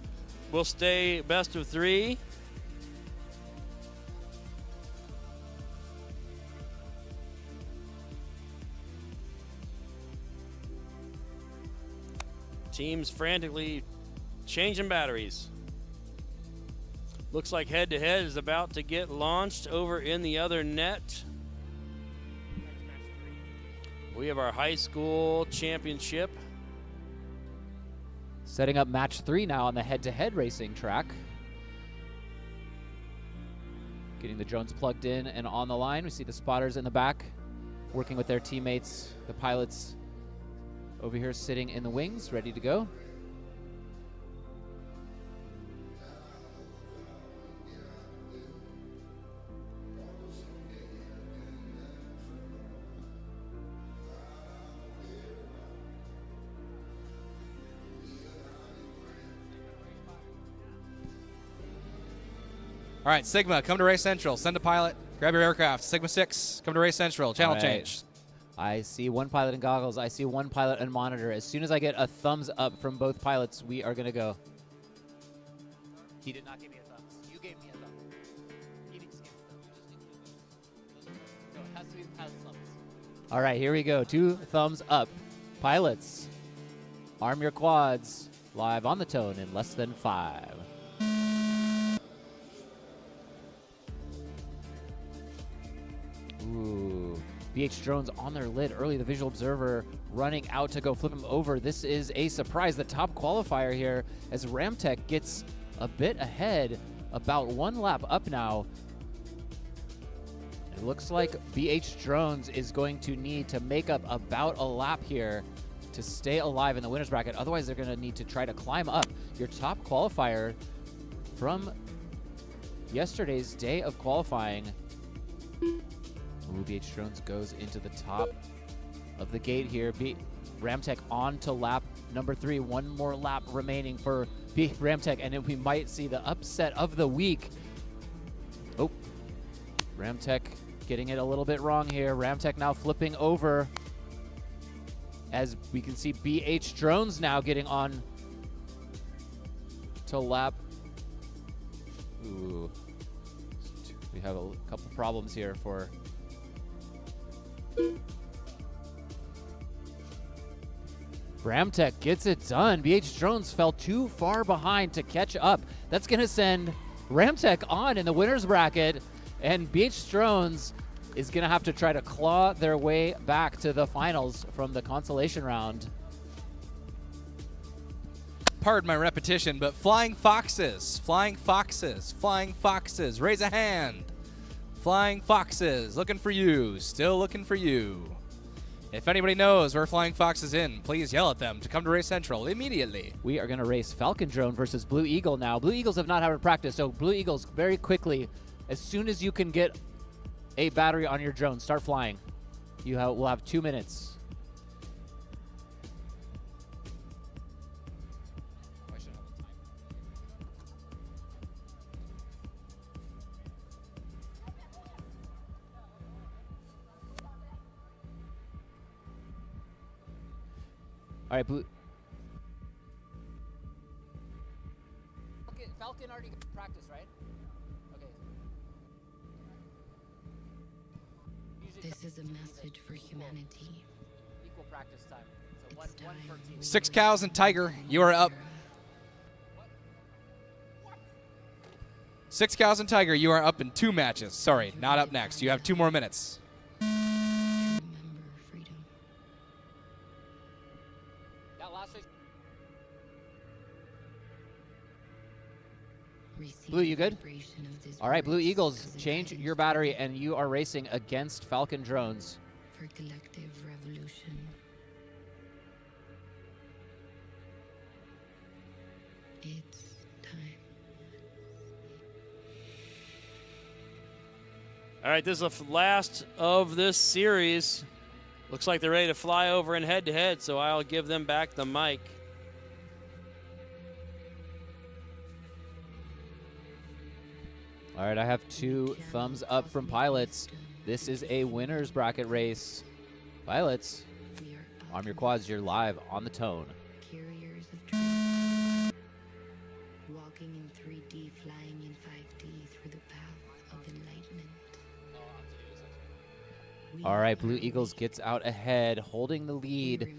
will stay best of 3. Teams frantically changing batteries. Looks like head-to-head is about to get launched over in the other net. We have our high school championship. Setting up match 3 now on the head-to-head racing track. Getting the drones plugged in and on the line. We see the spotters in the back working with their teammates, the pilots over here sitting in the wings, ready to go. All right, Sigma, come to Race Central. Send a pilot. Grab your aircraft. Sigma 6, come to Race Central. Channel All right. change. I see one pilot in goggles. I see one pilot in monitor. As soon as I get a thumbs up from both pilots, we are going to go. He did not give me a thumbs. You gave me a thumbs. He didn't give me a thumbs. You just included them. So it has to be the pilot's thumbs. All right, here we go. 2 thumbs up. Pilots, arm your quads. Live on the tone in less than 5. Ooh. BH drones on their lid early. The visual observer running out to go flip him over. This is a surprise. The top qualifier here as Ramtech gets a bit ahead, about 1 lap up now. It looks like BH Drones is going to need to make up about a lap here to stay alive in the winner's bracket. Otherwise, they're going to need to try to climb up. Your top qualifier from yesterday's day of qualifying. Ooh, BH Drones goes into the top of the gate here. Ramtech on to lap number 3. 1 more lap remaining for Ramtech, and then we might see the upset of the week. Oh, Ramtech getting it a little bit wrong here. Ramtech now flipping over. As we can see, BH Drones now getting on to lap. Ooh, we have a couple problems here for Ramtech gets it done. BH Drones fell too far behind to catch up. That's going to send Ramtech on in the winner's bracket, and BH Drones is going to have to try to claw their way back to the finals from the consolation round. Pardon my repetition, but Flying Foxes, Flying Foxes, Flying Foxes, raise a hand. Flying Foxes, looking for you, still looking for you. If anybody knows where Flying Fox is in, please yell at them to come to Race Central immediately. We are going to race Falcon Drone versus Blue Eagle now. Blue Eagles have not had a practice, so Blue Eagles very quickly, as soon as you can get a battery on your drone, start flying. We'll have 2 minutes. All right, Blue. Falcon already got practice, right? Okay. This is a message for humanity. Equal practice time. So one per team. 6 Cows and Tiger, you are up. 6 Cows and Tiger, you are up in 2 matches. Sorry, not up next. You have 2 more minutes. Blue, you good? All right, Blue Eagles, change your battery, and you are racing against Falcon Drones. For collective revolution. It's time. All right, this is the last of this series. Looks like they're ready to fly over in head-to-head, so I'll give them back the mic. All right, I have 2 thumbs up from pilots. This is a winner's bracket race. Pilots, Arm your quads. You're live on the tone. Carriers of dreams. Walking in 3D, flying in 5D through the path of enlightenment. All right, Blue Eagles gets out ahead, holding the lead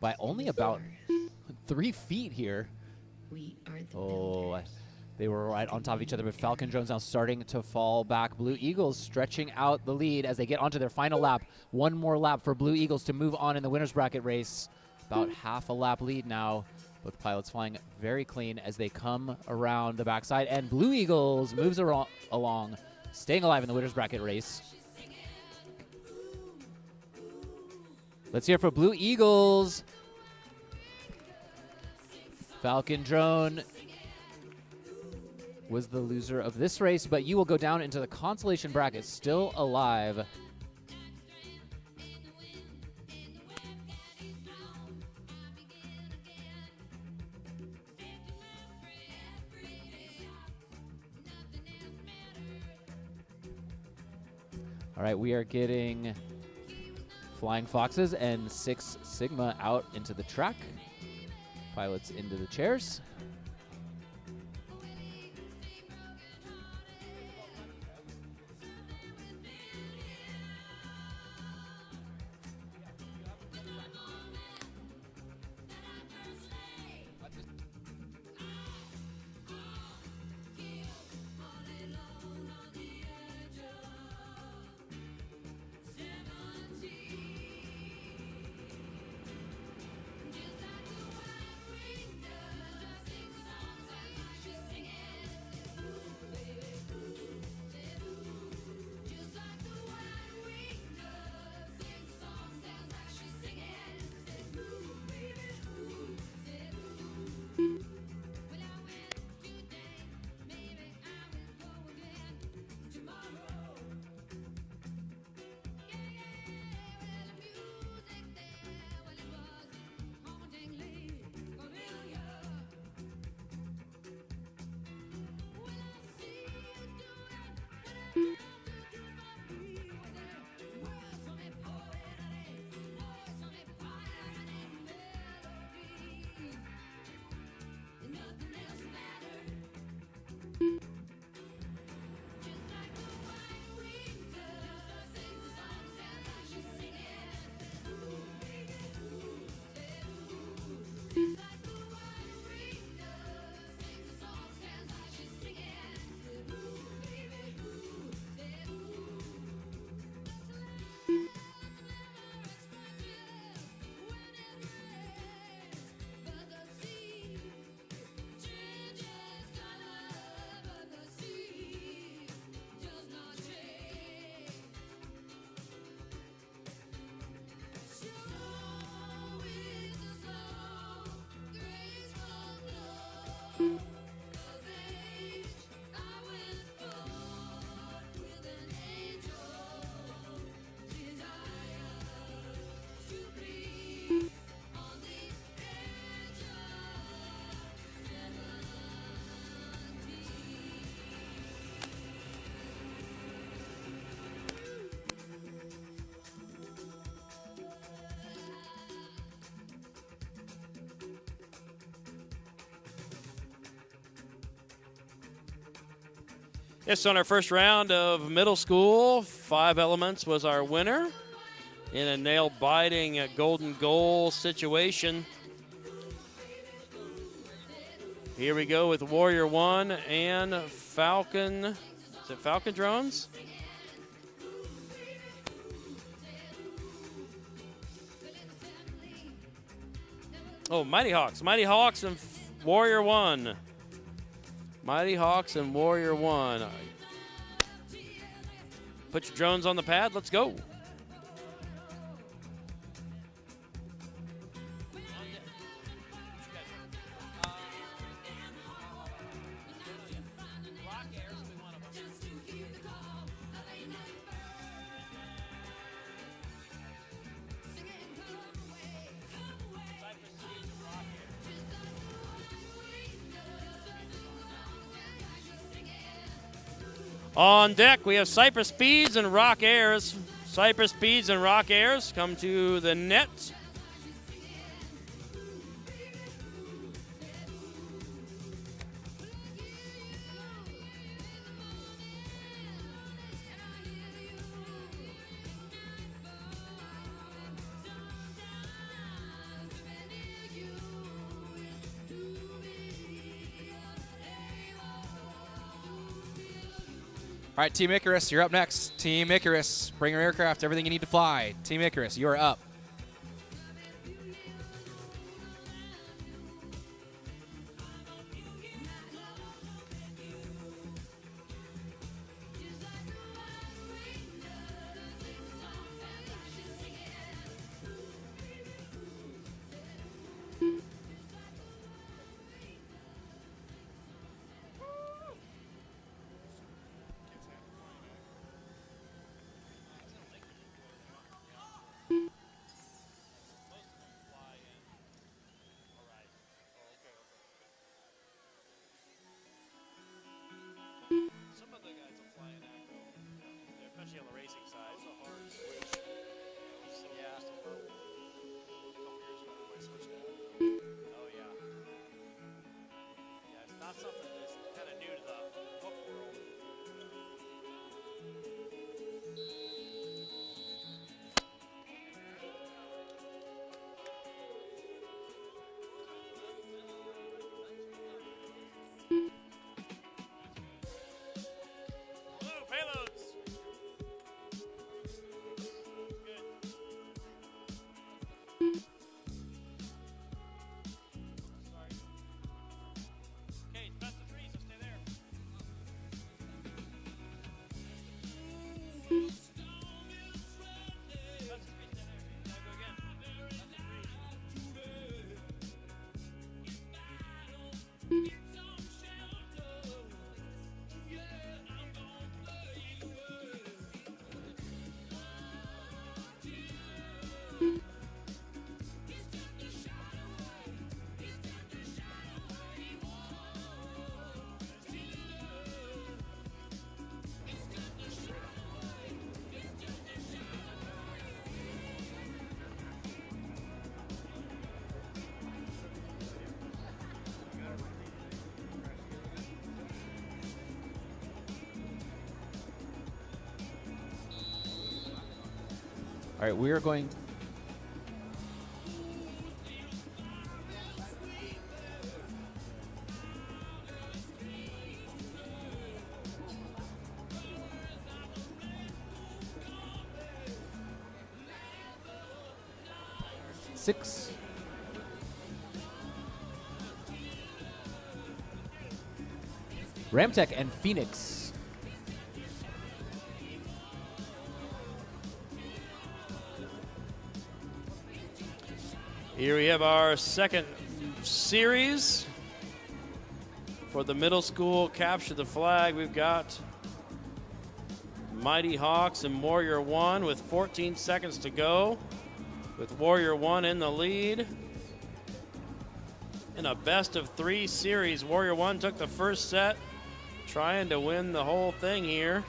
by only about 3 feet here. Oh, they were right on top of each other, but Falcon Drones now starting to fall back. Blue Eagles stretching out the lead as they get onto their final lap. One more lap for Blue Eagles to move on in the winner's bracket race. About half a lap lead now. Both pilots flying very clean as they come around the backside. And Blue Eagles moves along, staying alive in the winner's bracket race. Let's hear for Blue Eagles. Falcon Drone was the loser of this race, but you will go down into the consolation bracket, still alive. All right, we are getting Flying Foxes and Six Sigma out into the track. Pilots into the chairs. Yes, on our first round of middle school, 5 Elements was our winner in a nail-biting golden goal situation. Here we go with Warrior 1 and Falcon. Is it Falcon Drones? Oh, Mighty Hawks. Mighty Hawks and Warrior 1. Mighty Hawks and Warrior 1. Put your drones on the pad. Let's go. On deck, we have Cypress Speeds and Rock Airs. Cypress Speeds and Rock Airs come to the net. All right, Team Icarus, you're up next. Team Icarus, bring your aircraft, everything you need to fly. Team Icarus, you are up. Some of the guys will fly in acro, especially on the racing side. It's a hard switch. Yeah. A couple years ago when I switched out. Oh yeah. Yeah, it's not something that's kind of new to the book world. Payloads. Okay, it's best of three, so stay there. Best of three, stay there. Now go again. Best of three. All right, we are going. Six. Ramtech and Phoenix. Here we have our second series for the middle school capture the flag. We've got Mighty Hawks and Warrior One with 14 seconds to go, with Warrior One in the lead. In a best of three series, Warrior One took the first set, trying to win the whole thing here.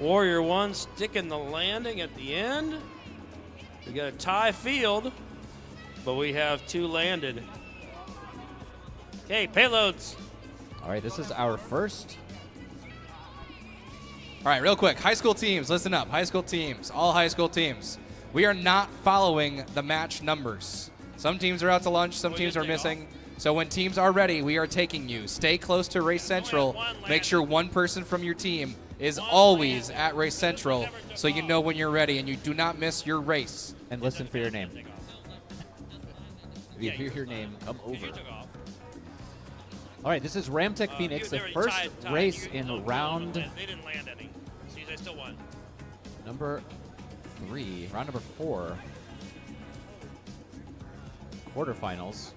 Warrior One sticking the landing at the end. We got a tie field, but we have two landed. Okay, payloads. All right, this is our first. All right, real quick, high school teams, listen up. High school teams, all high school teams. We are not following the match numbers. Some teams are out to lunch, some teams are missing. So when teams are ready, we are taking you. Stay close to Race Central. Make sure one person from your team is always at Race Central so you know when you're ready and you do not miss your race. And listen for your name. If you hear your name, come over. All right, this is Ramtech Phoenix, the first race in round They didn't land any. See, they still won. number 3, round number 4. Quarterfinals.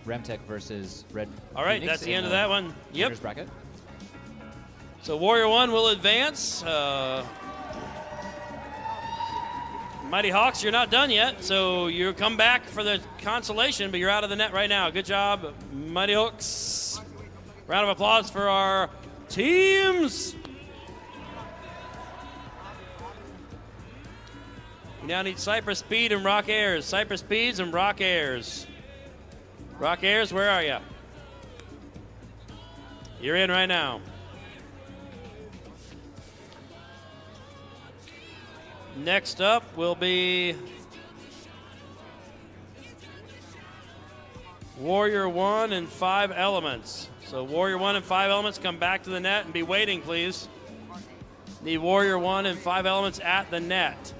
Ramtech versus Red. All right, Phoenix that's the in end of that one. Yep. winners bracket. So Warrior One will advance. Mighty Hawks, you're not done yet, so you come back for the consolation, but you're out of the net right now. Good job, Mighty Hooks. Round of applause for our teams. We now need Cypress Speed and Rock Airs. Cypress Speeds and Rock Airs. Rock Airs, where are you? You're in right now. Next up will be Warrior 1 and 5 Elements. So Warrior 1 and 5 Elements, come back to the net and be waiting, please. Need Warrior 1 and 5 Elements at the net.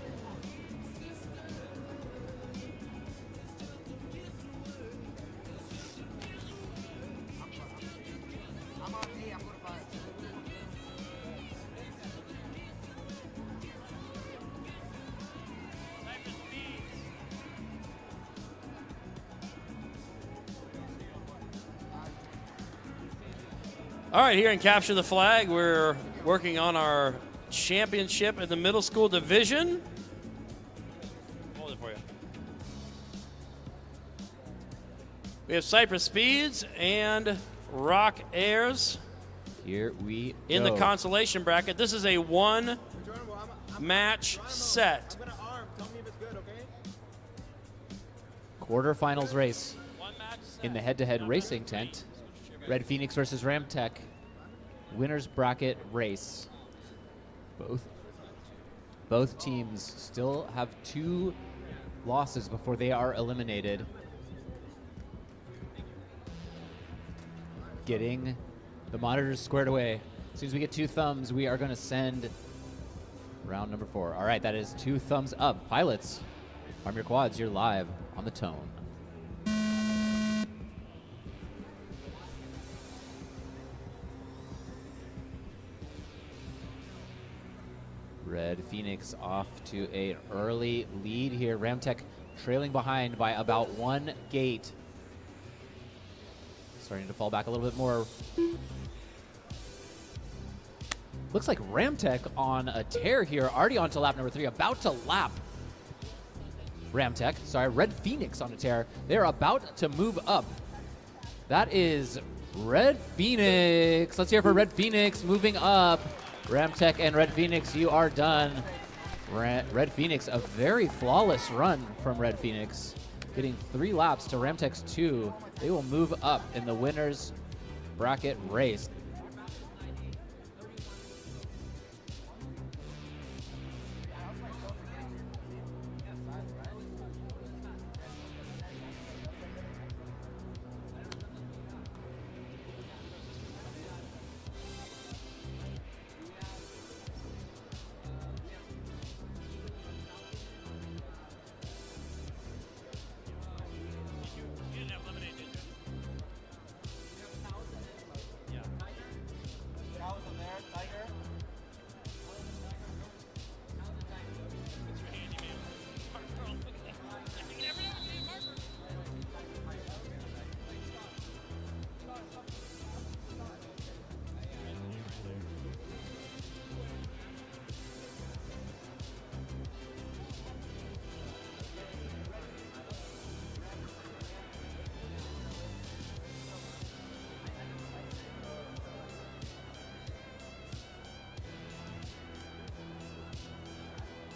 All right, here in Capture the Flag, we're working on our championship in the middle school division. Hold it for you. We have Cypress Speeds and Rock Airs. Here we in go. the consolation bracket. This is a one-match set. Quarterfinals race in the head-to-head racing tent. Red Phoenix versus Ramtech. Winners bracket race. Both teams still have 2 losses before they are eliminated. Getting the monitors squared away. As soon as we get 2 thumbs, we are going to send round number 4. All right, that is 2 thumbs up. Pilots, arm your quads. You're live on the tone. Red Phoenix off to an early lead here. Ramtech trailing behind by about 1 gate. Starting to fall back a little bit more. Looks like Ramtech on a tear here, already on to lap number 3, about to lap Ramtech. Sorry, Red Phoenix on a tear. They're about to move up. That is Red Phoenix. Let's hear for Red Phoenix moving up. Ramtech and Red Phoenix, you are done. Red Phoenix, a very flawless run from Red Phoenix. Getting 3 laps to Ramtech's 2. They will move up in the winners bracket race.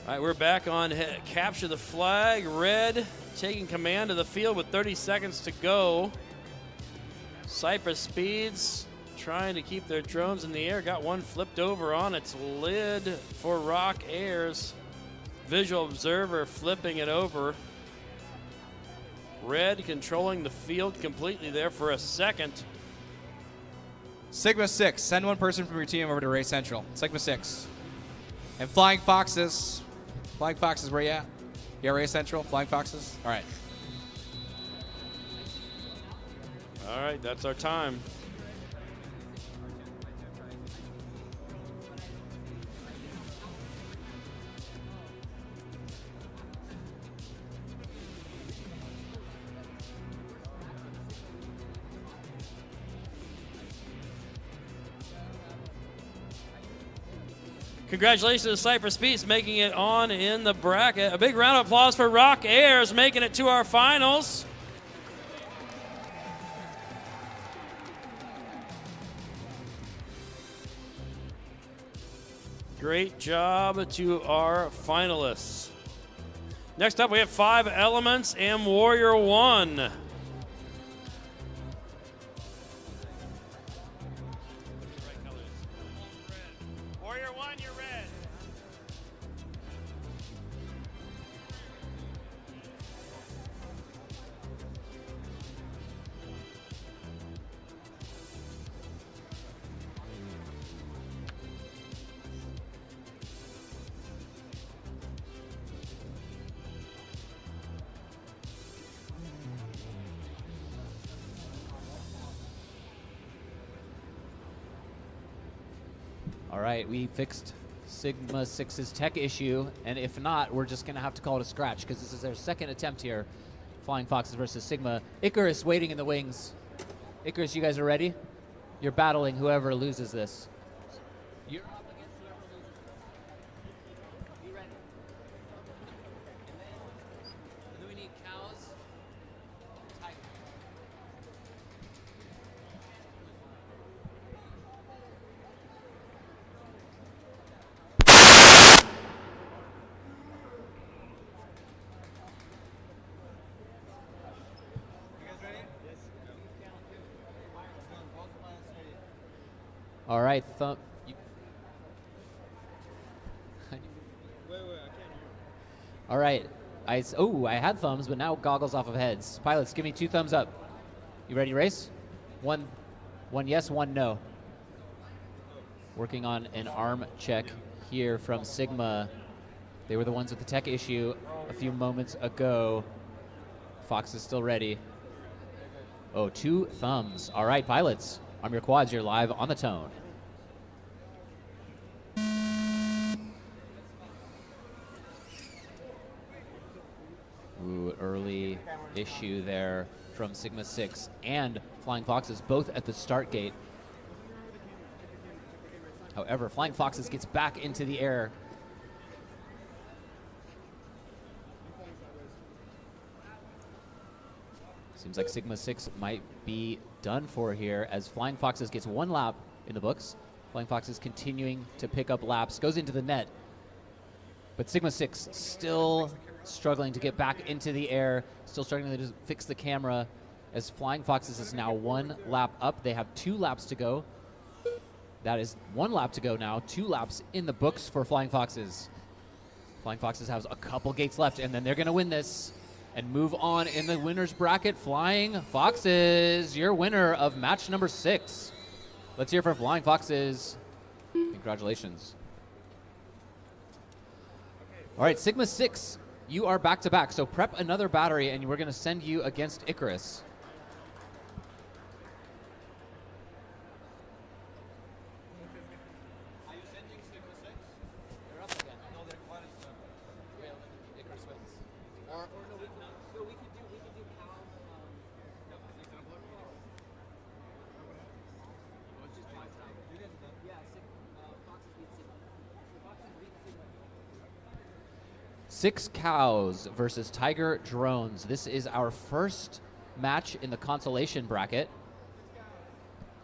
All right, we're back on Capture the Flag. Red taking command of the field with 30 seconds to go. Cypress Speeds trying to keep their drones in the air. Got one flipped over on its lid for Rock Airs. Visual observer flipping it over. Red controlling the field completely there for a second. Sigma 6, send one person from your team over to Race Central. Sigma 6. And Flying Foxes. Flying Foxes, where you at? Yeah, Race Central, Flying Foxes. All right. All right, that's our time. Congratulations to Cypress Speeds making it on in the bracket. A big round of applause for Rock Airs making it to our finals. Great job to our finalists. Next up, we have 5 Elements and Warrior 1. Warrior 1, you're red. All right, we fixed Sigma 6's tech issue, and if not, we're just going to have to call it a scratch because this is their second attempt here. Flying Foxes versus Sigma. Icarus waiting in the wings. Icarus, you guys are ready? You're battling whoever loses this. You're up against whoever loses this. Be ready. And then we need cows. Tiger. You guys ready? Yes. Both pilots ready. All right, Wait, I can't hear. All right. I had thumbs, but now goggles off of heads. Pilots, give me 2 thumbs up. You ready to race? One yes, 1 no. Working on an arm check here from Sigma. They were the ones with the tech issue a few moments ago. Fox is still ready. Oh, 2 thumbs. All right, pilots. On your quads, you're live on the tone. Ooh, early issue there from Sigma 6 and Flying Foxes, both at the start gate. However, Flying Foxes gets back into the air. Seems like Sigma 6 might be done for here as Flying Foxes gets 1 lap in the books. Flying Foxes continuing to pick up laps, goes into the net. But Sigma 6 still struggling to get back into the air, still struggling to just fix the camera as Flying Foxes is now 1 lap up. They have 2 laps to go. That is 1 lap to go now, 2 laps in the books for Flying Foxes. Flying Foxes has a couple gates left, and then they're going to win this and move on in the winner's bracket. Flying Foxes, your winner of match number 6. Let's hear for Flying Foxes. Congratulations. All right, Sigma 6, you are back-to-back, so prep another battery, and we're going to send you against Icarus. Are you sending Sigma 6? They're up again. No, they're what is Icarus wins. Or no, we can do cow. No, for example. Let's just try it. You guys done? Yeah, Foxes beat Sigma. Foxes beat Sigma. 6 Cows versus Tiger Drones. This is our first match in the consolation bracket.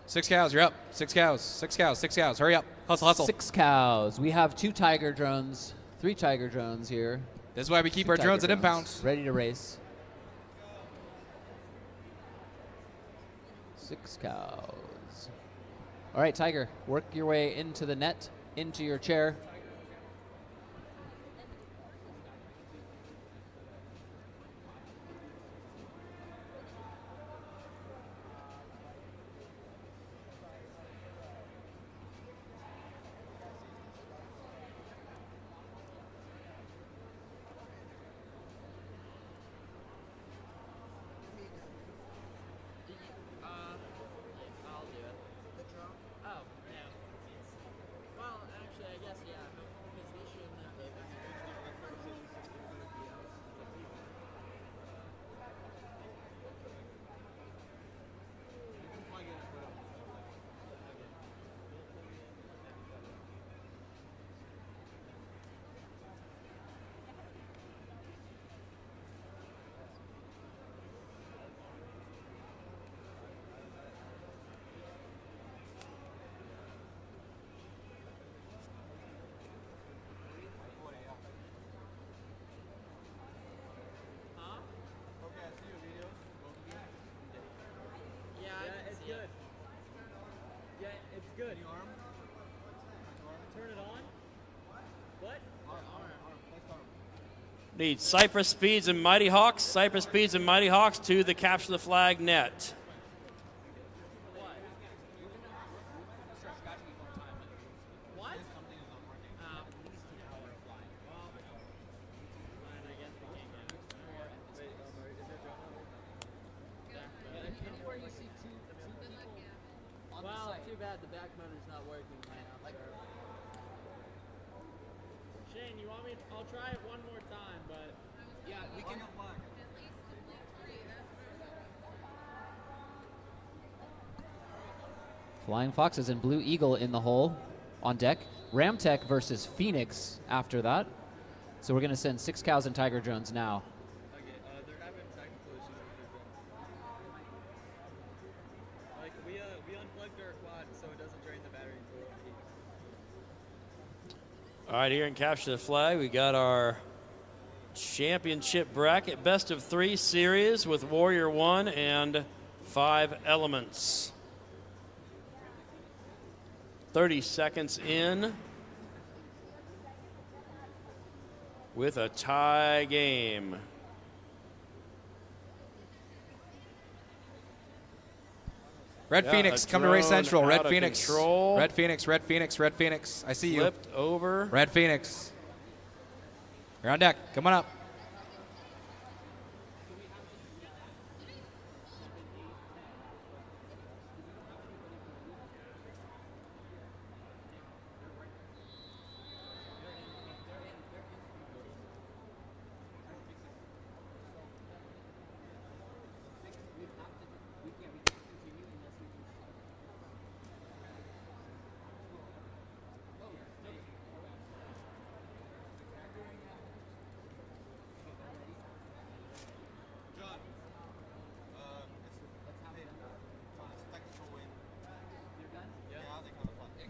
6 cows, you're up. 6 cows, 6 cows, 6 cows. Hurry up. Hustle, hustle. 6 Cows. We have 2 Tiger Drones, 3 Tiger Drones here. This is why we keep 2 our Tiger drones at impound. Ready to race. 6 Cows. All right, Tiger, work your way into the net, into your chair. I'll do it. The drone? Oh, yeah. Well, actually, I guess, yeah. good. Turn it on. What? Need Cypress Speeds and Mighty Hawks. Cypress Speeds and Mighty Hawks to the capture the flag net. Well, too bad the back motor's not working right now. Shane, you want me? I'll try it one more time, but yeah, we can. Flying Foxes and Blue Eagle in the hole on deck. Ramtech versus Phoenix after that. So we're going to send 6 Cows and Tiger Drones now. Okay, they're having technical issues with their drones. Like we unplugged our quad so it doesn't drain the battery until it All right, here in Capture the Flag, we got our championship bracket best of 3 series with Warrior 1 and 5 Elements. 30 seconds in with a tie game. Red Yeah, Phoenix, a come to Race drone Central. Red out of Phoenix. control. Red Phoenix, Red Phoenix, Red Phoenix. I see you. Flipped over. Red Phoenix. You're on deck. Come on up.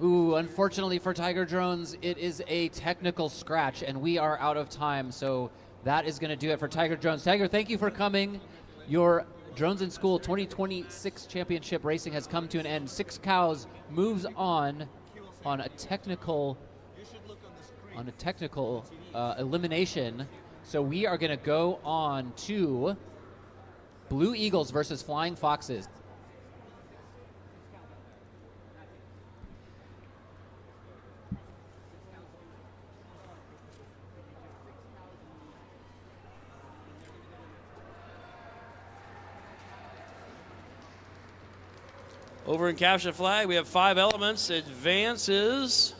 Ooh, unfortunately for Tiger Drones, it is a technical scratch, and we are out of time. So that is going to do it for Tiger Drones. Tiger, thank you for coming. Your Drones in School 2026 Championship racing has come to an end. 6 Cows moves on a technical elimination. So we are going to go on to Blue Eagles versus Flying Foxes. Over in Capture the Flag, we have 5 Elements advances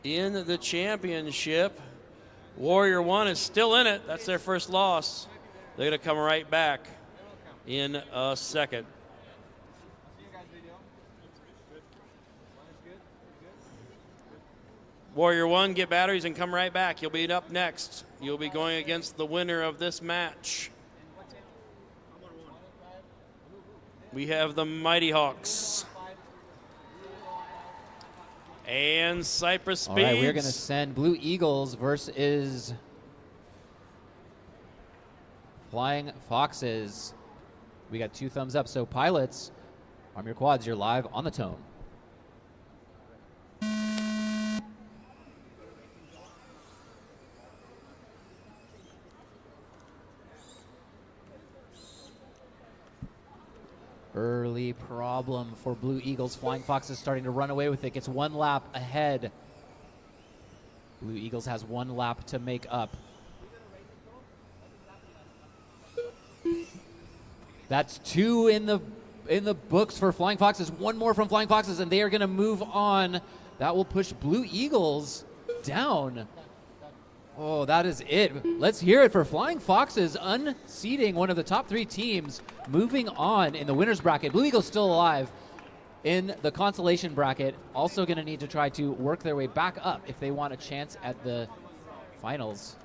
in the championship. Warrior 1 is still in it. That's their first loss. They're going to come right back in a second. Warrior 1, get batteries and come right back. You'll be up next. You'll be going against the winner of this match. We have the Mighty Hawks and Cypress Speeds. All right, we're going to send Blue Eagles versus Flying Foxes. We got 2 thumbs up. So pilots, arm your quads. You're live on the tone. Early problem for Blue Eagles. Flying Foxes starting to run away with it. Gets 1 lap ahead. Blue Eagles has 1 lap to make up. That's 2 in the books for Flying Foxes. 1 more from Flying Foxes, and they are going to move on. That will push Blue Eagles down. Oh, that is it. Let's hear it for Flying Foxes unseating one of the top 3 teams, moving on in the winner's bracket. Blue Eagles still alive in the consolation bracket. Also going to need to try to work their way back up if they want a chance at the finals.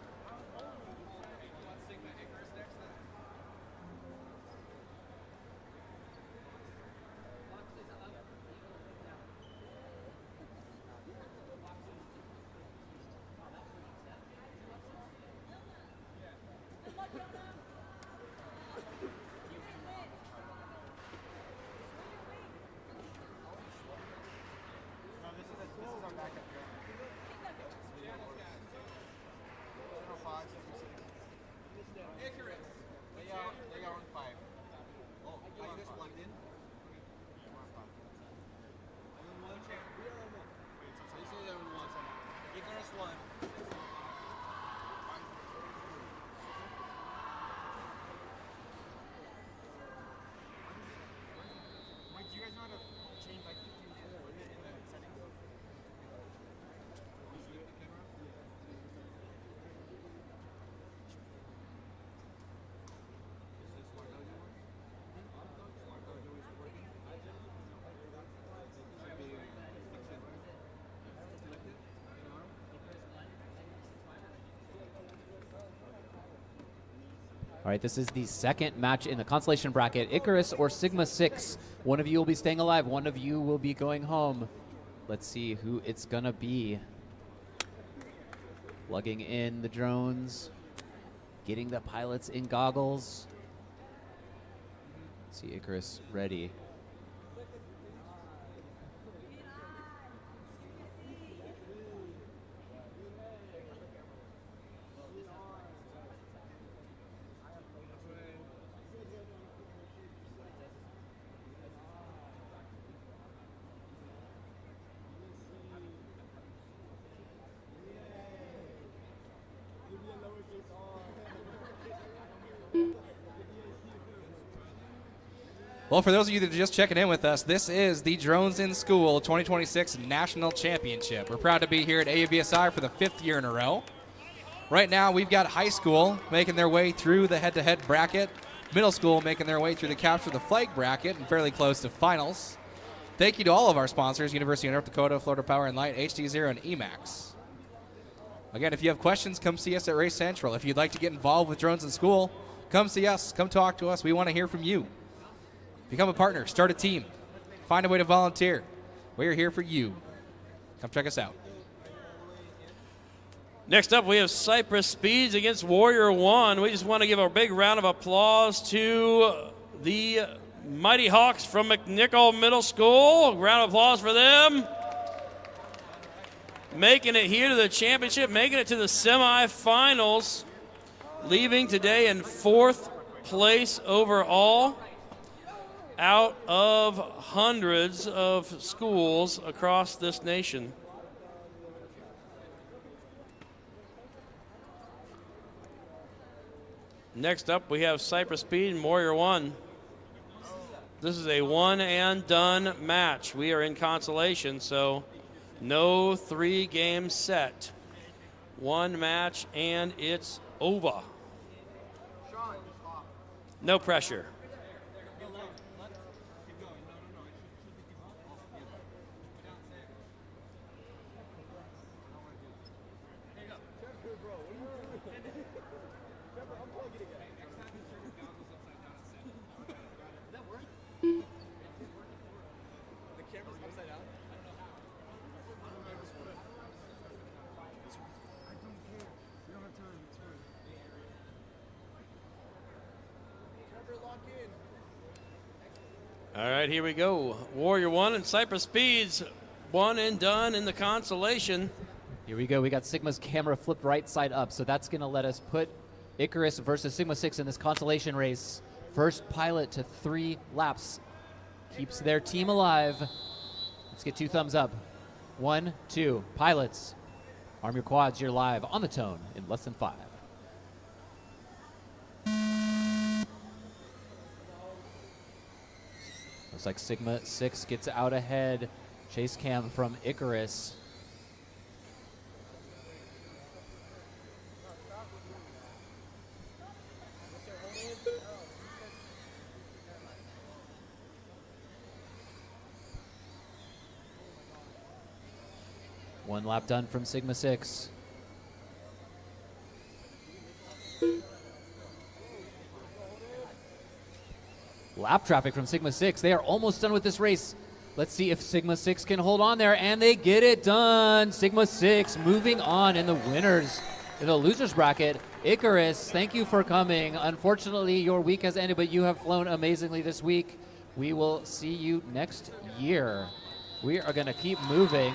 All right, this is the second match in the consolation bracket. Icarus or Sigma 6. One of you will be staying alive. One of you will be going home. Let's see who it's going to be. Plugging in the drones. Getting the pilots in goggles. See Icarus ready. Well, for those of you that are just checking in with us, this is the Drones in School 2026 National Championship. We're proud to be here at AUVSI for the 5th year in a row. Right now, we've got high school making their way through the head-to-head bracket, middle school making their way through the capture the flag bracket, and fairly close to finals. Thank you to all of our sponsors, University of North Dakota, Florida Power and Light, HD0, and EMAX. Again, if you have questions, come see us at Race Central. If you'd like to get involved with Drones in School, come see us. Come talk to us. We want to hear from you. Become a partner. Start a team. Find a way to volunteer. We are here for you. Come check us out. Next up, we have Cypress Speeds against Warrior One. We just want to give a big round of applause to the Mighty Hawks from McNichol Middle School. Round of applause for them. Making it here to the championship, making it to the semifinals, leaving today in 4th place overall out of hundreds of schools across this nation. Next up, we have Cypress Speed and Warrior One. This is a one and done match. We are in consolation, so no 3-game set. One match and it's over. No pressure. All right, here we go. Warrior One and Cypress Speeds, one and done in the consolation. Here we go. We got Sigma's camera flipped right side up, so that's going to let us put Icarus versus Sigma 6 in this consolation race. First pilot to 3 laps. Keeps their team alive. Let's get 2 thumbs up. 1, 2. Pilots, arm your quads. You're live on the tone in less than 5. Looks like Sigma 6 gets out ahead. Chase cam from Icarus. One lap done from Sigma 6. Lap traffic from Sigma 6. They are almost done with this race. Let's see if Sigma 6 can hold on there, and they get it done. Sigma 6 moving on in the winners. In the losers bracket, Icarus, thank you for coming. Unfortunately, your week has ended, but you have flown amazingly this week. We will see you next year. We are going to keep moving.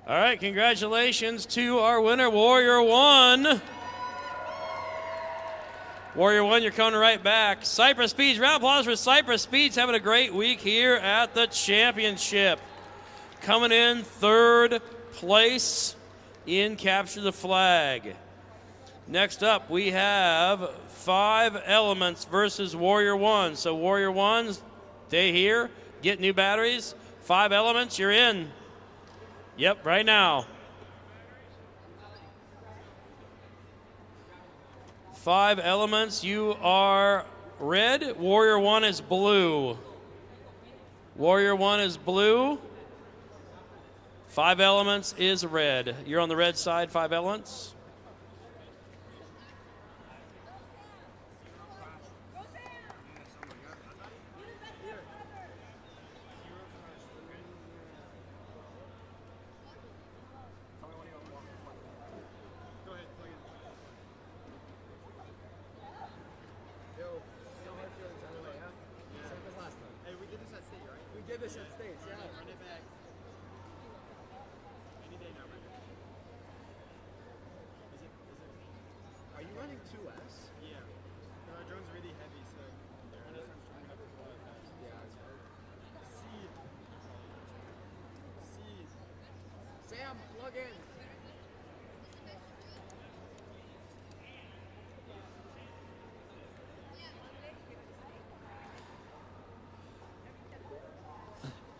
All right, congratulations to our winner, Warrior One. Warrior 1, you're coming right back. Cypress Speeds, round of applause for Cypress Speeds, having a great week here at the championship. Coming in third place in Capture the Flag. Next up, we have 5 Elements versus Warrior 1. So Warrior 1, stay here, get new batteries. 5 Elements, you're in. Yep, right now. 5 Elements, you are red. Warrior 1 is blue. Warrior 1 is blue. 5 Elements is red. You're on the red side, 5 Elements. Sam, plug in.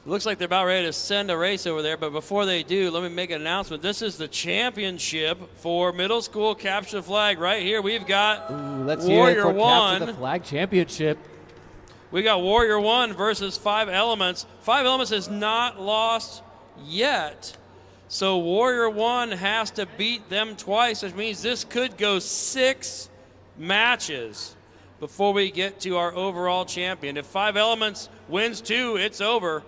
Looks like they're about ready to send a race over there, but before they do, let me make an announcement. This is the championship for middle school Capture the Flag. Right here, we've got Let's Warrior hear it for 1. Capture the Flag Championship. We got Warrior 1 versus 5 Elements. 5 Elements has not lost yet. So Warrior 1 has to beat them twice, which means this could go 6 matches before we get to our overall champion. If 5 Elements wins 2, it's over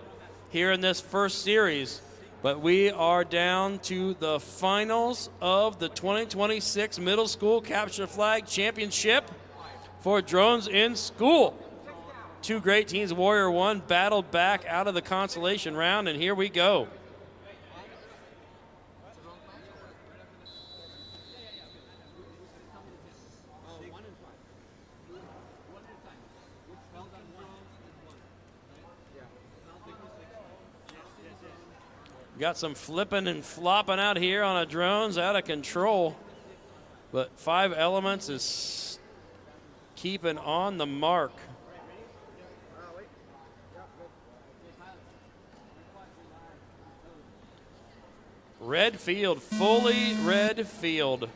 here in this first series. But we are down to the finals of the 2026 Middle School Capture the Flag Championship for Drones in School. 2 great teams, Warrior 1 battled back out of the consolation round, and here we go. Got some flipping and flopping out here on a drones, out of control. But 5 Elements is keeping on the mark. Red field, fully red field.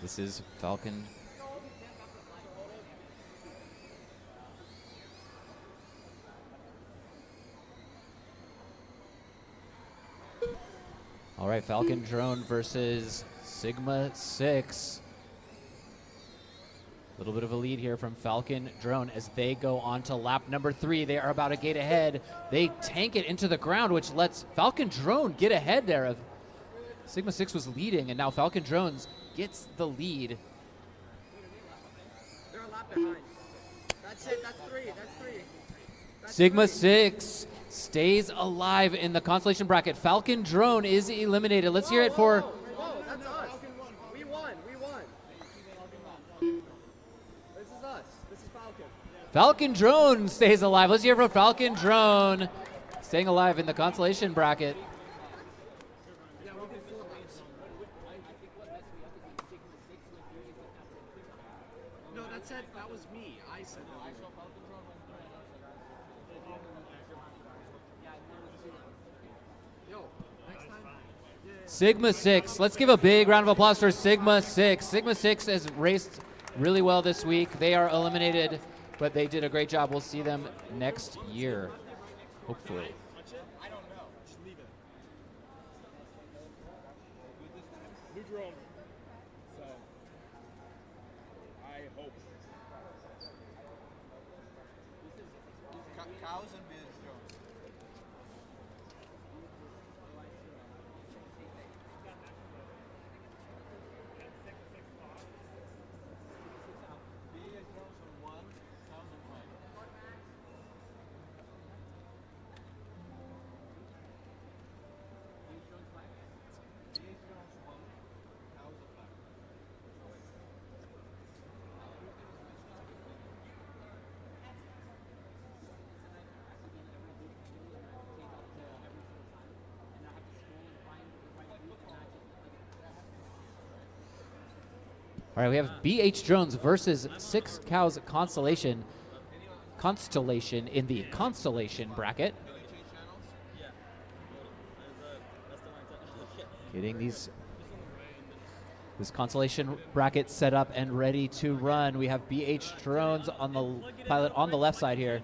This is Falcon. All right, Falcon Drone versus Sigma 6. A little bit of a lead here from Falcon Drone as they go on to lap number 3. They are about a gate ahead. They tank it into the ground, which lets Falcon Drone get ahead there. Of Sigma 6 was leading, and now Falcon Drones gets the lead. They're a lap behind. That's it. That's 3. That's 3. That's Sigma 3. 6 stays alive in the consolation bracket. Falcon Drone is eliminated. Let's hear it for... Whoa, that's us. We won. We won. This is us. This is Falcon. Falcon Drone stays alive. Let's hear it for Falcon Drone staying alive in the consolation bracket. Yeah, we did 4 laps. No, that said, that was me. I said that. Yo, next time. Sigma 6. Let's give a big round of applause for Sigma 6. Sigma 6 has raced really well this week. They are eliminated, but they did a great job. We'll see them next year, hopefully. I don't know. Just leave it. New drone. So, I hope. Cows and beers drones. All right, we have BH Drones versus Six Cows Constellation in the Constellation bracket. Getting this Constellation bracket set up and ready to run. We have BH Drones on the pilot on the left side here.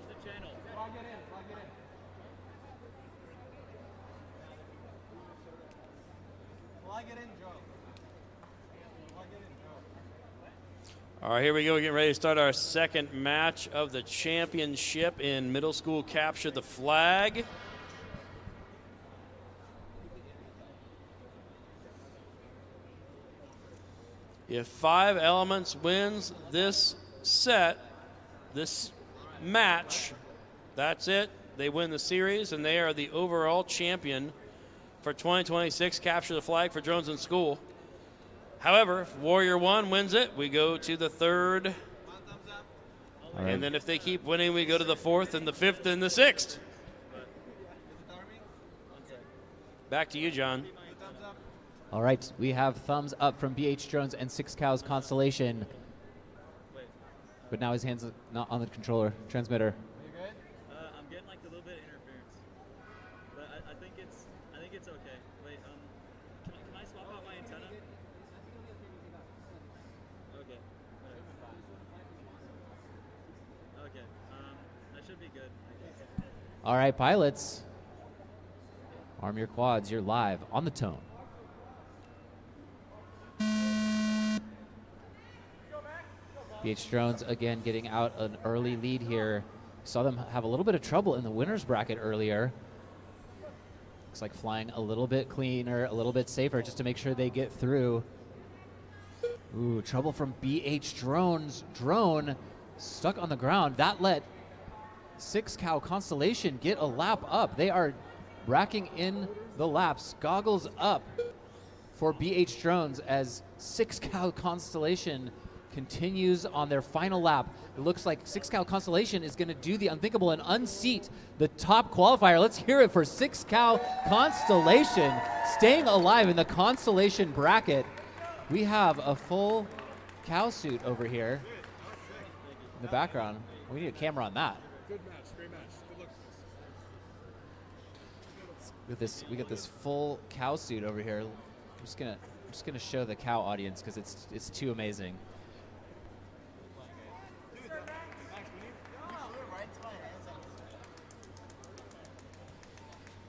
All right, here we go. We're getting ready to start our second match of the championship in middle school Capture the Flag. If Five Elements wins this set, this match, that's it. They win the series, and they are the overall champion for 2026 Capture the Flag for Drones in School. However, if Warrior 1 wins it, we go to the third. Right. And then if they keep winning, we go to the fourth and the fifth and the sixth. Back to you, John. All right, we have thumbs up from BH Drones and Six Cows Constellation. But now his hand's not on the controller, transmitter. You good? I'm getting like a little bit of interference, but I think it's okay. Wait, can I swap out my antenna? Okay. Okay. That should be good. All right, pilots. Arm your quads, you're live on the tone. BH Drones again getting out an early lead here. Saw them have a little bit of trouble in the winner's bracket earlier. Looks like flying a little bit cleaner, a little bit safer just to make sure they get through. Ooh, trouble from BH Drones. Drone stuck on the ground. That let Six Cow Constellation get a lap up. They are racking in the laps. Goggles up for BH Drones as Six Cow Constellation continues on their final lap. It looks like Six Cow Constellation is going to do the unthinkable and unseat the top qualifier. Let's hear it for Six Cow Constellation staying alive in the Constellation bracket. We have a full cow suit over here in the background. We need a camera on that. Good match, great match. Good luck. We got this full cow suit over here. I'm just gonna show the cow audience because it's too amazing.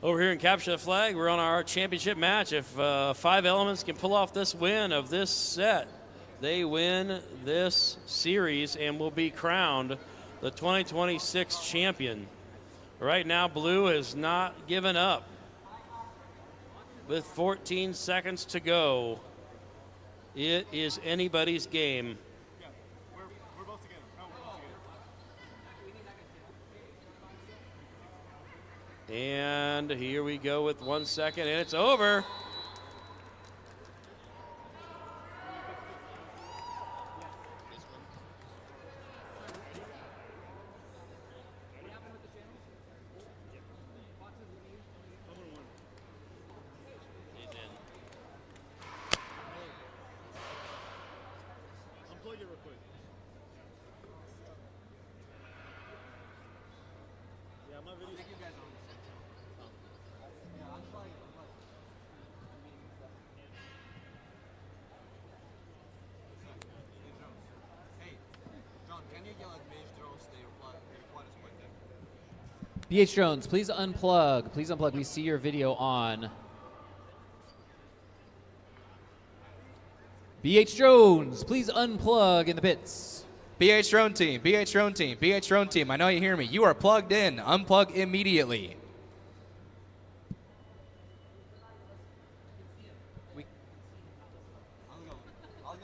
Over here in Capture the Flag, we're on our championship match. If Five Elements can pull off this win of this set, they win this series and will be crowned the 2026 champion. Right now, Blue has not given up. With 14 seconds to go, it is anybody's game. And here we go with 1 second, and it's over. Unplug it real quick. Yeah, my video. Thank you guys on. Hey, John, can you yell at BH Drones? They reply to split them. BH Drones, please unplug. Please unplug. We see your video on. BH Drones, please unplug in the pits. BH Drone Team, BH Drone Team, BH Drone Team, I know you hear me. You are plugged in. Unplug immediately.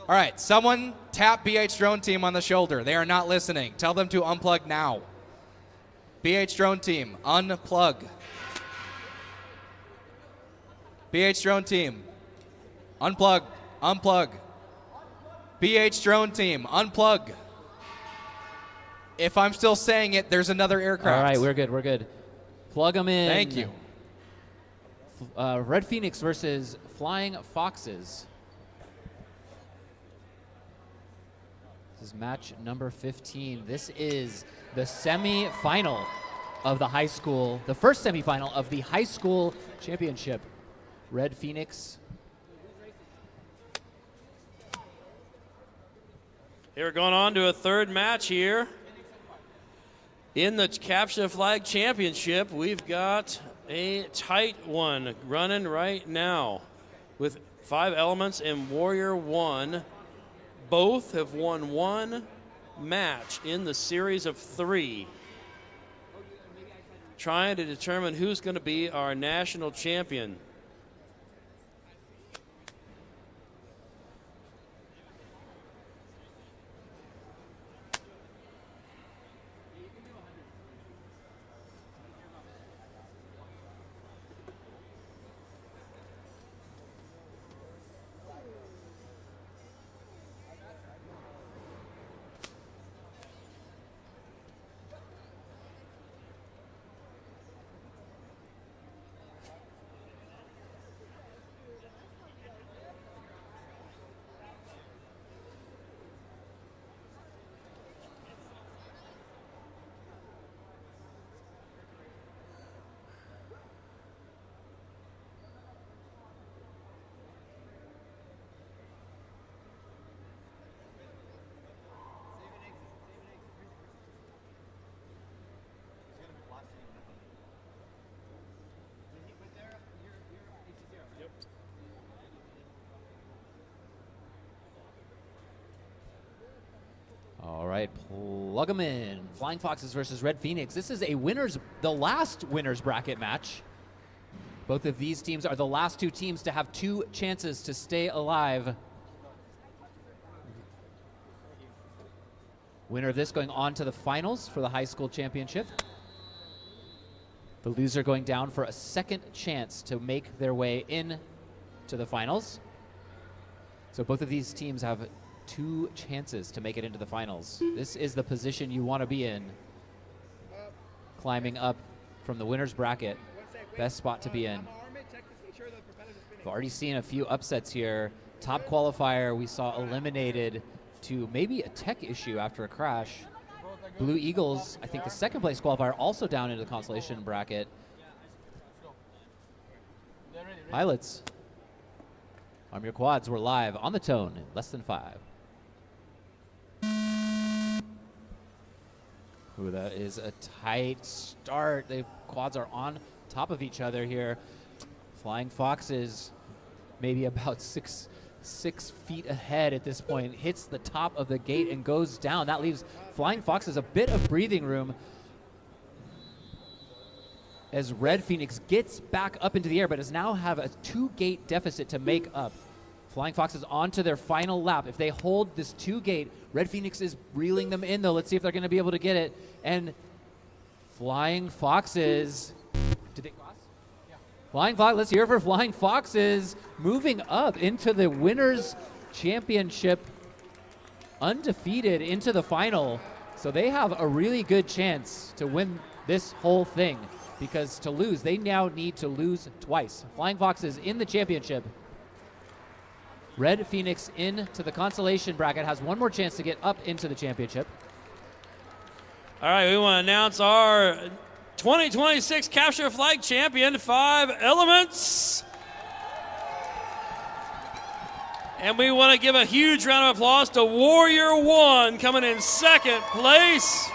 All right, someone tap BH Drone Team on the shoulder. They are not listening. Tell them to unplug now. BH Drone Team, unplug. BH Drone Team, unplug, unplug. BH Drone Team, unplug. If I'm still saying it, there's another aircraft. All right, we're good, we're good. Plug them in. Thank you. Red Phoenix versus Flying Foxes. This is match number 15. This is the semi-final of the high school, the first semi-final of the high school championship. Red Phoenix. Here we're going on to a third match here. In the Capture the Flag Championship, we've got a tight one running right now with 5 Elements and Warrior 1. Both have won one match in the series of 3. Trying to determine who's going to be our national champion. All right, plug them in. Flying Foxes versus Red Phoenix. This is the last winners bracket match. Both of these teams are the last 2 teams to have 2 chances to stay alive. Winner of this going on to the finals for the high school championship. The loser going down for a second chance to make their way in to the finals. So both of these teams have 2 chances to make it into the finals. This is the position you want to be in. Climbing up from the winner's bracket. Best spot to be in. We've already seen a few upsets here. Top qualifier we saw eliminated to maybe a tech issue after a crash. Blue Eagles, I think the second place qualifier, also down into the consolation bracket. Pilots, arm your quads. We're live on the tone in less than 5. Ooh, that is a tight start. The quads are on top of each other here. Flying Foxes, maybe about six feet ahead at this point, hits the top of the gate and goes down. That leaves Flying Foxes a bit of breathing room as Red Phoenix gets back up into the air, but does now have a 2-gate deficit to make up. Flying Foxes onto their final lap. If they hold this 2-gate, Red Phoenix is reeling them in, though. Let's see if they're going to be able to get it. And Flying Foxes, did they cross? Yeah. Flying Fox, let's hear it for Flying Foxes, moving up into the Winners Championship, undefeated into the final. So they have a really good chance to win this whole thing, because to lose, they now need to lose twice. Flying Foxes in the championship. Red Phoenix into the consolation bracket, has one more chance to get up into the championship. All right, we want to announce our 2026 Capture the Flag champion, 5 Elements. And we want to give a huge round of applause to Warrior 1 coming in second place.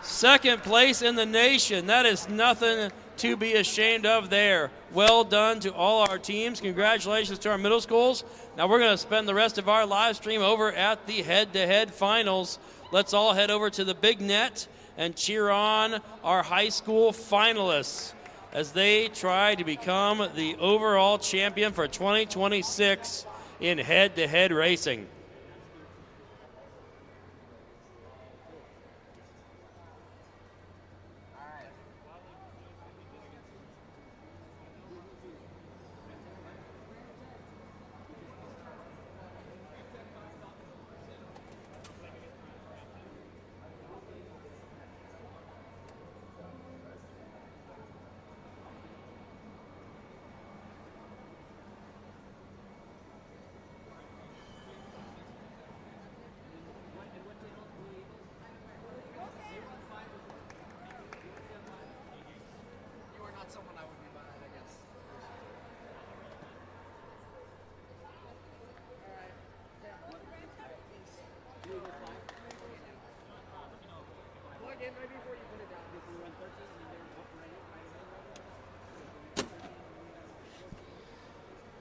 Second place in the nation. That is nothing to be ashamed of there. Well done to all our teams. Congratulations to our middle schools. Now we're going to spend the rest of our live stream over at the head-to-head finals. Let's all head over to the big net and cheer on our high school finalists as they try to become the overall champion for 2026 in head-to-head racing.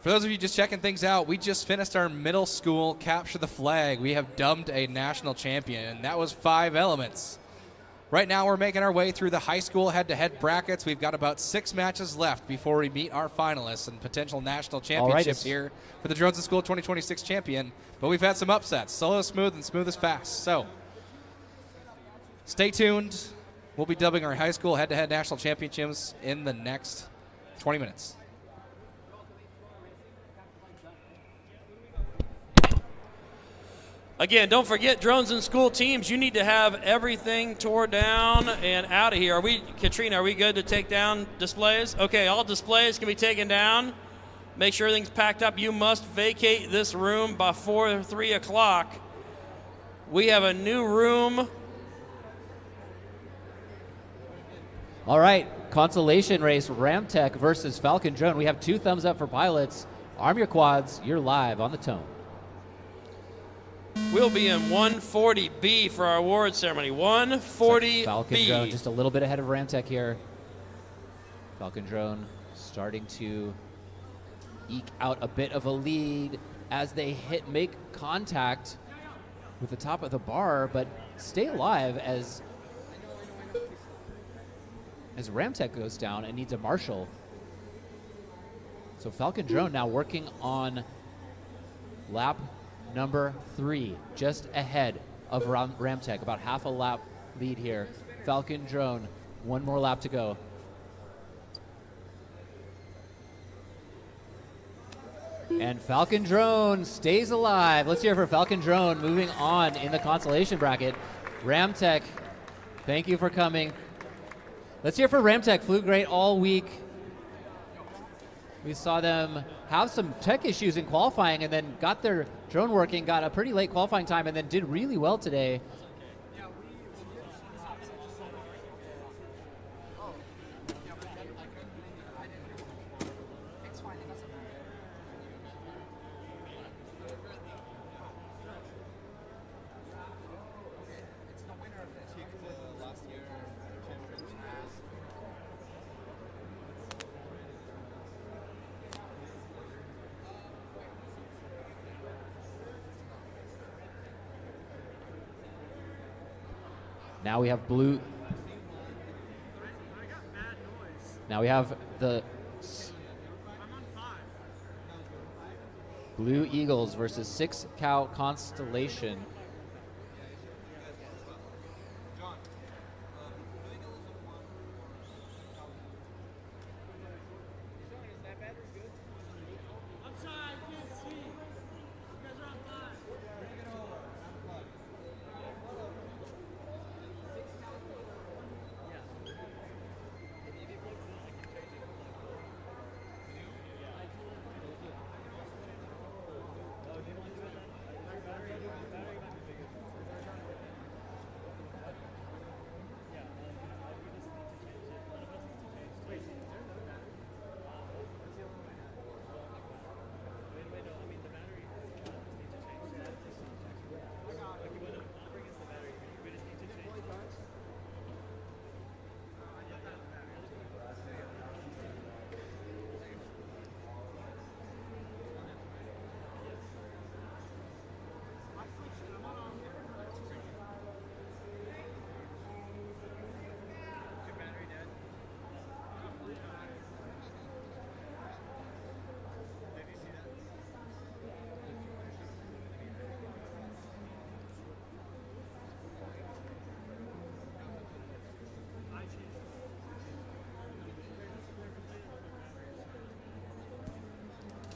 For those of you just checking things out, we just finished our middle school Capture the Flag. We have dubbed a national champion, and that was 5 elements. Right now, we're making our way through the high school head-to-head brackets. We've got about 6 matches left before we meet our finalists and potential national championships here for the Drones in School 2026 champion. But we've had some upsets. Slow is smooth and smooth is fast. So stay tuned. We'll be dubbing our high school head-to-head national championships in the next 20 minutes. Again, don't forget, Drones in School teams, you need to have everything tore down and out of here. Katrina, are we good to take down displays? Okay, all displays can be taken down. Make sure everything's packed up. You must vacate this room before 3 o'clock. We have a new room. All right, consolation race, Ramtech versus Falcon Drone. We have 2 thumbs up for pilots. Arm your quads. You're live on the tone. We'll be in 140B for our award ceremony. 140B. Falcon Drone just a little bit ahead of Ramtech here. Falcon Drone starting to eke out a bit of a lead as they make contact with the top of the bar, but stay alive as Ramtech goes down and needs a marshal. So Falcon Drone now working on lap number 3, just ahead of Ramtech, about half a lap lead here. Falcon Drone, 1 more lap to go. And Falcon Drone stays alive. Let's hear for Falcon Drone moving on in the consolation bracket. Ramtech, thank you for coming. Let's hear for Ramtech. Flew great all week. We saw them have some tech issues in qualifying and then got their drone working, got a pretty late qualifying time, and then did really well today. Now we have blue. Now we have the Blue Eagles versus 6 Cow Constellation.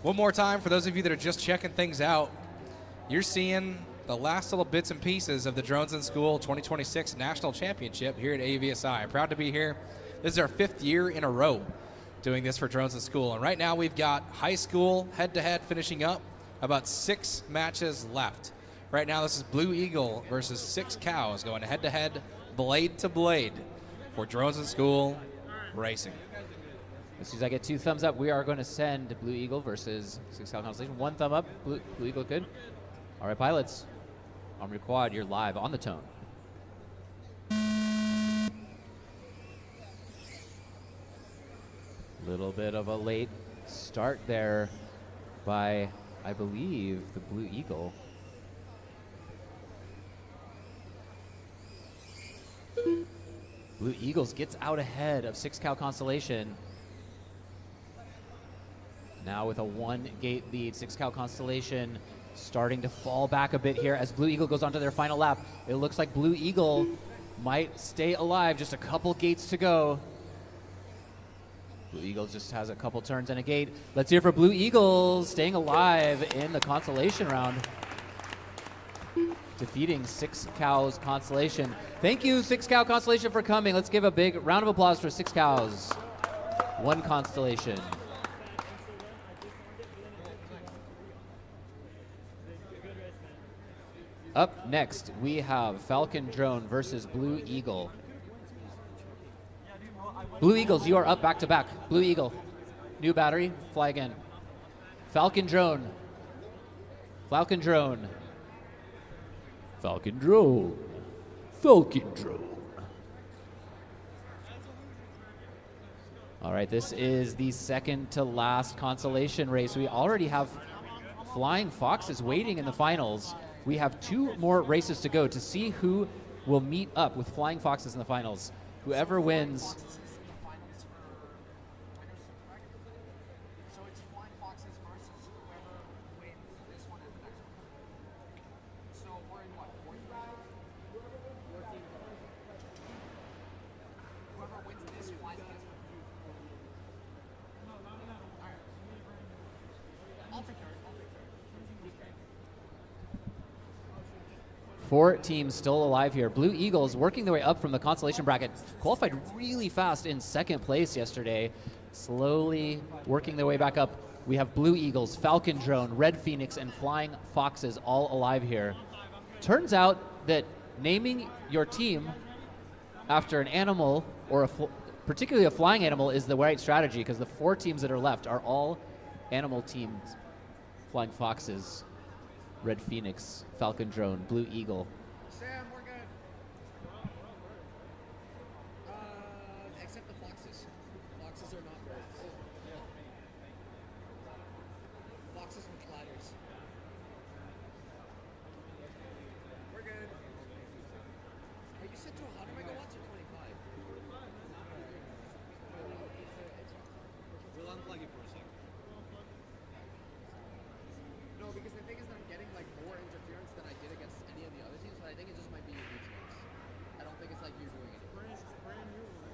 One more time for those of you that are just checking things out. You're seeing the last little bits and pieces of the Drones in School 2026 National Championship here at AVSI. Proud to be here. This is our 5th year in a row doing this for Drones in School. And right now we've got high school head-to-head finishing up, about 6 matches left. Right now this is Blue Eagle versus 6 Cows going head-to-head, blade to blade for Drones in School Racing. As soon as I get 2 thumbs up, we are going to send Blue Eagle versus 6 Cow Constellation. 1 thumb up, Blue Eagle good. All right, pilots, on your quad, you're live on the tone. Little bit of a late start there by, I believe, the Blue Eagle. Blue Eagles gets out ahead of 6 Cow Constellation. Now with a 1-gate lead, 6 Cow Constellation starting to fall back a bit here as Blue Eagle goes onto their final lap. It looks like Blue Eagle might stay alive, just a couple gates to go. Blue Eagles just has a couple turns and a gate. Let's hear for Blue Eagles staying alive in the Constellation round, defeating 6 Cows Constellation. Thank you, 6 Cow Constellation, for coming. Let's give a big round of applause for 6 Cows, 1 Constellation. Up next, we have Falcon Drone versus Blue Eagle. Blue Eagles, you are up back to back. Blue Eagle, new battery, fly again. Falcon Drone. Falcon Drone. Falcon Drone. Falcon Drone. All right, this is the second to last Constellation race. We already have Flying Foxes waiting in the finals. We have 2 more races to go to see who will meet up with Flying Foxes in the finals. Whoever wins. So it's Flying Foxes versus whoever wins this one and the next one. So we're in what, 4th round? Whoever wins this flies the next one. Alright. I'll take third. 4 teams still alive here. Blue Eagles working their way up from the Constellation bracket. Qualified really fast in 2nd place yesterday. Slowly working their way back up. We have Blue Eagles, Falcon Drone, Red Phoenix, and Flying Foxes all alive here. Turns out that naming your team after an animal, or particularly a flying animal, is the right strategy, because the 4 teams that are left are all animal teams. Flying Foxes, Red Phoenix, Falcon Drone, Blue Eagle. Sam, we're good. Except the foxes. Foxes are not birds. Foxes with ladders. We're good. Are you set to 100 megawatts or 25? We'll unplug it for a second. No, because the thing is that I'm getting like more interference than I did against any of the other teams, but I think it just might be your weakness. I don't think it's like you're doing it. Brand new one.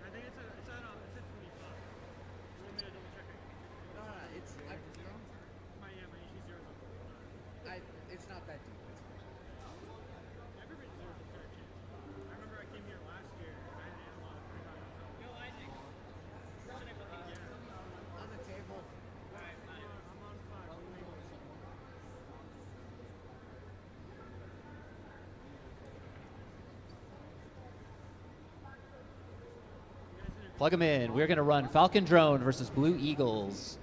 I think it's at 25. You want me to double check it? No, it's My issue zero. it's not that deep. Everybody deserves a fair chance. I remember I came here last year and I had an analog. No, I think. On the table. I'm on 5. Plug them in. We're going to run Falcon Drone versus Blue Eagles.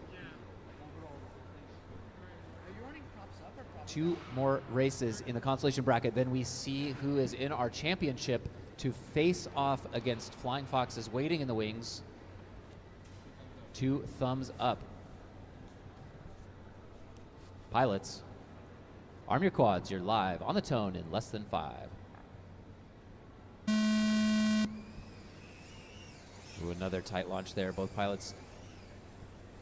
Are you running props up or props 2 more races in the Constellation bracket. Then we see who is in our championship to face off against Flying Foxes waiting in the wings. 2 thumbs up. Pilots, arm your quads. You're live on the tone in less than 5. Ooh, another tight launch there. Both pilots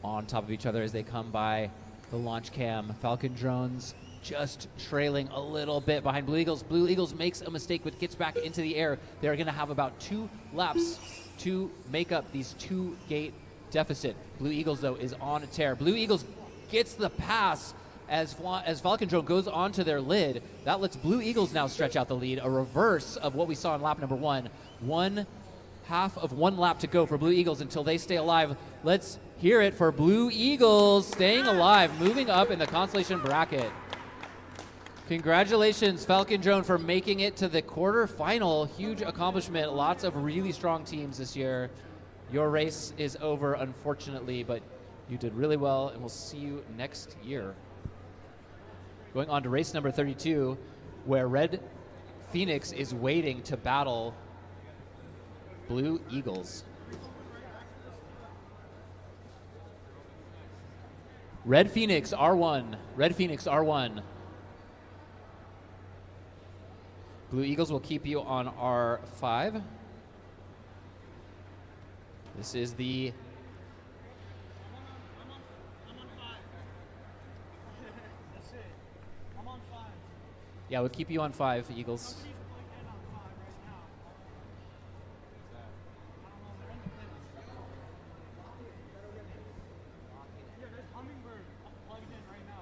on top of each other as they come by the launch cam. Falcon Drones just trailing a little bit behind Blue Eagles. Blue Eagles makes a mistake but gets back into the air. They're going to have about 2 laps to make up these 2-gate deficit. Blue Eagles, though, is on a tear. Blue Eagles gets the pass as Falcon Drone goes onto their lid. That lets Blue Eagles now stretch out the lead, a reverse of what we saw in lap number 1. 1/2 of 1 lap to go for Blue Eagles until they stay alive. Let's hear it for Blue Eagles staying alive, moving up in the Constellation bracket. Congratulations, Falcon Drone, for making it to the quarterfinal. Huge accomplishment. Lots of really strong teams this year. Your race is over, unfortunately, but you did really well, and we'll see you next year. Going on to race number 32, where Red Phoenix is waiting to battle Blue Eagles. Red Phoenix R1. Red Phoenix R1. Blue Eagles will keep you on R5. This is the yeah, we'll keep you on 5, Eagles.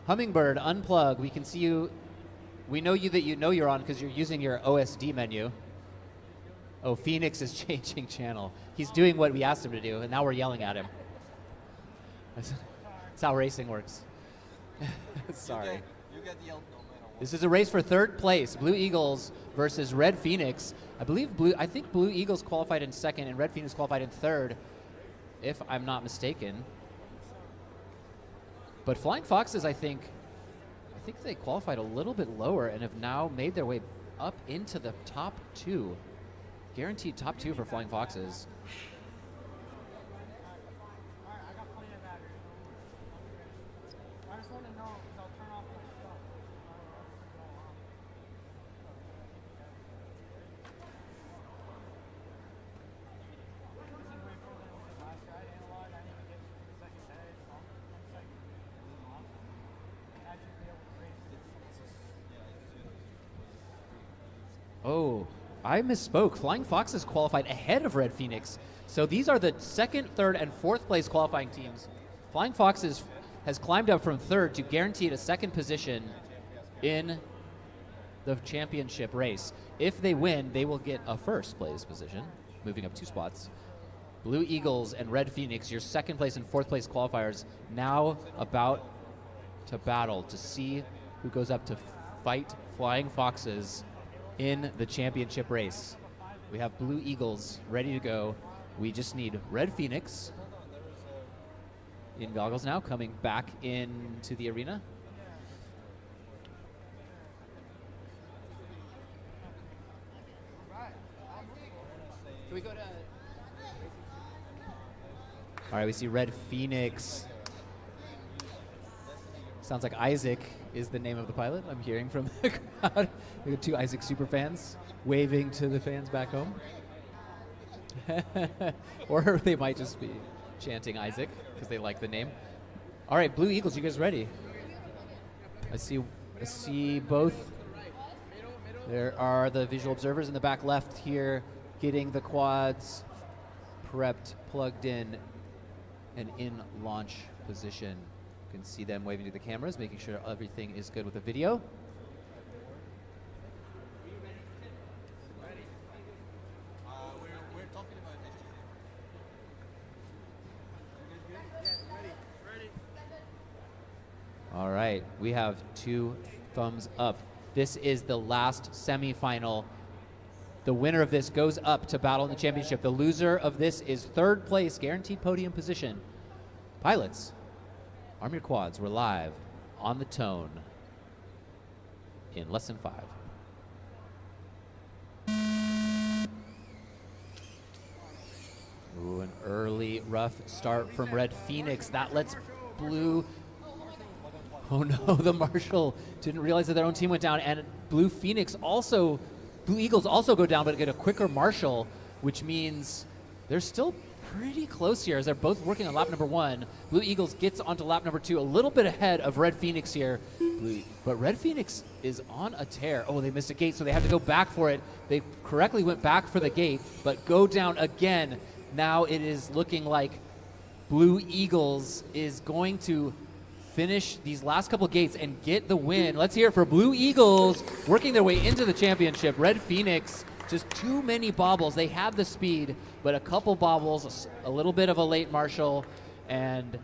Hummingbird, unplug. We can see you. We know you that you know you're on because you're using your OSD menu. Oh, Phoenix is changing channel. He's doing what we asked him to do, and now we're yelling at him. That's how racing works. Sorry. You get the yelled no matter what. This is a race for 3rd place. Blue Eagles versus Red Phoenix. I think Blue Eagles qualified in 2nd and Red Phoenix qualified in 3rd, if I'm not mistaken. But Flying Foxes, I think they qualified a little bit lower and have now made their way up into the top 2. Guaranteed top 2 for Flying Foxes. Oh, I misspoke. Flying Foxes qualified ahead of Red Phoenix. So these are the 2nd, 3rd, and 4th place qualifying teams. Flying Foxes has climbed up from 3rd to guaranteed a 2nd position in the championship race. If they win, they will get a 1st place position, moving up 2 spots. Blue Eagles and Red Phoenix, your 2nd place and 4th place qualifiers, now about to battle to see who goes up to fight Flying Foxes in the championship race. We have Blue Eagles ready to go. We just need Red Phoenix in goggles now, coming back into the arena. Can we go to... All right, we see Red Phoenix. Sounds like Isaac is the name of the pilot. I'm hearing from the crowd. We have 2 Isaac super fans waving to the fans back home. Or they might just be chanting Isaac because they like the name. All right, Blue Eagles, you guys ready? I see both. There are the visual observers in the back left here getting the quads prepped, plugged in, and in launch position. You can see them waving to the cameras, making sure everything is good with the video. We're talking about All right, we have 2 thumbs up. This is the last semifinal. The winner of this goes up to battle in the championship. The loser of this is 3rd place, guaranteed podium position. Pilots, arm your quads. We're live on the tone in less than 5. Ooh, an early rough start from Red Phoenix. That lets Blue... Oh no, the Marshal didn't realize that their own team went down, and Blue Eagles also go down, but get a quicker Marshal, which means they're still pretty close here as they're both working on lap number 1. Blue Eagles gets onto lap number 2, a little bit ahead of Red Phoenix here. But Red Phoenix is on a tear. Oh, they missed a gate, so they have to go back for it. They correctly went back for the gate, but go down again. Now it is looking like Blue Eagles is going to finish these last couple gates and get the win. Let's hear it for Blue Eagles working their way into the championship. Red Phoenix, just too many bobbles. They had the speed, but a couple bobbles, a little bit of a late Marshal, and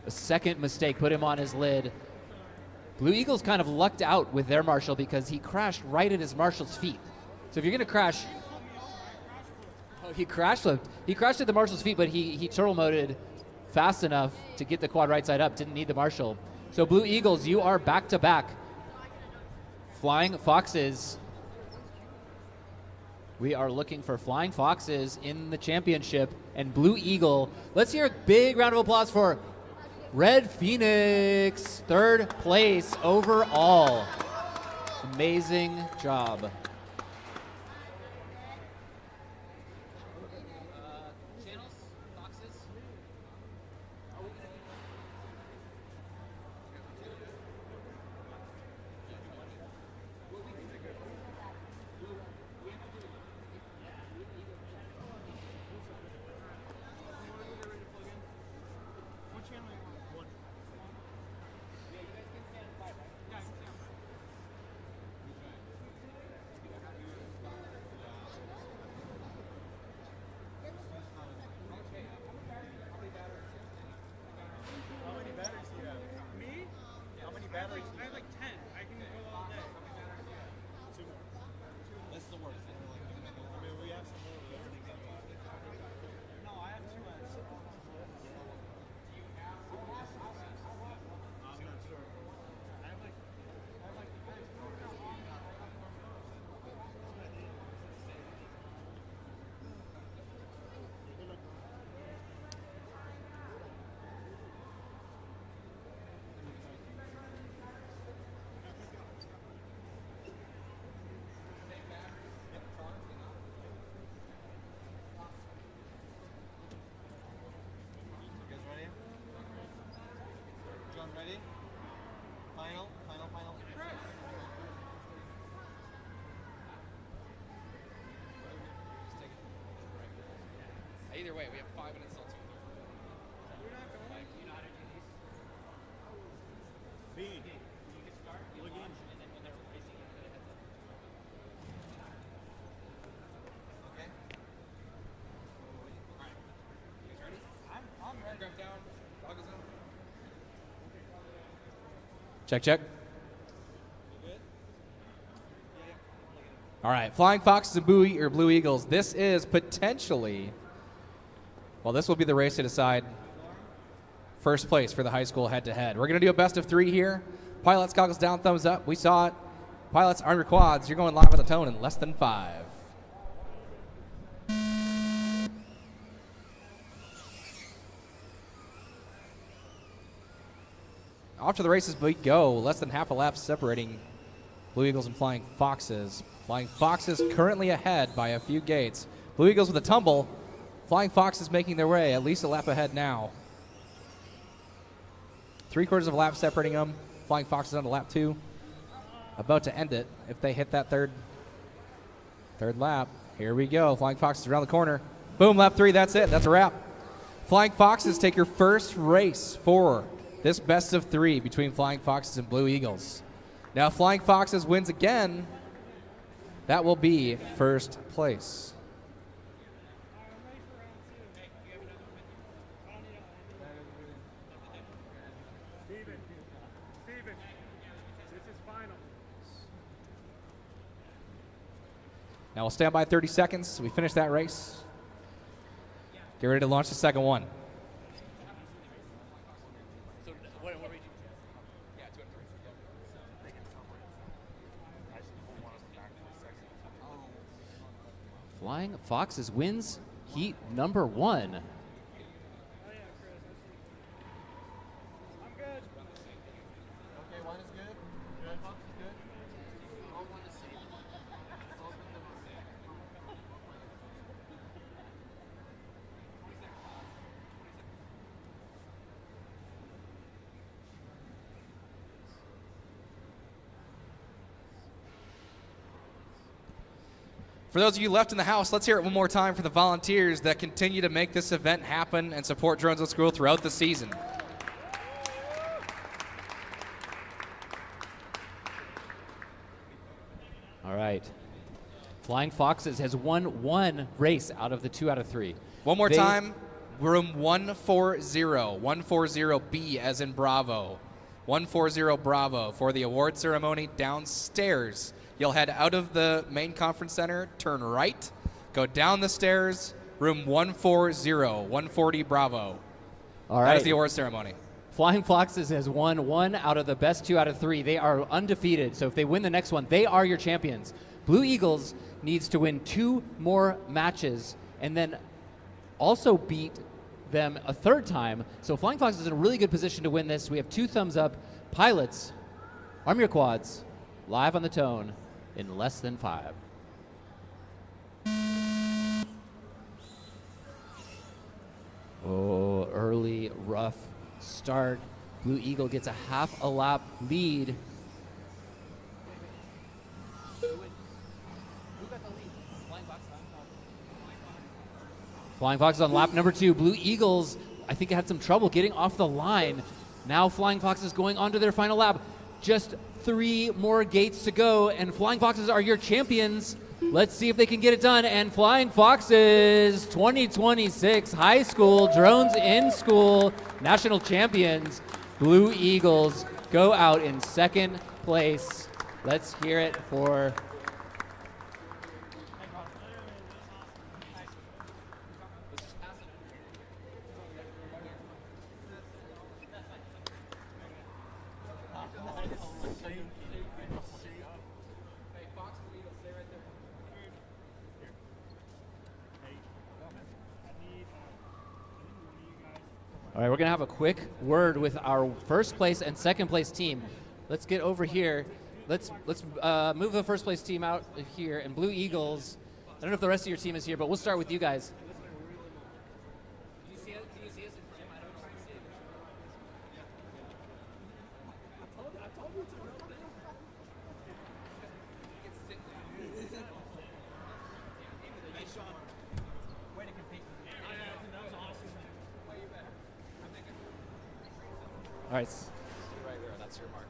a second mistake put him on his lid. Blue Eagles kind of lucked out with their Marshal because he crashed right at his Marshal's feet. So if you're going to crash... Oh, he crash flipped. He crashed at the Marshal's feet, but he turtle moded fast enough to get the quad right side up. Didn't need the Marshal. So Blue Eagles, you are back to back. Flying Foxes. We are looking for Flying Foxes in the championship and Blue Eagle. Let's hear a big round of applause for Red Phoenix, 3rd place overall. Amazing job. How many batteries do you have? Me? How many batteries? I have like 10. I can go all day. Two. That's the worst. I mean, we have some more. No, I have 2 as. I'm not sure. I have like. You guys ready? John, ready? Final. Either way, we have 5 minutes till 2:30. B. You can start. Look in. And then when they're racing, you put a heads up. Okay. All right. You guys ready? I'm ready. Grab down. Goggles on. Check. All right, Flying Foxes and Blue Eagles. This is potentially, well, this will be the race to decide first place for the high school head-to-head. We're going to do a best of 3 here. Pilots, goggles down, thumbs up. We saw it. Pilots, arm your quads. You're going live on the tone in less than 5. Off to the races we go. Less than half a lap separating Blue Eagles and Flying Foxes. Flying Foxes currently ahead by a few gates. Blue Eagles with a tumble. Flying Foxes making their way at least a lap ahead now. 3/4 of a lap separating them. Flying Foxes on to lap 2. About to end it if they hit that third lap. Here we go. Flying Foxes around the corner. Boom, lap 3. That's it. That's a wrap. Flying Foxes take your first race for this best of 3 between Flying Foxes and Blue Eagles. Now, if Flying Foxes wins again, that will be first place. Steven, this is final. Now we'll stand by 30 seconds. We finish that race. Get ready to launch the second one. Flying Foxes wins heat number 1. I'm good. Okay, 1 is good. Red Fox is good. All 1 is safe. For those of you left in the house, let's hear it one more time for the volunteers that continue to make this event happen and support Drones on School throughout the season. All right. Flying Foxes has won 1 race out of the 2 out of 3. One more time, room 140, 140B as in Bravo. 140 Bravo for the award ceremony downstairs. You'll head out of the main conference center, turn right, go down the stairs, room 140, 140 Bravo. All right. That is the award ceremony. Flying Foxes has won 1 out of the best 2 out of 3. They are undefeated, so if they win the next one, they are your champions. Blue Eagles needs to win 2 more matches and then also beat them a third time. So Flying Fox is in a really good position to win this. We have 2 thumbs up. Pilots, arm your quads. Live on the tone in less than 5. Oh, early, rough start. Blue Eagle gets a half a lap lead. Flying Fox is on lap number 2. Blue Eagles, I think, had some trouble getting off the line. Now Flying Fox is going on to their final lap. Just 3 more gates to go, and Flying Foxes are your champions. Let's see if they can get it done. And Flying Foxes 2026 high school drones in school national champions. Blue Eagles go out in second place. Let's hear it for All right, we're going to have a quick word with our first place and second place team. Let's get over here. Let's move the first place team out of here. And Blue Eagles, I don't know if the rest of your team is here, but we'll start with you guys. All right. Right there, that's your mark.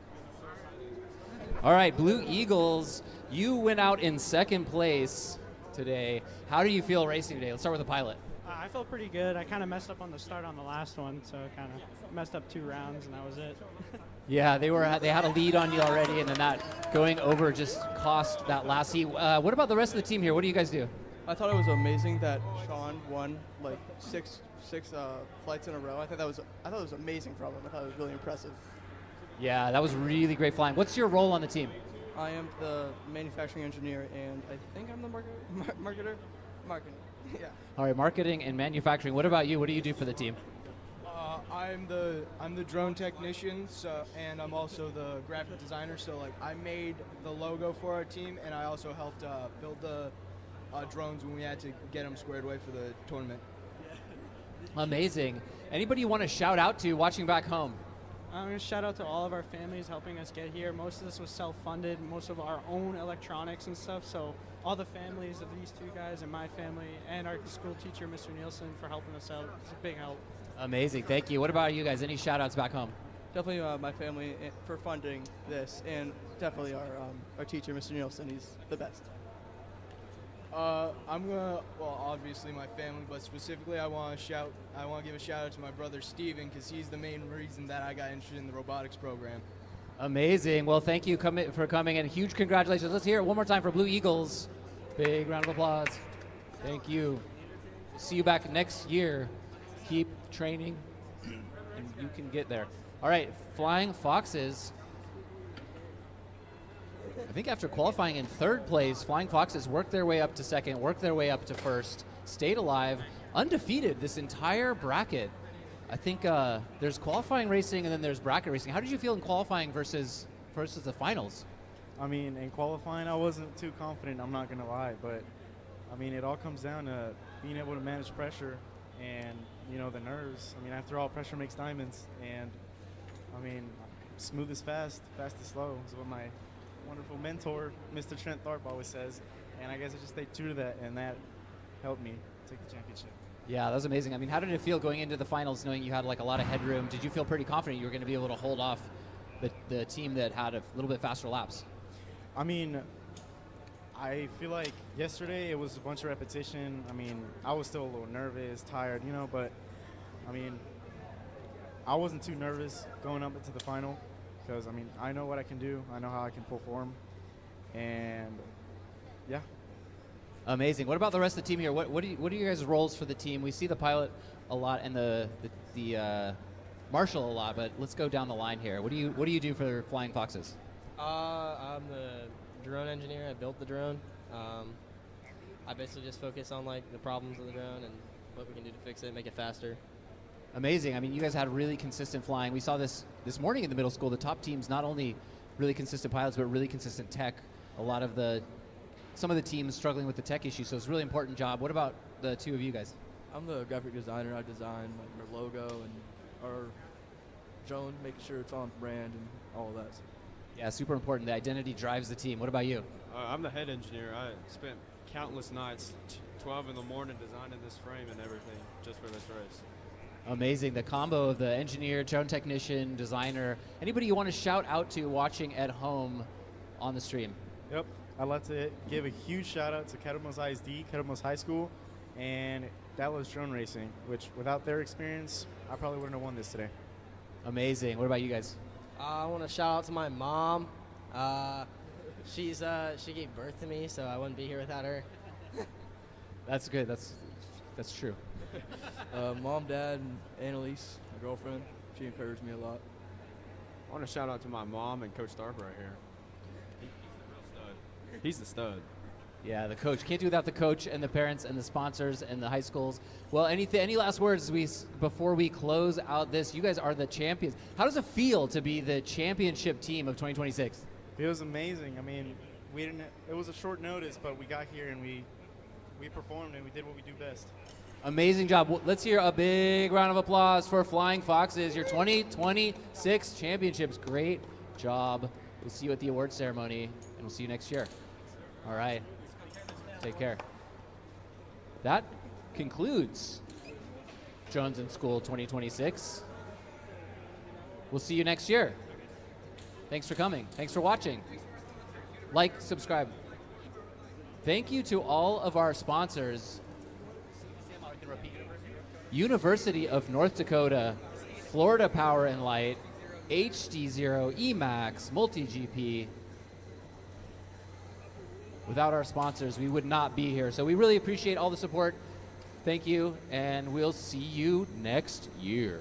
All right, Blue Eagles, you went out in second place today. How do you feel racing today? Let's start with the pilot. I felt pretty good. I kind of messed up on the start on the last one, so kind of messed up 2 rounds, and that was it. Yeah, they had a lead on you already, and then that going over just cost that last heat. What about the rest of the team here? What do you guys do? I thought it was amazing that Sean won like six flights in a row. I thought it was amazing from him. I thought it was really impressive. Yeah, that was really great flying. What's your role on the team? I am the manufacturing engineer, and I think I'm the marketer. Marketing. Yeah. All right, marketing and manufacturing. What about you? What do you do for the team? I'm the drone technician, and I'm also the graphic designer. So like I made the logo for our team, and I also helped build the drones when we had to get them squared away for the tournament. Amazing. Anybody you want to shout out to watching back home? I'm going to shout out to all of our families helping us get here. Most of this was self-funded, most of our own electronics and stuff. So all the families of these 2 guys and my family and our school teacher, Mr. Nielsen, for helping us out. It's a big help. Amazing. Thank you. What about you guys? Any shout outs back home? Definitely my family for funding this, and definitely our teacher, Mr. Nielsen. He's the best. Obviously my family, but specifically I want to give a shout out to my brother Steven, because he's the main reason that I got interested in the robotics program. Amazing. Well, thank you for coming, and huge congratulations. Let's hear it one more time for Blue Eagles. Big round of applause. Thank you. See you back next year. Keep training, and you can get there. All right, Flying Foxes. I think after qualifying in third place, Flying Foxes worked their way up to second, worked their way up to first, stayed alive, undefeated this entire bracket. I think there's qualifying racing and then there's bracket racing. How did you feel in qualifying versus the finals? I mean, in qualifying, I wasn't too confident, I'm not going to lie. But, I mean, it all comes down to being able to manage pressure and, the nerves. I mean, after all, pressure makes diamonds. And, I mean, smooth is fast, fast is slow is what my wonderful mentor, Mr. Trent Tharp, always says. And I guess I just stayed true to that, and that helped me take the championship. Yeah, that was amazing. I mean, how did it feel going into the finals knowing you had like a lot of headroom? Did you feel pretty confident you were going to be able to hold off the team that had a little bit faster laps? I mean, I feel like yesterday it was a bunch of repetition. I mean, I was still a little nervous, tired, but I mean, I wasn't too nervous going up into the final because, I mean, I know what I can do. I know how I can perform. And, yeah. Amazing. What about the rest of the team here? What are you guys' roles for the team? We see the pilot a lot and the marshal a lot, but let's go down the line here. What do you do for Flying Foxes? I'm the drone engineer. I built the drone. I basically just focus on like the problems of the drone and what we can do to fix it, make it faster. Amazing. I mean, you guys had really consistent flying. We saw this morning in the middle school. The top teams, not only really consistent pilots, but really consistent tech. Some of the teams struggling with the tech issue, so it's a really important job. What about the two of you guys? I'm the graphic designer. I design like our logo and our drone, making sure it's on brand and all of that. Yeah, super important. The identity drives the team. What about you? I'm the head engineer. I spent countless nights, 12 in the morning, designing this frame and everything just for this race. Amazing. The combo of the engineer, drone technician, designer. Anybody you want to shout out to watching at home on the stream? Yep. I'd like to give a huge shout out to Kettle Mills ISD, Kettle Mills High School, and Dallas Drone Racing, which without their experience, I probably wouldn't have won this today. Amazing. What about you guys? I want to shout out to my mom. She gave birth to me, so I wouldn't be here without her. That's good. That's true. Mom, Dad, and Annalise, my girlfriend. She encouraged me a lot. I want to shout out to my mom and Coach Stark right here. He's the stud. Yeah, the coach. Can't do without the coach and the parents and the sponsors and the high schools. Well, any last words before we close out this? You guys are the champions. How does it feel to be the championship team of 2026? It was amazing. I mean, it was a short notice, but we got here and we performed and we did what we do best. Amazing job. Well, let's hear a big round of applause for Flying Foxes, your 2026 championships. Great job. We'll see you at the award ceremony, and we'll see you next year. All right. Take care. That concludes Drones in School 2026. We'll see you next year. Thanks for coming. Thanks for watching. Like, subscribe. Thank you to all of our sponsors. University of North Dakota, Florida Power and Light, HD0, Emax, MultiGP. Without our sponsors, we would not be here. So we really appreciate all the support. Thank you, and we'll see you next year.